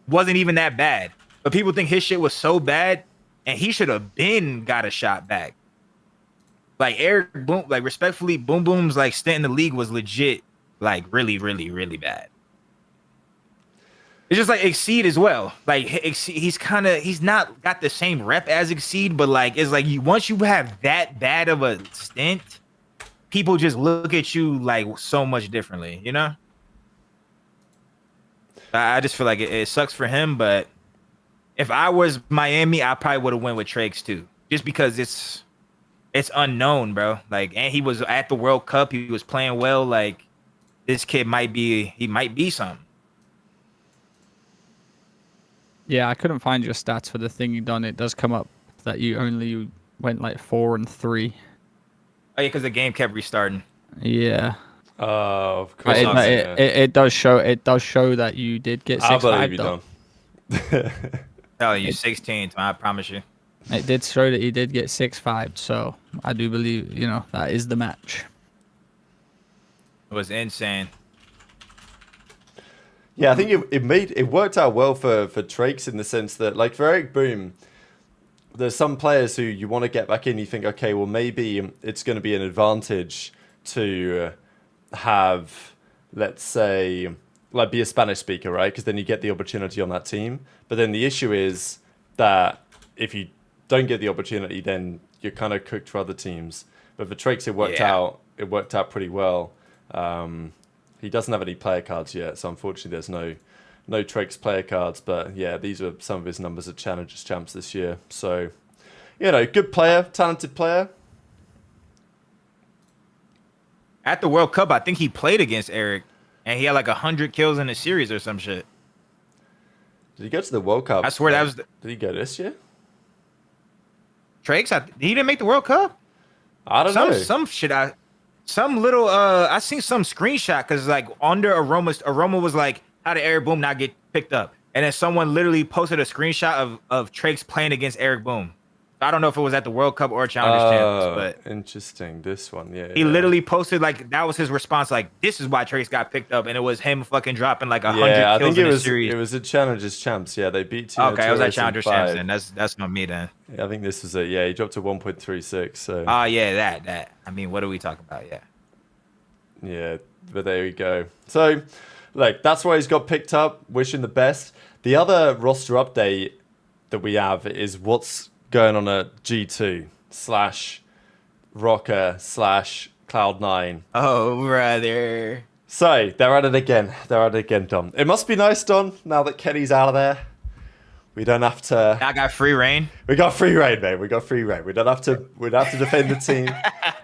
wasn't even that bad, but people think his shit was so bad, and he should have been got a shot back. Like Eric Boom, like respectfully, Boom Boom's like stint in the league was legit, like really, really, really bad. It's just like Exceed as well. Like he's not got the same rep as Exceed, but like it's like once you have that bad of a stint, people just look at you like so much differently, you know? I just feel like it sucks for him, but if I was Miami, I probably would have went with Trakes too, just because it's unknown, bro. Like, and he was at the World Cup. He was playing well. Like, this kid might be something.
Yeah, I couldn't find your stats for the thing you done. It does come up that you only went like 4 and 3.
Oh yeah, because the game kept restarting.
Yeah.
Oh, of course.
It does show. It does show that you did get 6-5.
I believe you don't.
Telling you, 16. I promise you.
It did show that he did get 6-5, so I do believe, that is the match.
It was insane.
Yeah, I think it worked out well for Trakes in the sense that, like, for Eric Boom, there's some players who you want to get back in. You think, okay, well, maybe it's going to be an advantage to have, let's say, like, be a Spanish speaker, right? Because then you get the opportunity on that team. But then the issue is that if you don't get the opportunity, then you're kind of cooked for other teams. But for Trakes, it worked out. It worked out pretty well. He doesn't have any player cards yet, so unfortunately, there's no Trakes player cards. But yeah, these are some of his numbers at Challengers Champs this year. So, good player, talented player.
At the World Cup, I think he played against Eric, and he had like 100 kills in a series or some shit.
Did he go to the World Cup?
I swear that was.
Did he go this year?
Trakes, he didn't make the World Cup.
I don't know.
Some shit. I seen some screenshot because like under Aroma was like, how did Eric Boom not get picked up? And then someone literally posted a screenshot of Trakes playing against Eric Boom. I don't know if it was at the World Cup or Challengers Champs, but
interesting. This one, yeah.
He literally posted like that was his response, like this is why Trakes got picked up, and it was him fucking dropping like 100 kills in a series.
It was a Challengers Champs. Yeah, they beat.
Okay, it was at Challengers Champs, and that's not me then.
Yeah, I think this was it. Yeah, he dropped to 1.36. So.
Yeah, that. I mean, what are we talking about? Yeah.
Yeah, but there we go. So, Look, that's why he's got picked up. Wish him the best. The other roster update that we have is what's going on at G2 / Rokkr / Cloud9.
Oh, brother.
So, they're at it again. They're at it again, Don. It must be nice, Don, now that Kenny's out of there. We don't have to...
I got free reign.
We got free reign, mate. We got free reign. We don't have to defend the team.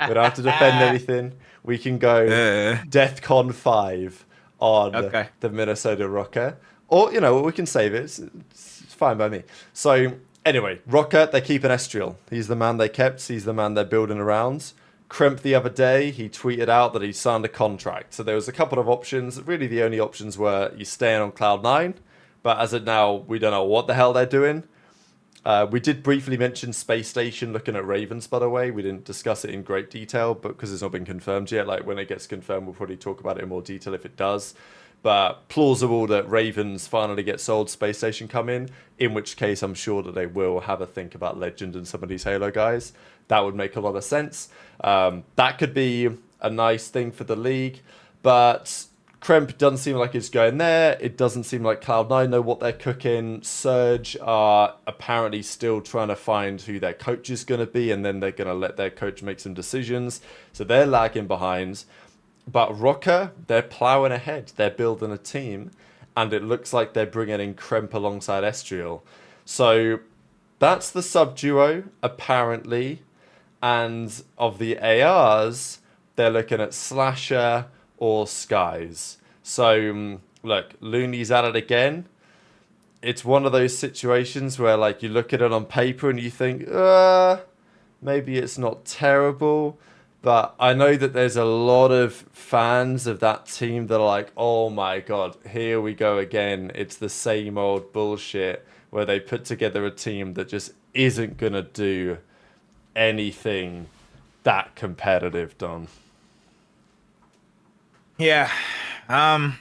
We don't have to defend anything. We can go DEFCON 5 on the Minnesota Rokkr. Or, you know, we can save it. It's fine by me. So, anyway, Rokkr, they're keeping Estriel. He's the man they kept. He's the man they're building around. Kremp the other day, he tweeted out that he signed a contract. So there was a couple of options. Really, the only options were you staying on Cloud9. But as of now, we don't know what the hell they're doing. We did briefly mention Space Station looking at Ravens, by the way. We didn't discuss it in great detail, but because it's not been confirmed yet. Like, when it gets confirmed, we'll probably talk about it in more detail if it does. But plausible that Ravens finally get sold, Space Station come in which case I'm sure that they will have a think about Legend and some of these Halo guys. That would make a lot of sense. That could be a nice thing for the league, but Kremp doesn't seem like it's going there. It doesn't seem like Cloud9 know what they're cooking. Surge are apparently still trying to find who their coach is going to be, and then they're going to let their coach make some decisions. So they're lagging behind. But Rokkr, they're plowing ahead. They're building a team, and it looks like they're bringing in Kremp alongside Estriel. So that's the sub-duo, apparently. And of the ARs, they're looking at Slasher or Skies. So, look, Looney's at it again. It's one of those situations where, like, you look at it on paper and you think, maybe it's not terrible. But I know that there's a lot of fans of that team that are like, oh my god, here we go again. It's the same old bullshit where they put together a team that just isn't going to do anything that competitive, Don.
Yeah. I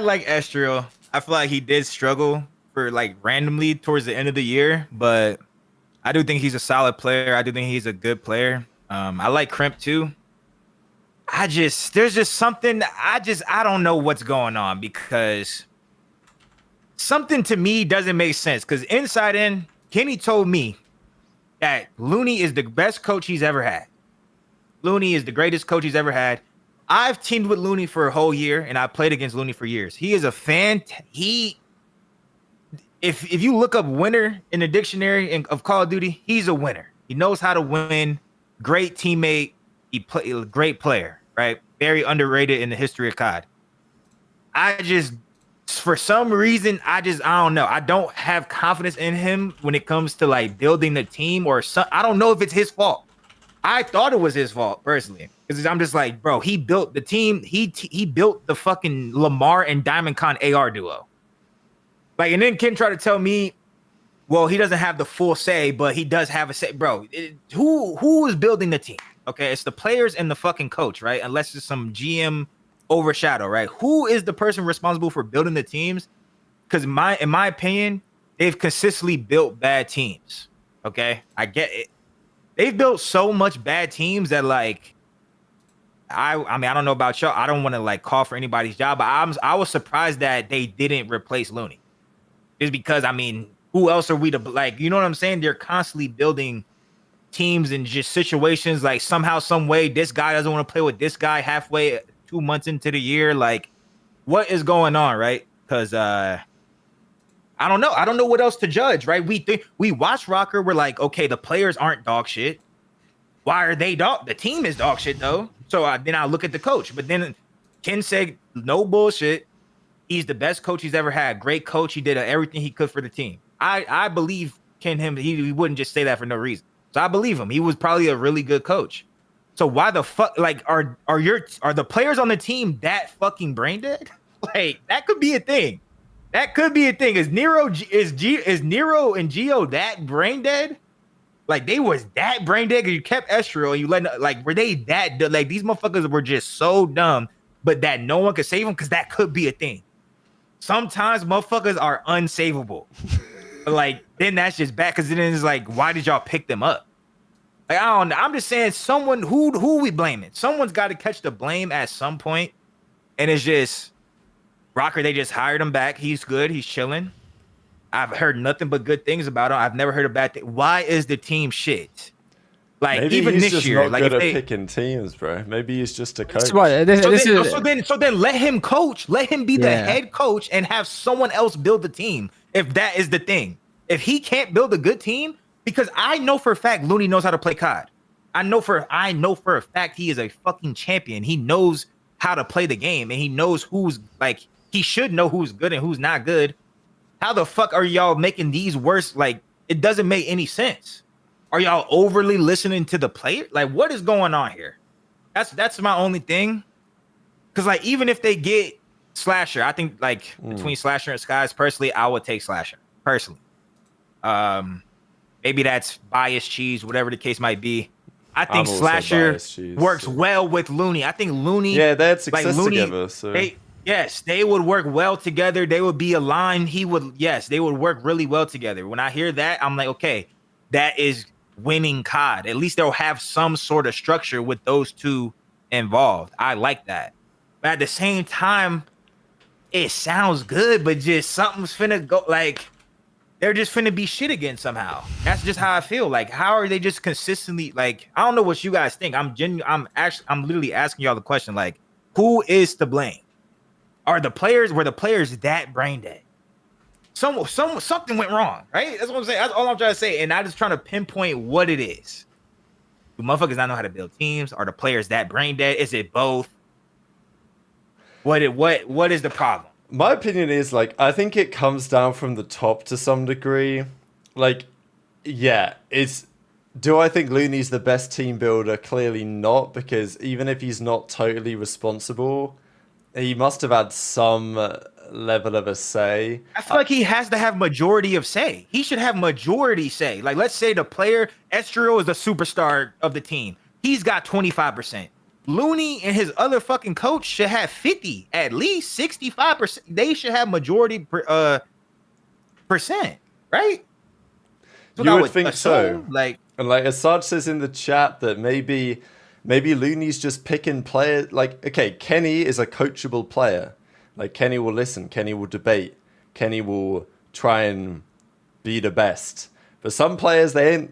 like Estriel. I feel like he did struggle for like randomly towards the end of the year, but I do think he's a solid player. I do think he's a good player. I like Kremp too. There's just something, I don't know what's going on, because something to me doesn't make sense. Because inside in, Kenny told me that Looney is the best coach he's ever had. Looney is the greatest coach he's ever had. I've teamed with Looney for a whole year, and I played against Looney for years. He is a If you look up winner in the dictionary of Call of Duty, he's a winner. He knows how to win. Great teammate. Great player, right? Very underrated in the history of COD. For some reason, I don't know. I don't have confidence in him when it comes to like building the team or I don't know if it's his fault. I thought it was his fault personally, because I'm just like, bro, he built the team. He built the fucking Lamar and Diamond Con AR duo. Like, and then Ken tried to tell me, well, he doesn't have the full say, but he does have a say. Bro, who is building the team? Okay, it's the players and the fucking coach, right? Unless it's some GM overshadow, right? Who is the person responsible for building the teams? Because in my opinion, they've consistently built bad teams. Okay, I get it. They've built so much bad teams that, like, I mean, I don't know about y'all. I don't want to like call for anybody's job, but I was surprised that they didn't replace Looney. Just because, I mean, who else are we to, like, you know what I'm saying? They're constantly building teams in just situations like somehow, some way, this guy doesn't want to play with this guy halfway 2 months into the year. Like, what is going on, right? Because I don't know. I don't know what else to judge, right? We watch Rokkr. We're like, okay, the players aren't dog shit. Why are they dog? The team is dog shit though. So then I look at the coach. But then Ken said, no bullshit. He's the best coach he's ever had. Great coach. He did everything he could for the team. I believe Ken him. He wouldn't just say that for no reason. So I believe him. He was probably a really good coach. So why the fuck, like, are the players on the team that fucking brain dead? Like, that could be a thing. That could be a thing. Is Nero and Geo that brain dead? Like, they was that brain dead because you kept Estriel and you let, like, were they that, like, these motherfuckers were just so dumb, but that no one could save them? Because that could be a thing. Sometimes motherfuckers are unsavable. Like, then that's just bad, because then it's like, why did y'all pick them up? Like, I don't know. I'm just saying someone who we blaming? Someone's got to catch the blame at some point. And it's just Rokkr, they just hired him back. He's good. He's chilling. I've heard nothing but good things about him. I've never heard a bad thing. Why is the team shit? Like,
Maybe
even
he's
this
just
year,
not
like
good
if
at
they,
picking teams, bro. Maybe he's just a coach.
so then let him coach. Let him be the
Yeah.
head coach and have someone else build the team. If that is the thing. If he can't build a good team, because I know for a fact Looney knows how to play COD. I know for a fact he is a fucking champion. He knows how to play the game, and he knows who's like, he should know who's good and who's not good. How the fuck are y'all making these worse? Like, it doesn't make any sense. Are y'all overly listening to the player? Like, what is going on here? That's my only thing. Because, like, even if they get Slasher, I think, like, between Slasher and Skies, personally, I would take Slasher. Personally. Maybe that's biased cheese, whatever the case might be. I think
I'm also
Slasher
biased cheese,
works
so.
well with Looney. I think Looney...
Yeah, they had success
Looney,
together, so...
Yes, they would work well together. They would be aligned. They would work really well together. When I hear that, I'm like, okay, that is winning COD. At least they'll have some sort of structure with those two involved. I like that. But at the same time, it sounds good, but just something's finna go, like, they're just finna be shit again somehow. That's just how I feel. Like, how are they just consistently, like, I don't know what you guys think. I'm literally asking y'all the question, like, who is to blame? Were the players that brain dead? Something went wrong, right? That's what I'm saying. That's all I'm trying to say. And I'm just trying to pinpoint what it is. Do motherfuckers not know how to build teams? Are the players that brain dead? Is it both? What is the problem?
My opinion is, like, I think it comes down from the top to some degree. Like, yeah, do I think Looney's the best team builder? Clearly not, because even if he's not totally responsible, he must have had some level of a say.
I feel like he has to have majority of say. He should have majority say. Like, let's say the player, Estrio is the superstar of the team. He's got 25%. Looney and his other fucking coach should have 50, at least 65%. They should have majority percent, right?
You would think so.
Like,
and like Asad says in the chat that maybe Looney's just picking players. Like, okay, Kenny is a coachable player. Like, Kenny will listen. Kenny will debate. Kenny will try and be the best. But some players, they ain't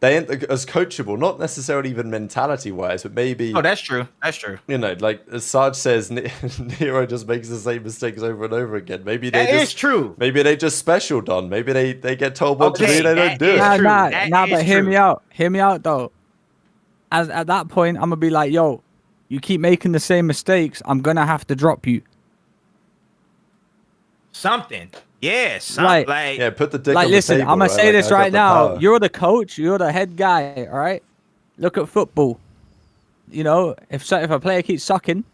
as coachable. Not necessarily even mentality-wise, but maybe...
Oh, that's true. That's true.
You know, like, as Sarge says, Nero just makes the same mistakes over and over again. Maybe they
is true.
Maybe they just special Don. Maybe they get told what to do, they don't do it.
Nah, but hear me out. Hear me out, though. At that point, I'm going to be like, yo, you keep making the same mistakes, I'm going to have to drop you.
Something. Yeah,
like
yeah, put the dick on the
listen,
table,
I'm going to say
like,
this
I got
right
the
now.
power.
You're the coach. You're the head guy, all right? Look at football. You know, if a player keeps sucking,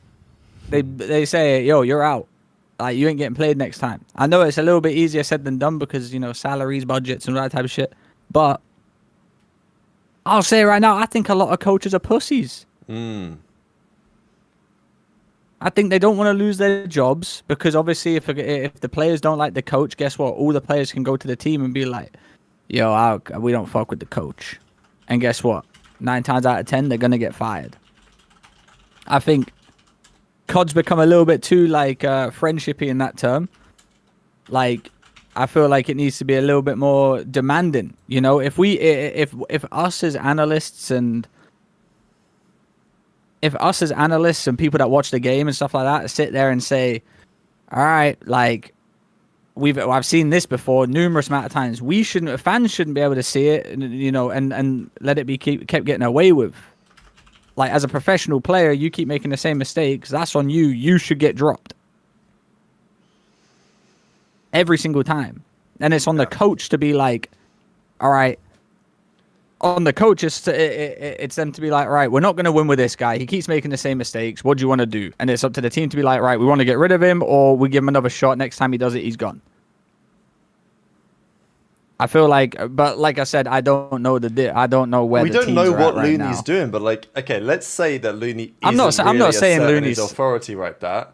they say, yo, you're out. Like, you ain't getting played next time. I know it's a little bit easier said than done because, you know, salaries, budgets, and all that type of shit. But I'll say right now, I think a lot of coaches are pussies. I think they don't want to lose their jobs because obviously if the players don't like the coach, guess what? All the players can go to the team and be like, yo, we don't fuck with the coach. And guess what? 9 times out of 10, they're going to get fired. I think COD's become a little bit too like friendshipy in that term. Like, I feel like it needs to be a little bit more demanding. You know, if us as analysts and people that watch the game and stuff like that sit there and say, all right, like I've seen this before numerous amount of times. Fans shouldn't be able to see it, you know, and let it be kept getting away with. Like, as a professional player, you keep making the same mistakes. That's on you. You should get dropped every single time. And it's on the coach to be like, all right. On the coach, it's them to be like, right, we're not going to win with this guy. He keeps making the same mistakes. What do you want to do? And it's up to the team to be like, right, we want to get rid of him, or we give him another shot. Next time he does it, he's gone. I feel like, but like I said, I don't know I don't know where
we
the
don't
teams
know
are
what
at right
Looney's
now.
doing, but like, okay, let's say that Looney
I'm not saying
really
Looney's
his authority like that.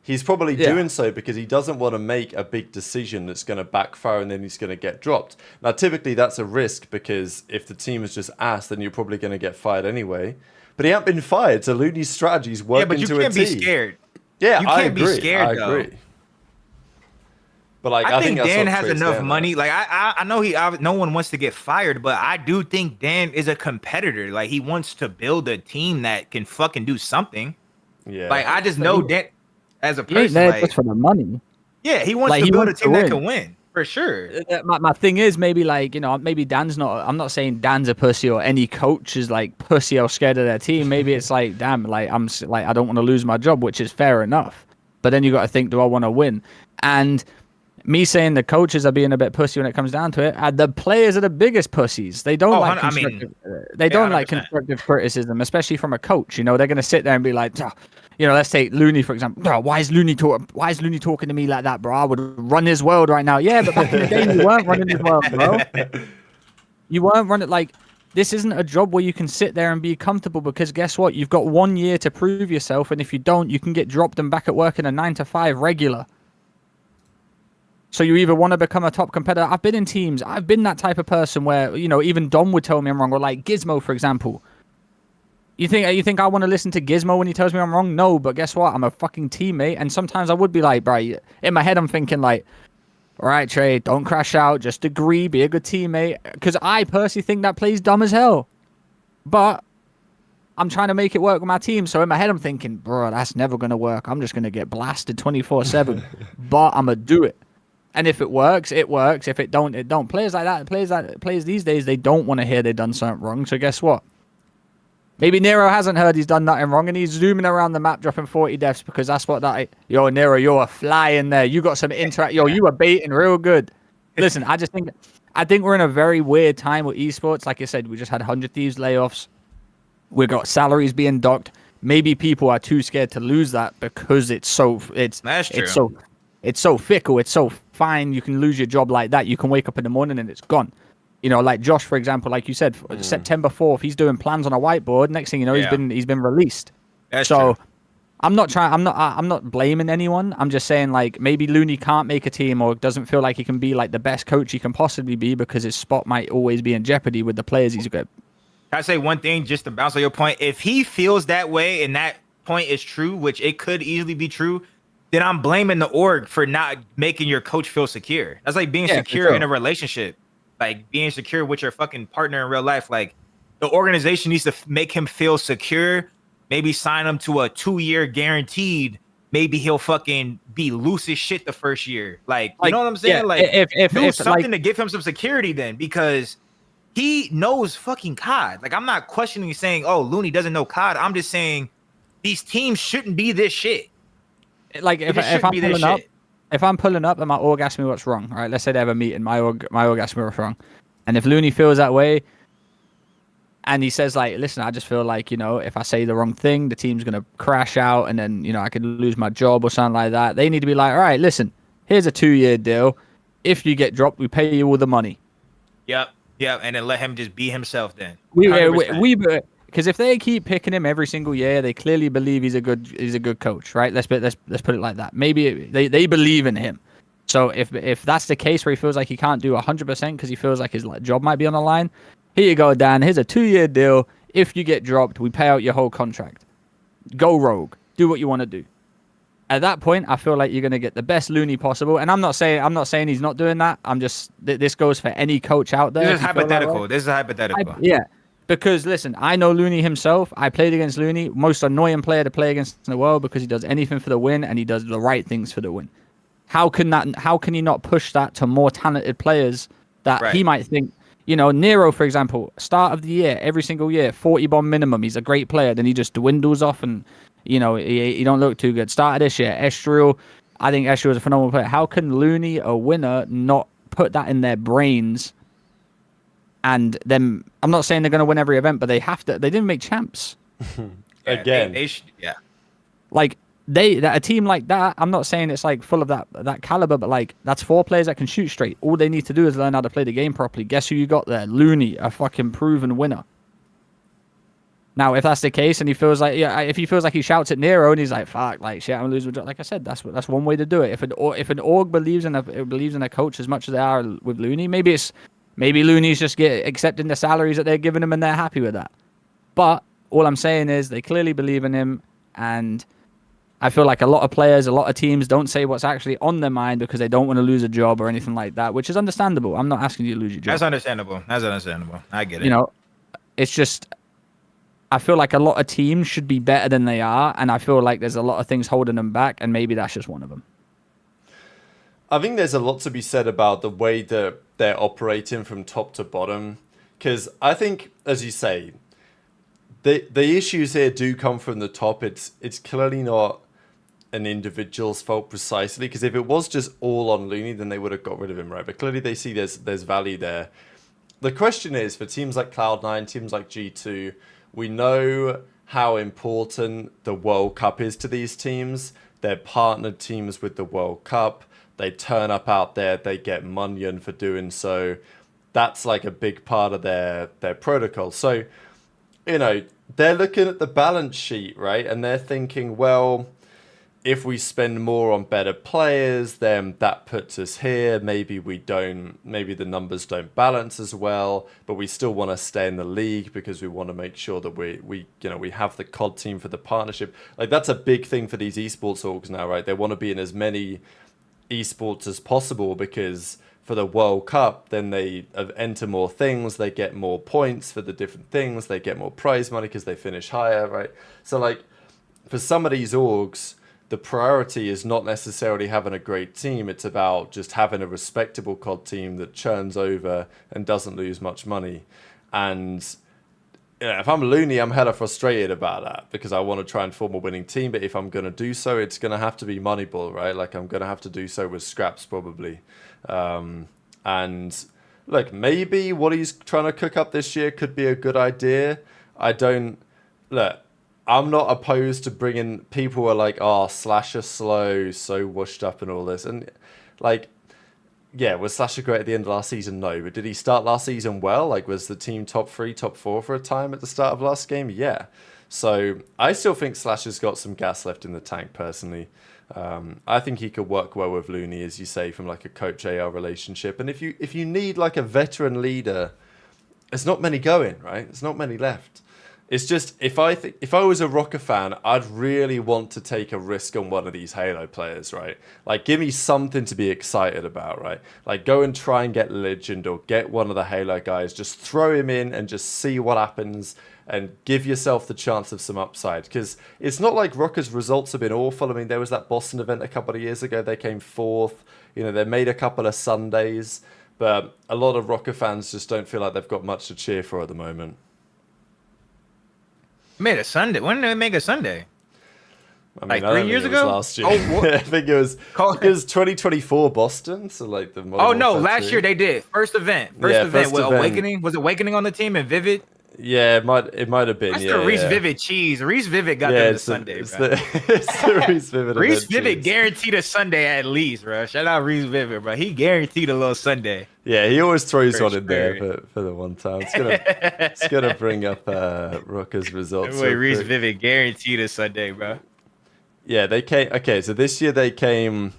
He's probably doing so because he doesn't want to make a big decision that's going to backfire and then he's going to get dropped. Now, typically that's a risk because if the team is just ass, then you're probably going to get fired anyway. But he ain't been fired, so Looney's strategy's working to a T.
Yeah, but you can't be scared.
Yeah,
you
I
can't
agree.
be scared,
I agree.
though.
But like,
I think
that's
Dan
what
has
creates
enough
Dan,
money. Like I know no one wants to get fired, but I do think Dan is a competitor. Like he wants to build a team that can fucking do something.
Yeah.
Like I just know Dan as a
He ain't
person.
there
Like,
just for the money.
yeah, he wants
Like,
to
he
build a
wants to
team that
win.
can win for sure.
My thing is maybe like, you know, maybe Dan's not. I'm not saying Dan's a pussy or any coach is like pussy or scared of their team. Maybe it's like, damn, like I don't want to lose my job, which is fair enough. But then you got to think, do I want to win? And me saying the coaches are being a bit pussy when it comes down to it, the players are the biggest pussies. They don't like constructive criticism, especially from a coach. You know, they're going to sit there and be like, oh, you know, let's take Looney for example. Oh, why is Looney talking to me like that, bro? I would run his world right now. Yeah, but back in the day, you weren't running his world, bro. You weren't running like. This isn't a job where you can sit there and be comfortable because guess what? You've got 1 year to prove yourself, and if you don't, you can get dropped and back at work in a 9 to 5 regular. So you either want to become a top competitor. I've been in teams. I've been that type of person where, you know, even Dom would tell me I'm wrong, or like Gizmo, for example. You think I want to listen to Gizmo when he tells me I'm wrong? No, but guess what? I'm a fucking teammate, and sometimes I would be like, bro, in my head I'm thinking like, all right, Trey, don't crash out. Just agree, be a good teammate. Because I personally think that play's dumb as hell. But I'm trying to make it work with my team. So in my head, I'm thinking, bro, that's never going to work. I'm just going to get blasted 24/7. But I'm going to do it. And if it works, it works. If it don't, it don't. Players like that, players these days, they don't want to hear they've done something wrong. So guess what? Maybe Nero hasn't heard he's done nothing wrong, and he's zooming around the map dropping 40 deaths because that's what that... Yo, Nero, you're a fly in there. You got some interact... Yo, you were baiting real good. Listen, I think we're in a very weird time with esports. Like I said, we just had 100 Thieves layoffs. We got salaries being docked. Maybe people are too scared to lose that because it's so fickle. It's so fine. You can lose your job like that. You can wake up in the morning and it's gone. You know, like Josh, for example, like you said, September 4th, he's doing plans on a whiteboard. Next thing you know, he's been released.
That's
so
true.
I'm not blaming anyone. I'm just saying like maybe Looney can't make a team or doesn't feel like he can be like the best coach he can possibly be because his spot might always be in jeopardy with the players he's got.
Can I say one thing just to bounce on your point? If he feels that way and that point is true, which it could easily be true, then I'm blaming the org for not making your coach feel secure. That's like being secure in a relationship. Like being secure with your fucking partner in real life. Like the organization needs to make him feel secure. Maybe sign him to a 2-year guaranteed. Maybe he'll fucking be loose as shit the first year. Like you know what I'm saying?
Yeah,
like
if
something to give him some security then, because he knows fucking COD. Like I'm not questioning saying, oh, Looney doesn't know COD. I'm just saying these teams shouldn't be this shit.
Like if I'm pulling up and my org asks me what's wrong, right? Let's say they have a meeting, my org asks me what's wrong. And if Looney feels that way and he says like, listen, I just feel like, you know, if I say the wrong thing, the team's going to crash out and then, you know, I could lose my job or something like that. They need to be like, all right, listen, here's a 2-year deal. If you get dropped, we pay you all the money.
Yep. And then let him just be himself then.
Because if they keep picking him every single year, they clearly believe he's a good coach, right? Let's put it like that. Maybe they believe in him. So if that's the case where he feels like he can't do 100% because he feels like his job might be on the line, here you go, Dan. Here's a 2-year deal. If you get dropped, we pay out your whole contract. Go rogue. Do what you want to do. At that point, I feel like you're going to get the best Looney possible. And I'm not saying he's not doing that. I'm just this goes for any coach out there.
This is hypothetical. This is hypothetical.
Yeah. Because, listen, I know Looney himself. I played against Looney. Most annoying player to play against in the world because he does anything for the win and he does the right things for the win. How can he not push that to more talented players that he might think, you know, Nero, for example, start of the year, every single year, 40 bomb minimum. He's a great player. Then he just dwindles off and, you know, he don't look too good. Start of this year, Estriel. I think Estriel is a phenomenal player. How can Looney, a winner, not put that in their brains? And then I'm not saying they're going to win every event, but they have to. They didn't make champs.
Again,
they should,
like a team like that. I'm not saying it's like full of that caliber, but like that's 4 players that can shoot straight. All they need to do is learn how to play the game properly. Guess who you got there? Looney, a fucking proven winner. Now, if that's the case, and he feels like, if he feels like he shouts at Nero and he's like, "Fuck, like shit, I'm losing," like I said, that's one way to do it. If an org believes in a coach as much as they are with Looney, maybe Looney's just accepting the salaries that they're giving him and they're happy with that. But all I'm saying is they clearly believe in him, and I feel like a lot of players, a lot of teams don't say what's actually on their mind because they don't want to lose a job or anything like that, which is understandable. I'm not asking you to lose your job.
That's understandable. I get it.
You know, it's just. I feel like a lot of teams should be better than they are, and I feel like there's a lot of things holding them back, and maybe that's just one of them.
I think there's a lot to be said about the way that they're operating from top to bottom, because I think, as you say, the issues here do come from the top. It's clearly not an individual's fault precisely, because if it was just all on Looney, then they would have got rid of him, right? But clearly they see there's value there. The question is, for teams like Cloud9, teams like G2, we know how important the World Cup is to these teams. They're partnered teams with the World Cup. They turn up out there. They get money for doing so. That's like a big part of their protocol. So, you know, they're looking at the balance sheet, right? And they're thinking, well, if we spend more on better players, then that puts us here. Maybe the numbers don't balance as well, but we still want to stay in the league because we want to make sure that we have the CoD team for the partnership. Like, that's a big thing for these esports orgs now, right? They want to be in as many esports as possible, because for the World Cup, then they enter more things, they get more points for the different things, they get more prize money because they finish higher, right? So, like, for some of these orgs, the priority is not necessarily having a great team. It's about just having a respectable CoD team that churns over and doesn't lose much money. And if I'm Looney, I'm hella frustrated about that, because I want to try and form a winning team. But if I'm going to do so, it's going to have to be Moneyball, right? Like, I'm going to have to do so with scraps probably. And look, maybe what he's trying to cook up this year could be a good idea. I'm not opposed to bringing people who are like, oh, Slasher slow, so washed up and all this. And like, yeah, was Slasher great at the end of last season? No. But did he start last season well? Like, was the team top 3, top 4 for a time at the start of last game? Yeah. So I still think Slasher's got some gas left in the tank, personally. I think he could work well with Looney, as you say, from like a coach AR relationship. And if you need like a veteran leader, there's not many going, right? There's not many left. It's just, if I was a Rokkr fan, I'd really want to take a risk on one of these Halo players, right? Like, give me something to be excited about, right? Like, go and try and get Legend or get one of the Halo guys. Just throw him in and just see what happens and give yourself the chance of some upside. Because it's not like Rokkr's results have been awful. I mean, there was that Boston event a couple of years ago. They came 4th. You know, they made a couple of Sundays. But a lot of Rokkr fans just don't feel like they've got much to cheer for at the moment.
Made a Sunday. When did they make a Sunday?
I mean,
like
I don't
3 years
think it was
ago?
last year.
Oh, what?
I think it was 2024 Boston. So like the Modern
no,
Warfare
last
2.
year they did. First event.
Yeah,
First
first
with
event.
Awakening. Was Awakening on the team and Vivid?
Yeah, it might have been.
That's
yeah,
the Reese
yeah.
Vivid cheese. Reese Vivid got them the Sunday, bro.
It's the Reese Vivid.
Reese
event
Vivid
cheese.
guaranteed a Sunday at least, bro. Shout out Reese Vivid, bro. He guaranteed a little Sunday.
Yeah, he always throws
For
one in there
sure.
for the one time. It's gonna bring up Rokkr's results.
Boy,
real
Reese
quick.
Vivid guaranteed a Sunday, bro.
Yeah, they came. Okay, so this year they came.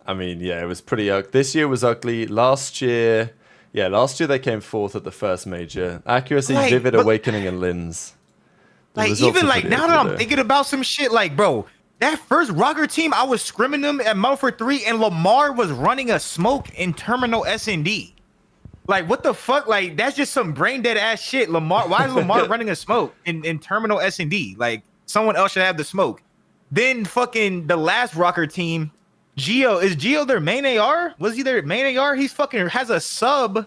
I mean, yeah, it was pretty ugly. This year was ugly. Last year they came 4th at the first major. Accuracy,
Like,
Vivid,
but-
Awakening, and Lins. The
Like,
results
even
are
like
pretty
now
ugly,
that I'm
though.
thinking about some shit, like, bro, that first Rokkr team, I was scrimming them at Melford 3, and Lamar was running a smoke in Terminal S&D. Like, what the fuck? Like, that's just some brain dead ass shit. Lamar, why is Lamar running a smoke in Terminal S&D? Like, someone else should have the smoke. Then fucking the last Rokkr team, is Geo their main AR? Was he their main AR? He's fucking has a sub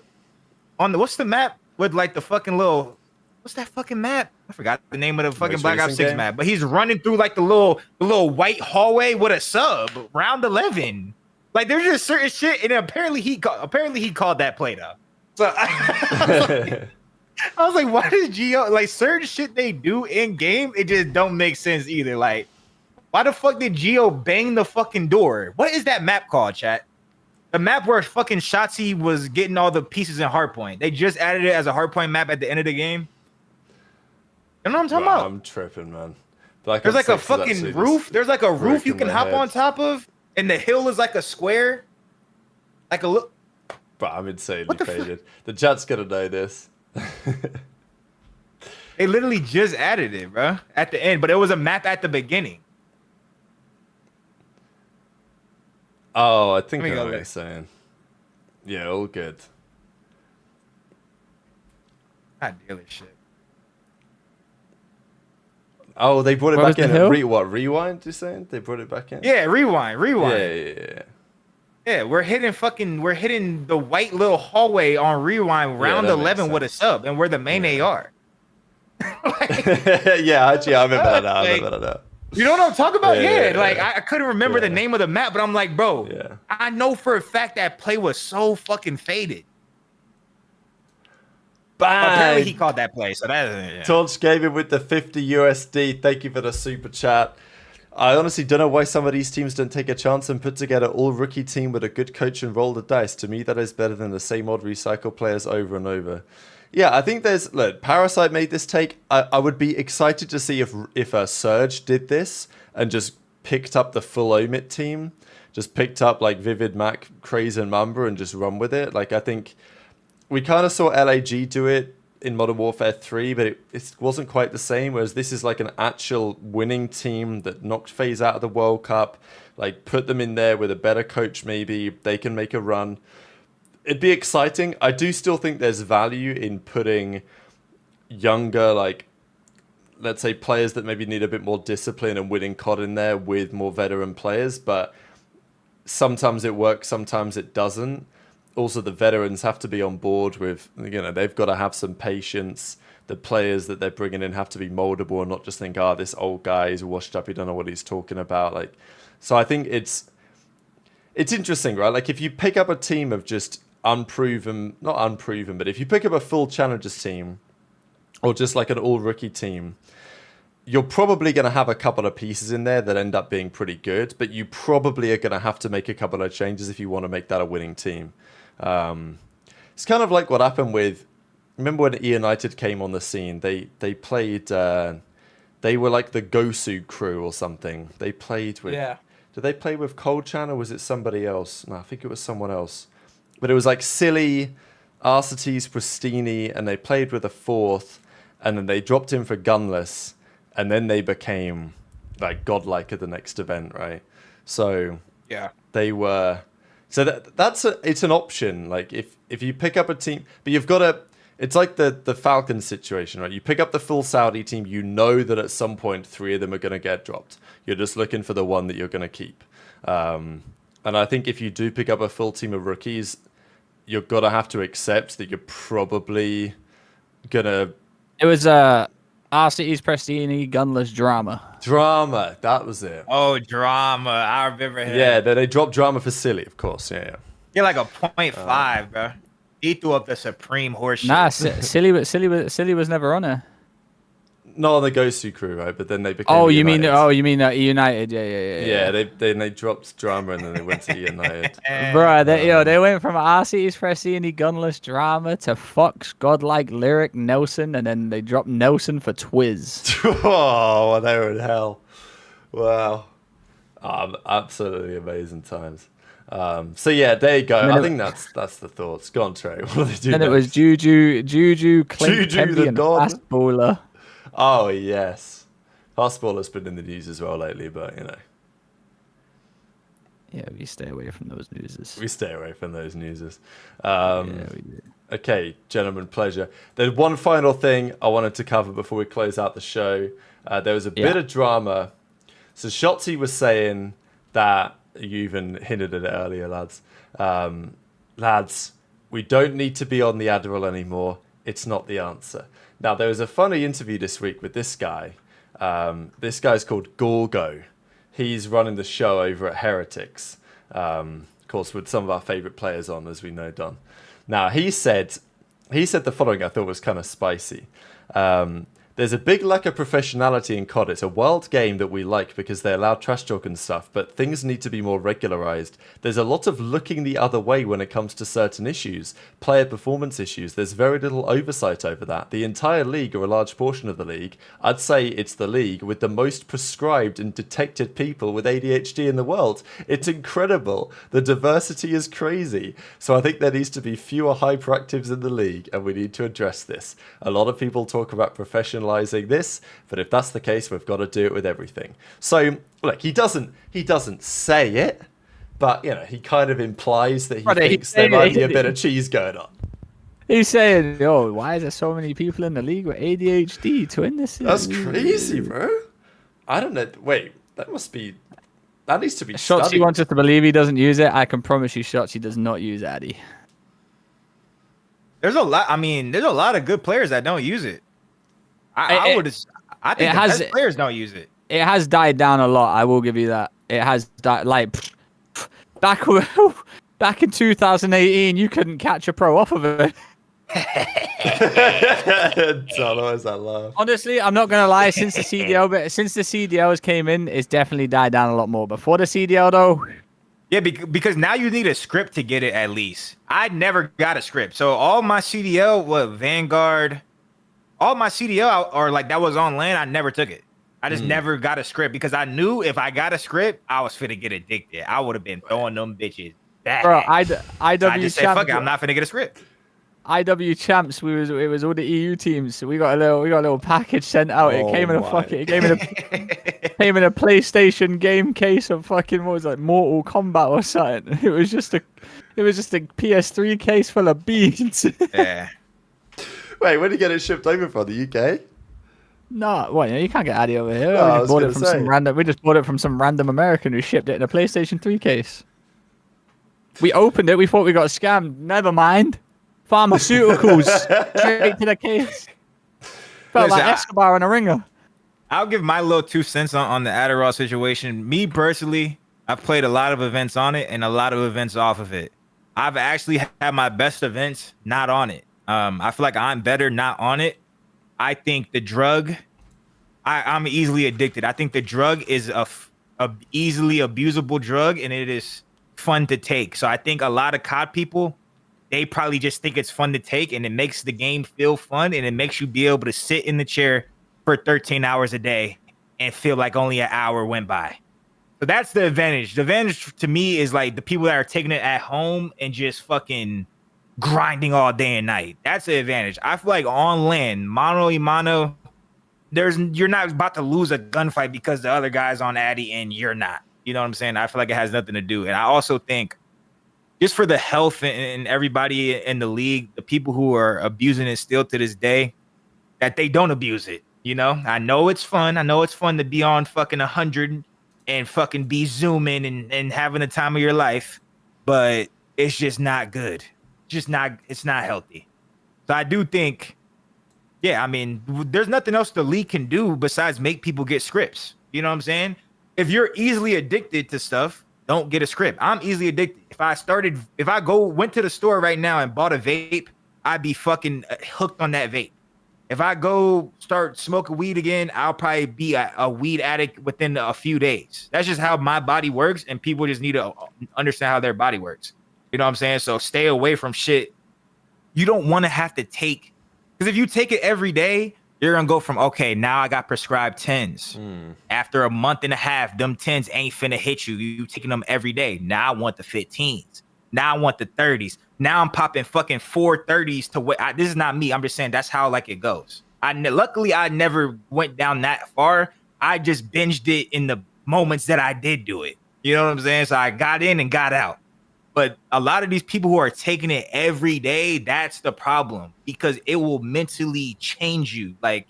on what's the map with like the fucking little, what's that fucking map? I forgot the name of the fucking
Most
Black Ops
recent
6
game?
map, but he's running through like the little white hallway with a sub, round 11. Like, there's just certain shit, and apparently he called that play though. So I was like, why does Geo, like, certain shit they do in game, it just don't make sense either. Like, why the fuck did Geo bang the fucking door? What is that map called, chat? The map where fucking Shotzi was getting all the pieces in Hardpoint. They just added it as a Hardpoint map at the end of the game. You know what I'm talking
Wow,
about?
I'm tripping, man. Black
There's
Ops
like a
6 is
fucking
actually
roof.
just
There's like a roof you
breaking
can
my
hop
head.
on top of, and the hill is like a square. Like a look.
But I'm insanely
What the fuck?
faded. The chat's gonna know this.
They literally just added it, bro, at the end, but it was a map at the beginning.
Oh, I think
Let
I
me
know
go
what you're
look.
saying. Yeah, all good.
God damn it, shit.
Oh, they brought it
Where was
back in.
the hill?
Rewind, you're saying? They brought it back in?
Yeah, rewind.
Yeah.
Yeah, we're hitting the white little hallway on rewind round
that makes
11 with a
sense.
sub, and we're the main AR.
Yeah, actually, I remember that now. I remember that now.
You know what I'm talking about?
Yeah,
Yeah, like I couldn't remember the
Yeah.
name of the map, but I'm like, bro,
Yeah.
I know for a fact that play was so fucking faded. Apparently, he
Bang!
called that play, so that. Yeah.
Torch Gaming with the 50 USD. Thank you for the super chat. I honestly don't know why some of these teams don't take a chance and put together all rookie team with a good coach and roll the dice. To me, that is better than the same old recycle players over and over. Yeah, I think look, Parasite made this take. I would be excited to see if a Surge did this and just picked up the full Omit team, just picked up like Vivid, Mac, Craze, and Mamba and just run with it. Like, I think we kind of saw LAG do it in Modern Warfare 3, but it wasn't quite the same, whereas this is like an actual winning team that knocked FaZe out of the World Cup, like put them in there with a better coach maybe, they can make a run. It'd be exciting. I do still think there's value in putting younger, like, let's say players that maybe need a bit more discipline and winning CoD in there with more veteran players, but sometimes it works, sometimes it doesn't. Also, the veterans have to be on board with, they've got to have some patience. The players that they're bringing in have to be moldable and not just think, this old guy is washed up, he don't know what he's talking about. Like, so I think it's interesting, right? Like, if you pick up a team of just not unproven, but if you pick up a full challengers team or just like an all rookie team, you're probably going to have a couple of pieces in there that end up being pretty good, but you probably are going to have to make a couple of changes if you want to make that a winning team. It's kind of like what happened with, remember when E United came on the scene? They played, they were like the Gosu crew or something. They played with, did they play with Cold Chan or was it somebody else? No, I think it was someone else. But it was like Silly, Arcetes, Pristini, and they played with a fourth, and then they dropped in for Gunless, and then they became like godlike at the next event, right? So
Yeah.
they were. So it's an option. Like if you pick up a team, but you've got to. It's like the Falcons situation, right? You pick up the full Saudi team, you know that at some point 3 of them are going to get dropped. You're just looking for the one that you're going to keep. And I think if you do pick up a full team of rookies, you're going to have to accept that you're probably going to...
It was Arcetes, Prestini, Gunless, Drama.
Drama, that was it.
Oh, Drama. I remember him.
Yeah, they dropped Drama for Silly, of course. Yeah.
You're like a 0.5, bro. He threw up the supreme horseshit.
Nah, Silly was never on her.
Not on the Gosu crew, right? But then they became.
Oh,
United.
you mean United? Yeah.
They dropped Drama and then they went to United.
Bro, they went from Arcetes, Prestini, Gunless, Drama to Fox, Godlike, Lyric, Nelson, and then they dropped Nelson for Twiz.
Oh, they were in hell. Wow. Absolutely amazing times. So yeah, there you go. I think that's the thoughts. Go on, Trey. What do they do?
Then
next?
it was Juju, Clint,
Juju
Tempe,
the
and
God.
Fast Bowler.
Oh yes, Fastball has been in the news as well lately, but
Yeah, we stay away from those newses.
we stay away from those newses.
Yeah, we do.
Okay, gentlemen, pleasure. There's one final thing I wanted to cover before we close out the show. There was a bit of drama. So Shotzi was saying that, you even hinted at it earlier, lads. Lads, we don't need to be on the Adderall anymore. It's not the answer. Now, there was a funny interview this week with this guy. This guy's called Gorgo. He's running the show over at Heretics. Of course, with some of our favourite players on, as we know, Don. Now, he said the following I thought was kind of spicy. There's a big lack of professionality in CoD. It's a wild game that we like because they allow trash talk and stuff, but things need to be more regularized. There's a lot of looking the other way when it comes to certain issues, player performance issues. There's very little oversight over that. The entire league, or a large portion of the league, I'd say it's the league with the most prescribed and detected people with ADHD in the world. It's incredible. The diversity is crazy. So I think there needs to be fewer hyperactives in the league, and we need to address this. A lot of people talk about professionalizing this, but if that's the case, we've got to do it with everything. So look, he doesn't say it, but he kind of implies that he thinks there might be a bit of cheese going on.
He's saying, "Yo, why is there so many people in the league with ADHD?
That's crazy, bro. I don't know. Wait, that needs to be
Shotzi
studied.
wants us to believe he doesn't use it. I can promise you, Shotzi does not use Addy.
There's a lot. I mean, there's a lot of good players that don't use it. I think the best players don't use it.
It has died down a lot. I will give you that. It has died. Like back in 2018, you couldn't catch a pro off of it.
Don't always that laugh.
Honestly, I'm not gonna lie. Since the CDLs came in, it's definitely died down a lot more. Before the CDL, though.
Yeah, because now you need a script to get it at least. I never got a script, so all my CDL, Vanguard. All my CDL or like that was on land, I never took it. I just never got a script because I knew if I got a script, I was finna get addicted. I would have been throwing them bitches back.
Bro,
I just said, fuck it, I'm not finna get a script.
IW champs, it was all the EU teams. So we got a little package sent out. It came in a PlayStation game case of fucking what was it, Mortal Kombat or something. It was just a PS3 case full of beans.
Yeah.
Wait, where did you get it shipped over from? The UK?
No, well, you can't get Addy over here.
No,
We just bought it from some random American who shipped it in a PlayStation 3 case. We opened it. We thought we got scammed. Never mind. Pharmaceuticals straight to the case. Felt like Escobar in a ringer.
I'll give my little 2 cents on the Adderall situation. Me personally, I've played a lot of events on it and a lot of events off of it. I've actually had my best events not on it. I feel like I'm better not on it. I think the drug, I'm easily addicted. I think the drug is a easily abusable drug, and it is fun to take. So I think a lot of COD people, they probably just think it's fun to take, and it makes the game feel fun, and it makes you be able to sit in the chair for 13 hours a day and feel like only an hour went by. So that's the advantage. The advantage to me is like the people that are taking it at home and just fucking grinding all day and night. That's the advantage. I feel like on land, mano y mano, you're not about to lose a gunfight because the other guy's on Addy and you're not. You know what I'm saying? I feel like it has nothing to do. And I also think just for the health and everybody in the league, the people who are abusing it still to this day, that they don't abuse it. I know it's fun. I know it's fun to be on fucking 100 and fucking be zooming and having the time of your life, but it's just not good. It's not healthy. So I do think, I mean, there's nothing else the league can do besides make people get scripts. You know what I'm saying? If you're easily addicted to stuff, don't get a script. I'm easily addicted. If I went to the store right now and bought a vape, I'd be fucking hooked on that vape. If I go start smoking weed again, I'll probably be a weed addict within a few days. That's just how my body works, and people just need to understand how their body works. You know what I'm saying? So stay away from shit you don't want to have to take. Because if you take it every day, you're going to go from, okay, now I got prescribed 10s. After a month and a half, them 10s ain't finna hit you. You taking them every day. Now I want the 15s. Now I want the 30s. Now I'm popping fucking 4 30s to what this is not me. I'm just saying that's how like it goes. Luckily I never went down that far. I just binged it in the moments that I did do it. You know what I'm saying? So I got in and got out. But a lot of these people who are taking it every day, that's the problem, because it will mentally change you. Like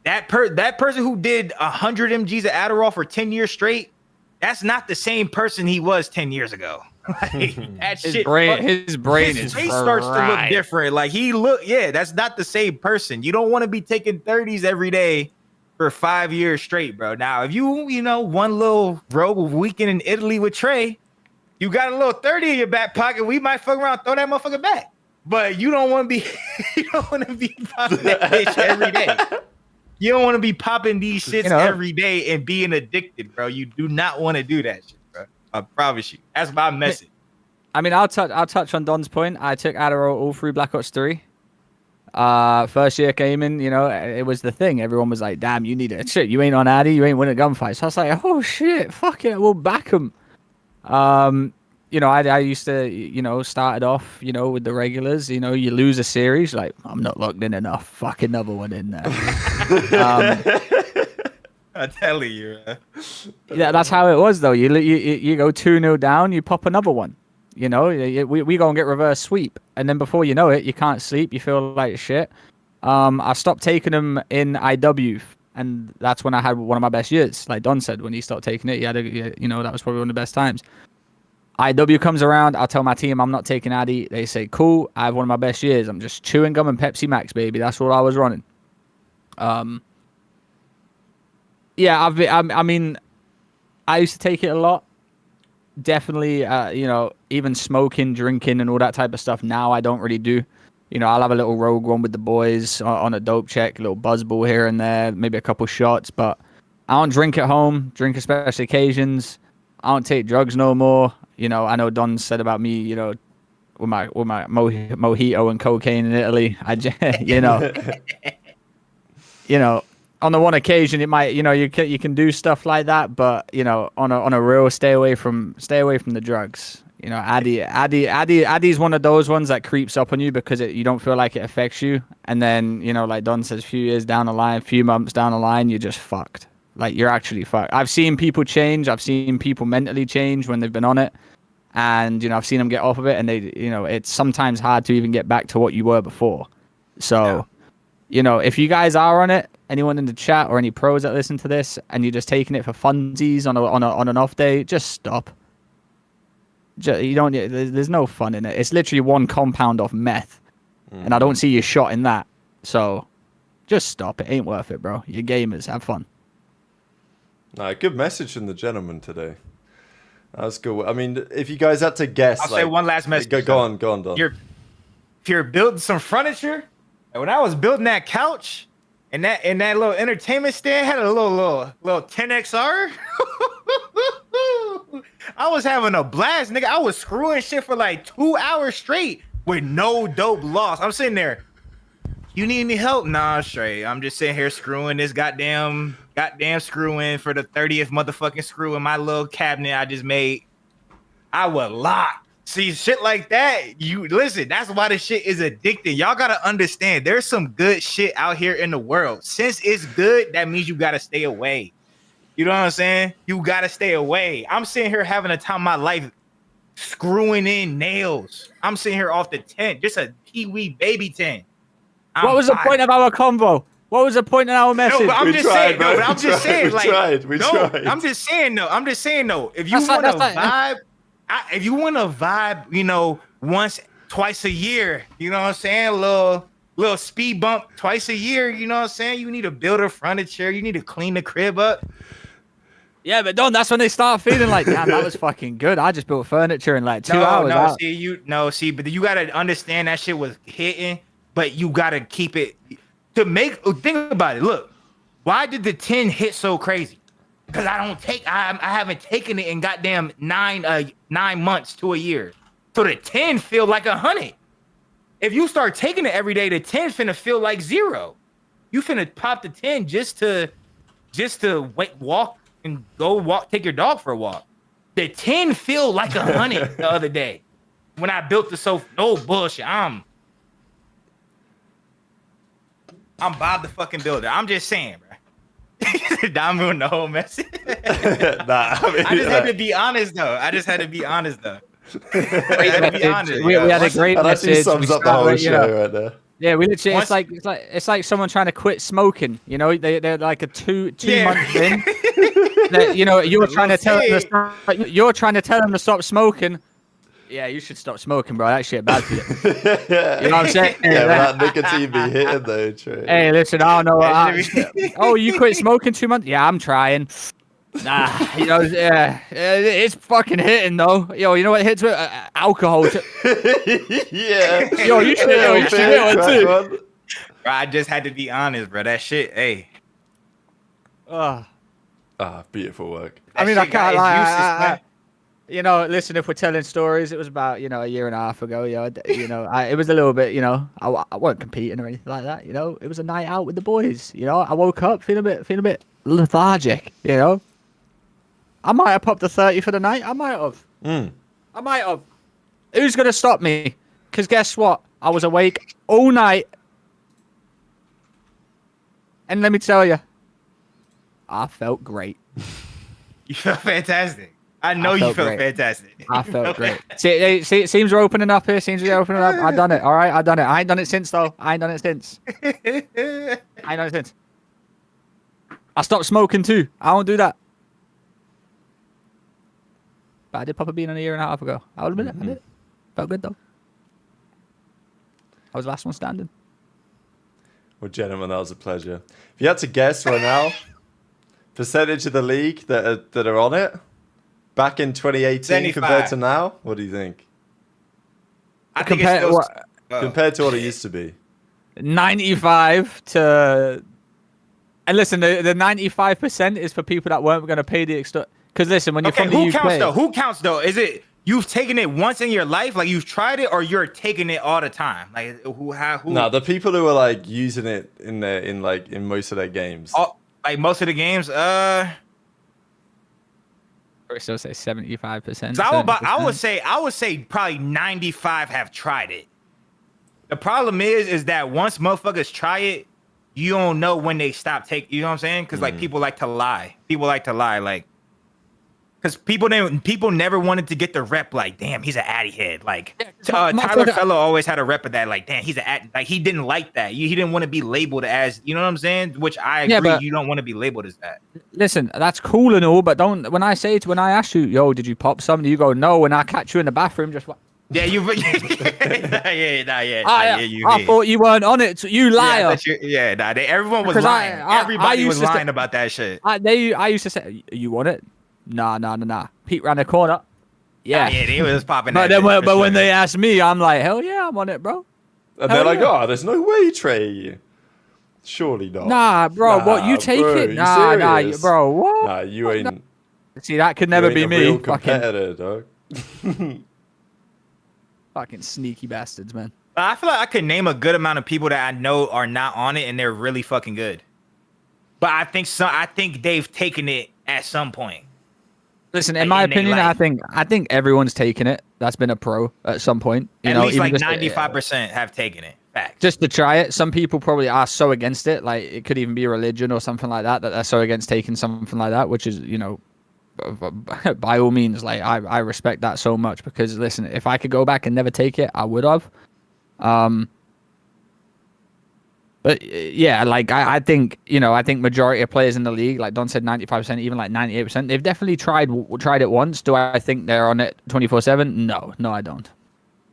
that person who did 100 mgs of Adderall for 10 years straight, that's not the same person he was 10 years ago. Like, that
his brain
his face starts to look different. Like that's not the same person. You don't want to be taking 30s every day for 5 years straight, bro. Now, if you one little rogue weekend in Italy with Trey, you got a little 30 in your back pocket, we might fuck around and throw that motherfucker back. But you don't want to be popping that bitch every day. You don't want to be popping these shits
You know.
every day and being addicted, bro. You do not want to do that shit, bro. I promise you. That's my message.
I mean, I'll touch on Don's point. I took Adderall all through Black Ops 3. First year came in, you know, it was the thing. Everyone was like, damn, you need it. Shit, you ain't on Addy, you ain't winning gunfights. So I was like, oh shit, fuck it, we'll back him. You know, I used to, you know, started off, you know, with the regulars. You know, you lose a series, like, I'm not locked in enough. Fuck another one in there.
I'm telling you, man.
Yeah, that's how it was, though. You go 2-0 down, you pop another one. You know, we go and get reverse sweep. And then before you know it, you can't sleep. You feel like shit. I stopped taking them in IW. And that's when I had one of my best years. Like Don said, when he stopped taking it, you know, that was probably one of the best times. IW comes around, I'll tell my team I'm not taking Addy. They say, cool, I have one of my best years. I'm just chewing gum and Pepsi Max, baby. That's what I was running. Yeah, I mean, I used to take it a lot. Definitely, you know, even smoking, drinking, and all that type of stuff. Now I don't really do. You know, I'll have a little rogue one with the boys on a dope check, a little buzzball here and there, maybe a couple shots. But I don't drink at home, drink at special occasions. I don't take drugs no more. You know, I know Don said about me, you know, with my mojito and cocaine in Italy. You know, on the one occasion it might, you know, you can do stuff like that, but you know, on a real, stay away from the drugs. You know, Addy's one of those ones that creeps up on you because you don't feel like it affects you, and then, you know, like Don says, few years down the line, few months down the line, you're just fucked. Like, you're actually fucked. I've seen people change. I've seen people mentally change when they've been on it. And, you know, I've seen them get off of it. And they, you know, it's sometimes hard to even get back to what you were before. So, you know, if you guys are on it, anyone in the chat or any pros that listen to this, and you're just taking it for funsies on an off day, just stop. You don't. There's no fun in it. It's literally one compound of meth. And I don't see you shot in that. So just stop. It ain't worth it, bro. You're gamers. Have fun.
Good message from the gentleman today. That's cool. I mean, if you guys had to guess,
I'll say one last message.
Go on, Don.
If you're building some furniture, and when I was building that couch and that little entertainment stand had a little 10XR, I was having a blast, nigga. I was screwing shit for like 2 hours straight with no dope loss. I'm sitting there. You need any help? Nah, straight. I'm just sitting here screwing this goddamn screw in for the 30th motherfucking screw in my little cabinet I just made. I would lock. See, shit like that, you listen, that's why this shit is addicting. Y'all gotta understand, there's some good shit out here in the world. Since it's good, that means you gotta stay away. You know what I'm saying? You gotta stay away. I'm sitting here having a time of my life screwing in nails. I'm sitting here off the tent, just a pee-wee baby tent.
What was the point of our convo? What was the point of our message?
No, but I'm just saying. No, but I'm just saying.
We
Like,
tried.
I'm just saying. No, I'm just saying. No, if you want to vibe, if you want to vibe, you know, once, twice a year, you know what I'm saying? Little speed bump twice a year. You know what I'm saying? You need to build a furniture. You need to clean the crib up.
Yeah, but Don, that's when they start feeling like, damn, that was fucking good. I just built furniture in like 2 hours.
But you gotta understand that shit was hitting. But you gotta keep it to make. Think about it. Look, why did the 10 hit so crazy? Because I haven't taken it in goddamn 9 months to a year. So the 10 feel like 100. If you start taking it every day, the 10 finna feel like 0. You finna pop the 10 just to walk and take your dog for a walk. The 10 feel like 100 the other day when I built the sofa. No bullshit. I'm Bob the fucking Builder. I'm just saying, bro. I'm ruining the whole message. I just had to be honest, though. We had
a great message.
Sums up the whole show right there.
Yeah, we literally. It's like someone trying to quit smoking. You know, they're like a two months in. You know, you're trying to tell them to stop smoking. Yeah, you should stop smoking, bro. That shit bad for you. You know what I'm saying?
Yeah, that nicotine be hitting though, Trey.
Hey, listen, I don't know. Oh, you quit smoking 2 months? Yeah, I'm trying. Nah, you know, yeah, it's fucking hitting though. Yo, you know what hits with alcohol?
Yeah.
Yo, you should hit one too.
Bro, I just had to be honest, bro. That shit, hey,
Beautiful work.
I mean,
That
I
shit
can't
is
lie.
useless, man.
You know, listen, if we're telling stories, it was about, a year and a half ago. It was a little bit, I wasn't competing or anything like that. It was a night out with the boys. I woke up feeling a bit lethargic. I might have popped a 30 for the night. I might have. I might have. Who's gonna stop me? Because guess what? I was awake all night, and let me tell you, I felt great.
You felt fantastic. I know you felt fantastic.
I felt great. See, it seems we're opening up here. Seems we're opening up. I done it. All right, I done it. I ain't done it since though. I ain't done it since. I stopped smoking too. I won't do that. But I did pop a bean a year and a half ago. I'll admit it. I did it. Felt good though. I was the last one standing.
Well, gentlemen, that was a pleasure. If you had to guess right now, percentage of the league that are on it, back in 2018
75.
compared to now, what do you think?
I think it's still,
Compared to what it used to be.
95 to... And listen, the 95% is for people that weren't going to pay the extra... Because listen, when you're from the
who
UK...
counts though? Who counts though? Is it you've taken it once in your life, like you've tried it, or you're taking it all the time? Like who?
No, the people who are like using it in most of their games.
Like most of the games,
I would still say 75%.
So I would say probably 95 have tried it. The problem is that once motherfuckers try it, you don't know when they stop taking. You know what I'm saying? Because like people like to lie. Like because people never wanted to get the rep. Like damn, he's an Addy head. Like Tyler Fellow always had a rep of that. Like damn, he's an Addy. Like he didn't like that. He didn't want to be labeled as. You know what I'm saying? Which I agree.
But
you don't want to be labeled as that.
Listen, that's cool and all, but don't. When I ask you, yo, did you pop something? You go no. When I catch you in the bathroom, just what?
Yeah, you.
I thought you weren't on it. You liar.
Everyone was lying. Everybody was lying about that shit.
I used to say, you want it? Nah. Pete ran the corner. Yeah.
They was popping.
But when they asked me, I'm like, hell yeah, I'm on it, bro.
And they're like, oh, there's no way, Trey. Surely not.
Nah, bro. What you take
bro,
it? Nah, bro. What?
Nah, you ain't.
See, that could never be me.
Real competitor, dog.
Fucking sneaky bastards, man.
I feel like I could name a good amount of people that I know are not on it, and they're really fucking good. But I think they've taken it at some point.
Listen, in my opinion, I think everyone's taken it. That's been a pro at some point.
At least like 95% have taken it. Fact. Just
to try it. Some people probably are so against it. Like it could even be a religion or something like that they're so against taking something like that, which is, by all means, like I respect that so much because listen, if I could go back and never take it, I would have. But yeah, like I think majority of players in the league, like Don said, 95%, even like 98%, they've definitely tried it once. Do I think they're on it 24/7? No, I don't.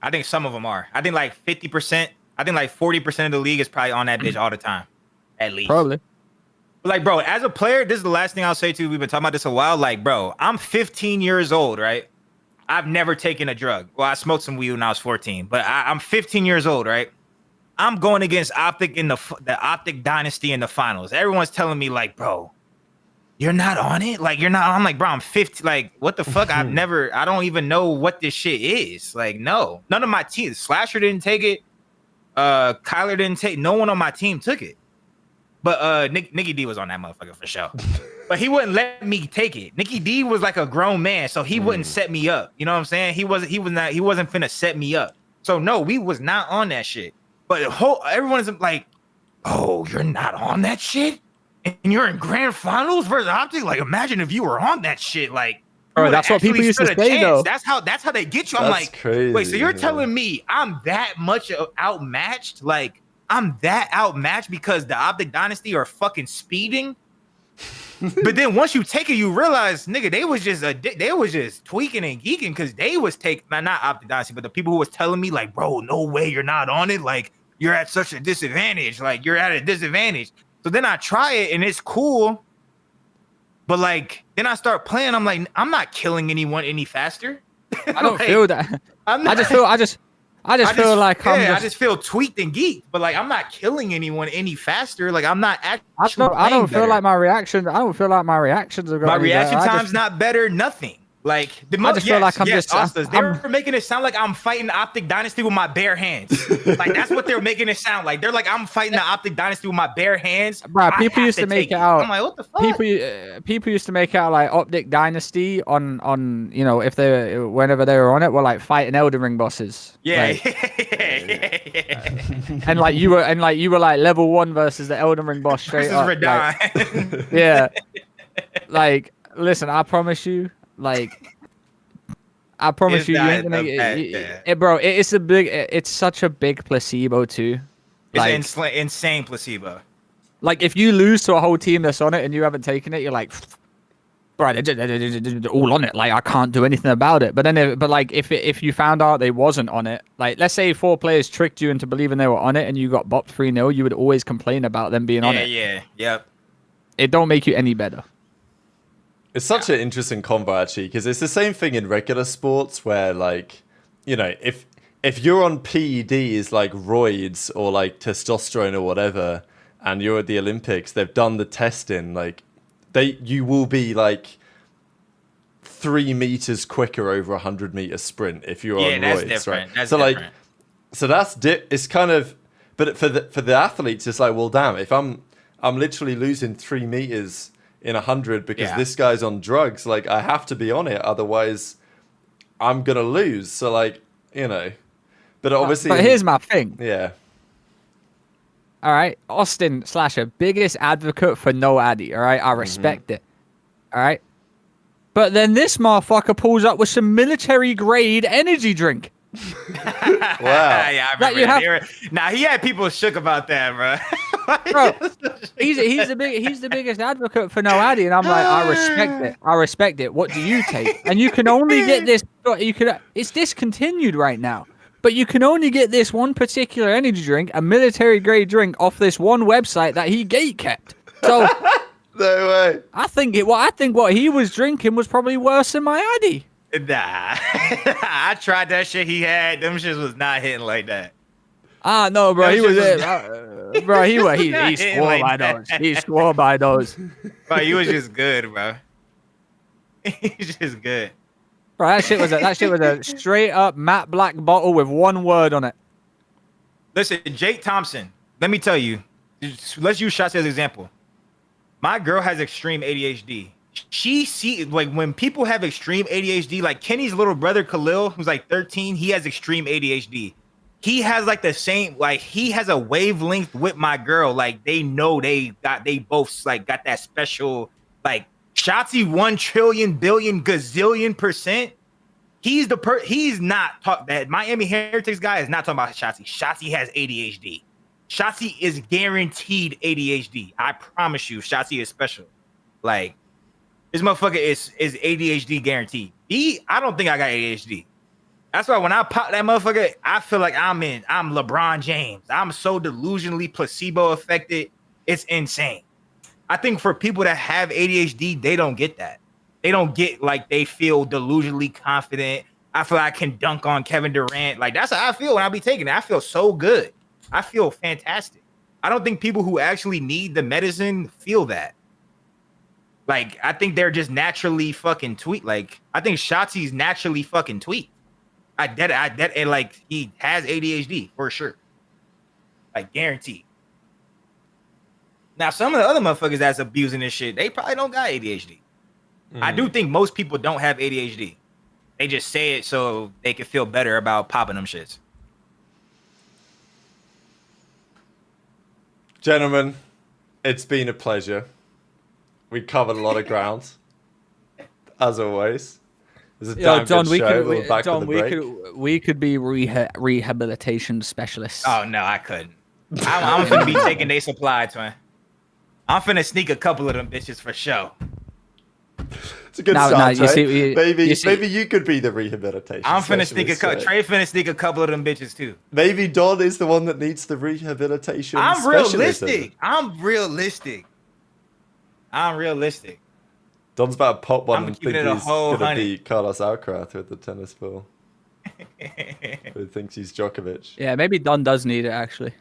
I think some of them are. I think like 50%. I think like 40% of the league is probably on that bitch all the time, at least.
Probably.
But like, bro, as a player, this is the last thing I'll say to you. We've been talking about this a while. Like, bro, I'm 15 years old, right? I've never taken a drug. Well, I smoked some weed when I was 14, but I'm 15 years old, right? I'm going against Optic in the Optic Dynasty in the finals. Everyone's telling me like, bro, you're not on it. Like, you're not. I'm like, bro, I'm 50. Like, what the fuck? I don't even know what this shit is. Like, no, none of my team. Slasher didn't take it. Kyler didn't take. No one on my team took it. But Nicky D was on that motherfucker for sure. But he wouldn't let me take it. Nicky D was like a grown man, so he wouldn't set me up. You know what I'm saying? He wasn't finna set me up. So no, we was not on that shit. But everyone's like, oh, you're not on that shit? And you're in grand finals versus Optic? Like, imagine if you were on that shit. Like,
bro, that's what people used to say, though.
That's how they get you. I'm like,
crazy,
wait, so you're telling me I'm that much outmatched? Like, I'm that outmatched because the Optic Dynasty are fucking speeding? But then once you take it, you realize, nigga, they was just tweaking and geeking because they was not Optic Dynasty, but the people who was telling me like, bro, no way you're not on it. Like, you're at such a disadvantage. Like, you're at a disadvantage. So then I try it and it's cool. But like, then I start playing. I'm like, I'm not killing anyone any faster.
I don't feel that. I just I just feel like
I just feel tweaked and geeked, but like I'm not killing anyone any faster. Like I'm not actually.
I don't feel like my reactions. I don't feel like my reactions are.
My reaction time's not better. Nothing. Like
I just feel like I'm just.
Ostas, they were making it sound like I'm fighting the Optic Dynasty with my bare hands. Like that's what they're making it sound like. They're like I'm fighting the Optic Dynasty with my bare hands.
Bro, people used to make it out.
I'm like, what the fuck?
People used to make out like Optic Dynasty on you know, if they whenever they were on it were like fighting Elden Ring bosses.
Yeah.
Like, and like you were like level 1 versus the Elden Ring boss straight up. Like, yeah. Like, listen, I promise you. Like, I promise you ain't gonna bro. It's such a big placebo too.
It's insane placebo.
Like if you lose to a whole team that's on it and you haven't taken it, you're like, bro, they're all on it. Like I can't do anything about it. But then, if you found out they wasn't on it, like let's say 4 players tricked you into believing they were on it and you got bopped 3-0, you would always complain about them being on it.
Yep.
It don't make you any better.
It's such an interesting combo actually, because it's the same thing in regular sports where, like, you know, if you're on PEDs like roids or like testosterone or whatever, and you're at the Olympics, they've done the testing, like you will be like 3 meters quicker over a 100-meter sprint if you're on roids,
different.
right?
That's
so
different.
It's kind of, but for the athletes, it's like, well, damn, if I'm literally losing 3 meters in 100 because this guy's on drugs, like I have to be on it, otherwise I'm gonna lose. So like, you know, but obviously,
but here's my thing.
Yeah.
All right, Austin Slasher, biggest advocate for no Addy. All right, I respect it. All right, but then this motherfucker pulls up with some military grade energy drink.
Wow.
Yeah, I remember. Nah, he had people shook about that, bro.
Bro, he's the biggest advocate for no Addy, and I'm like, I respect it. What do you take? And you can only get this. It's discontinued right now, but you can only get this one particular energy drink, a military grade drink, off this one website that he gate kept. So
no way.
I think what he was drinking was probably worse than my Addy.
Nah, I tried that shit he had. Them shits was not hitting like that.
No, bro. He was it, bro. He swore by those. He swore by those.
Bro, he was just good, bro. He's just good.
Bro, that shit was a straight up matte black bottle with one word on it.
Listen, Jake Thompson. Let me tell you. Let's use shots as an example. My girl has extreme ADHD. She sees, like, when people have extreme ADHD, like Kenny's little brother Khalil, who's like 13, he has extreme ADHD. He has like the same, like he has a wavelength with my girl. Like they know they both like got that special, like Shotzi 1 trillion billion gazillion %. He's not talk that Miami Heretics guy is not talking about Shotzi. Shotzi has ADHD. Shotzi is guaranteed ADHD. I promise you, Shotzi is special. Like this motherfucker is ADHD guaranteed. I don't think I got ADHD. That's why when I pop that motherfucker, I feel like I'm LeBron James. I'm so delusionally placebo affected. It's insane. I think for people that have ADHD, they don't get that. They don't get like they feel delusionally confident. I feel like I can dunk on Kevin Durant. Like that's how I feel when I be taking it. I feel so good. I feel fantastic. I don't think people who actually need the medicine feel that. Like, I think they're just naturally fucking tweet. Like, I think Shotzi's naturally fucking tweet. And like he has ADHD for sure. Like guaranteed. Now, some of the other motherfuckers that's abusing this shit, they probably don't got ADHD. I do think most people don't have ADHD. They just say it so they can feel better about popping them shits.
Gentlemen, it's been a pleasure. We covered a lot of ground, as always. It was a damn
John,
good show.
we could be rehabilitation specialists.
Oh no, I couldn't. I'm finna be taking their supply, twin. I'm finna sneak a couple of them bitches for show.
It's a good start.
You see,
maybe you could be the rehabilitation.
I'm finna sneak a couple. Trey finna sneak a couple of them bitches too.
Maybe Don is the one that needs the rehabilitation.
I'm realistic.
Don's about to pop one and think he's
gonna
be Carlos Alcaraz with the tennis ball. Who thinks he's Djokovic?
Yeah, maybe Don does need it actually.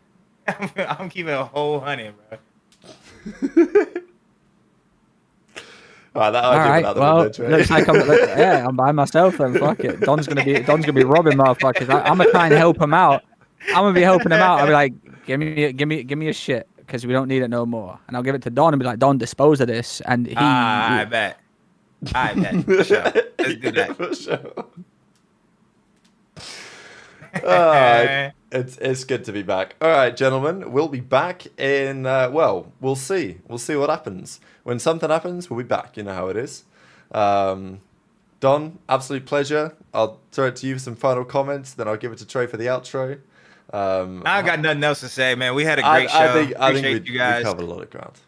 I'm keeping a whole 100, bro.
Alright, that
All
idea
right,
without the
well,
window tray.
looks like I'm by myself then. Fuck it. Don's gonna be robbing motherfuckers. I'm gonna try and help him out. I'm gonna be helping him out. I'll be like, give me a shit because we don't need it no more. And I'll give it to Don and be like, Don, dispose of this. And he.
I bet. For sure. Let's do that.
For sure. Alright. It's good to be back. Alright, gentlemen. We'll be back in, well, we'll see. We'll see what happens. When something happens, we'll be back. You know how it is. Don, absolute pleasure. I'll throw it to you for some final comments, then I'll give it to Trey for the outro.
I got nothing else to say, man. We had a great show.
I think
Appreciate you guys.
we covered a lot of ground.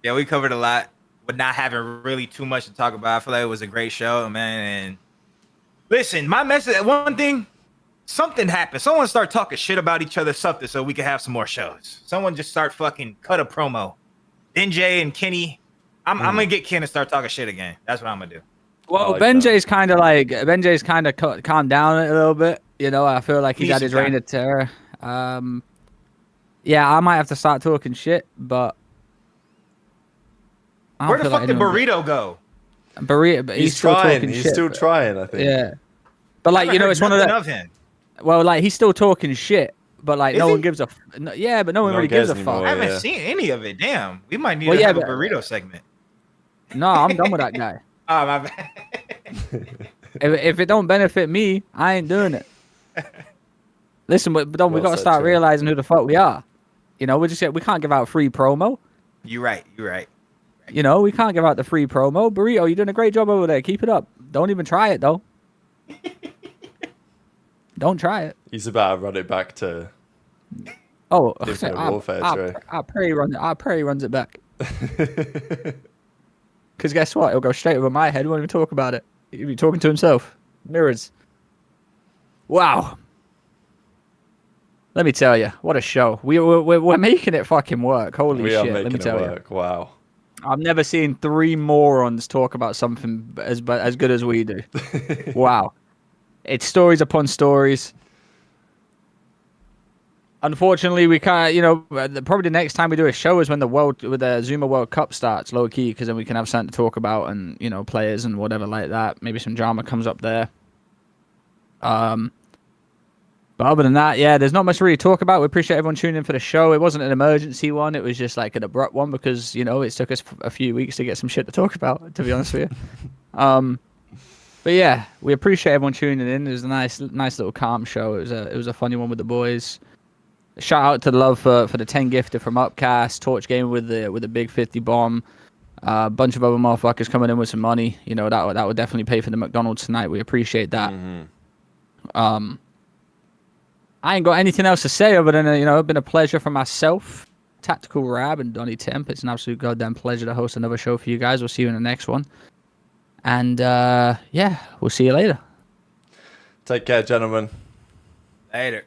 Yeah, we covered a lot, but not having really too much to talk about. I feel like it was a great show, man. And listen, my message, one thing, something happened. Someone start talking shit about each other, something, so we can have some more shows. Someone just start fucking cut a promo. NJ and Kenny, I'm gonna get Ken to start talking shit again. That's what I'm gonna do.
Well,
like
Benjay's kind of calmed down a little bit. You know, I feel like he's had his reign of terror. Yeah, I might have to start talking shit, but
where the fuck did Burrito go?
Burrito,
he's trying. He's still trying, I think.
Yeah, but like, you know, it's one of the. Well, like, he's still talking shit, but like no one gives a. Yeah, but no one really gives a fuck.
I haven't seen any of it. Damn, we might need to have a Burrito segment.
No, I'm done with that guy.
Oh, my bad.
If it don't benefit me, I ain't doing it. Listen, we got to start realizing who the fuck we are. You know, we can't give out free promo.
You're right.
You know, we can't give out the free promo. Burrito, you're doing a great job over there. Keep it up. Don't even try it though. Don't try it.
He's about to run it back to.
Oh, I pray he runs it back. Because guess what? It'll go straight over my head. He won't even talk about it. He'll be talking to himself. Mirrors. Wow. Let me tell you, what a show. We're making it fucking work. Holy shit. Let me tell you.
Wow.
I've never seen three morons talk about something as good as we do. Wow. It's stories upon stories. Unfortunately, we can't, you know, probably the next time we do a show is when the Zuma World Cup starts, low key, because then we can have something to talk about and, you know, players and whatever like that. Maybe some drama comes up there. But other than that, yeah, there's not much really to talk about. We appreciate everyone tuning in for the show. It wasn't an emergency one. It was just like an abrupt one because, you know, it took us a few weeks to get some shit to talk about, to be honest with you. But yeah, we appreciate everyone tuning in. It was a nice little calm show. It was a funny one with the boys. Shout out to the love for the 10 gifted from Upcast, Torch Game with the big 50 bomb, a bunch of other motherfuckers coming in with some money. You know, that would definitely pay for the McDonald's tonight. We appreciate that. Mm-hmm. I ain't got anything else to say other than, you know, it's been a pleasure for myself, Tactical Rab, and Donnie Temp. It's an absolute goddamn pleasure to host another show for you guys. We'll see you in the next one. And, yeah, we'll see you later.
Take care, gentlemen.
Later.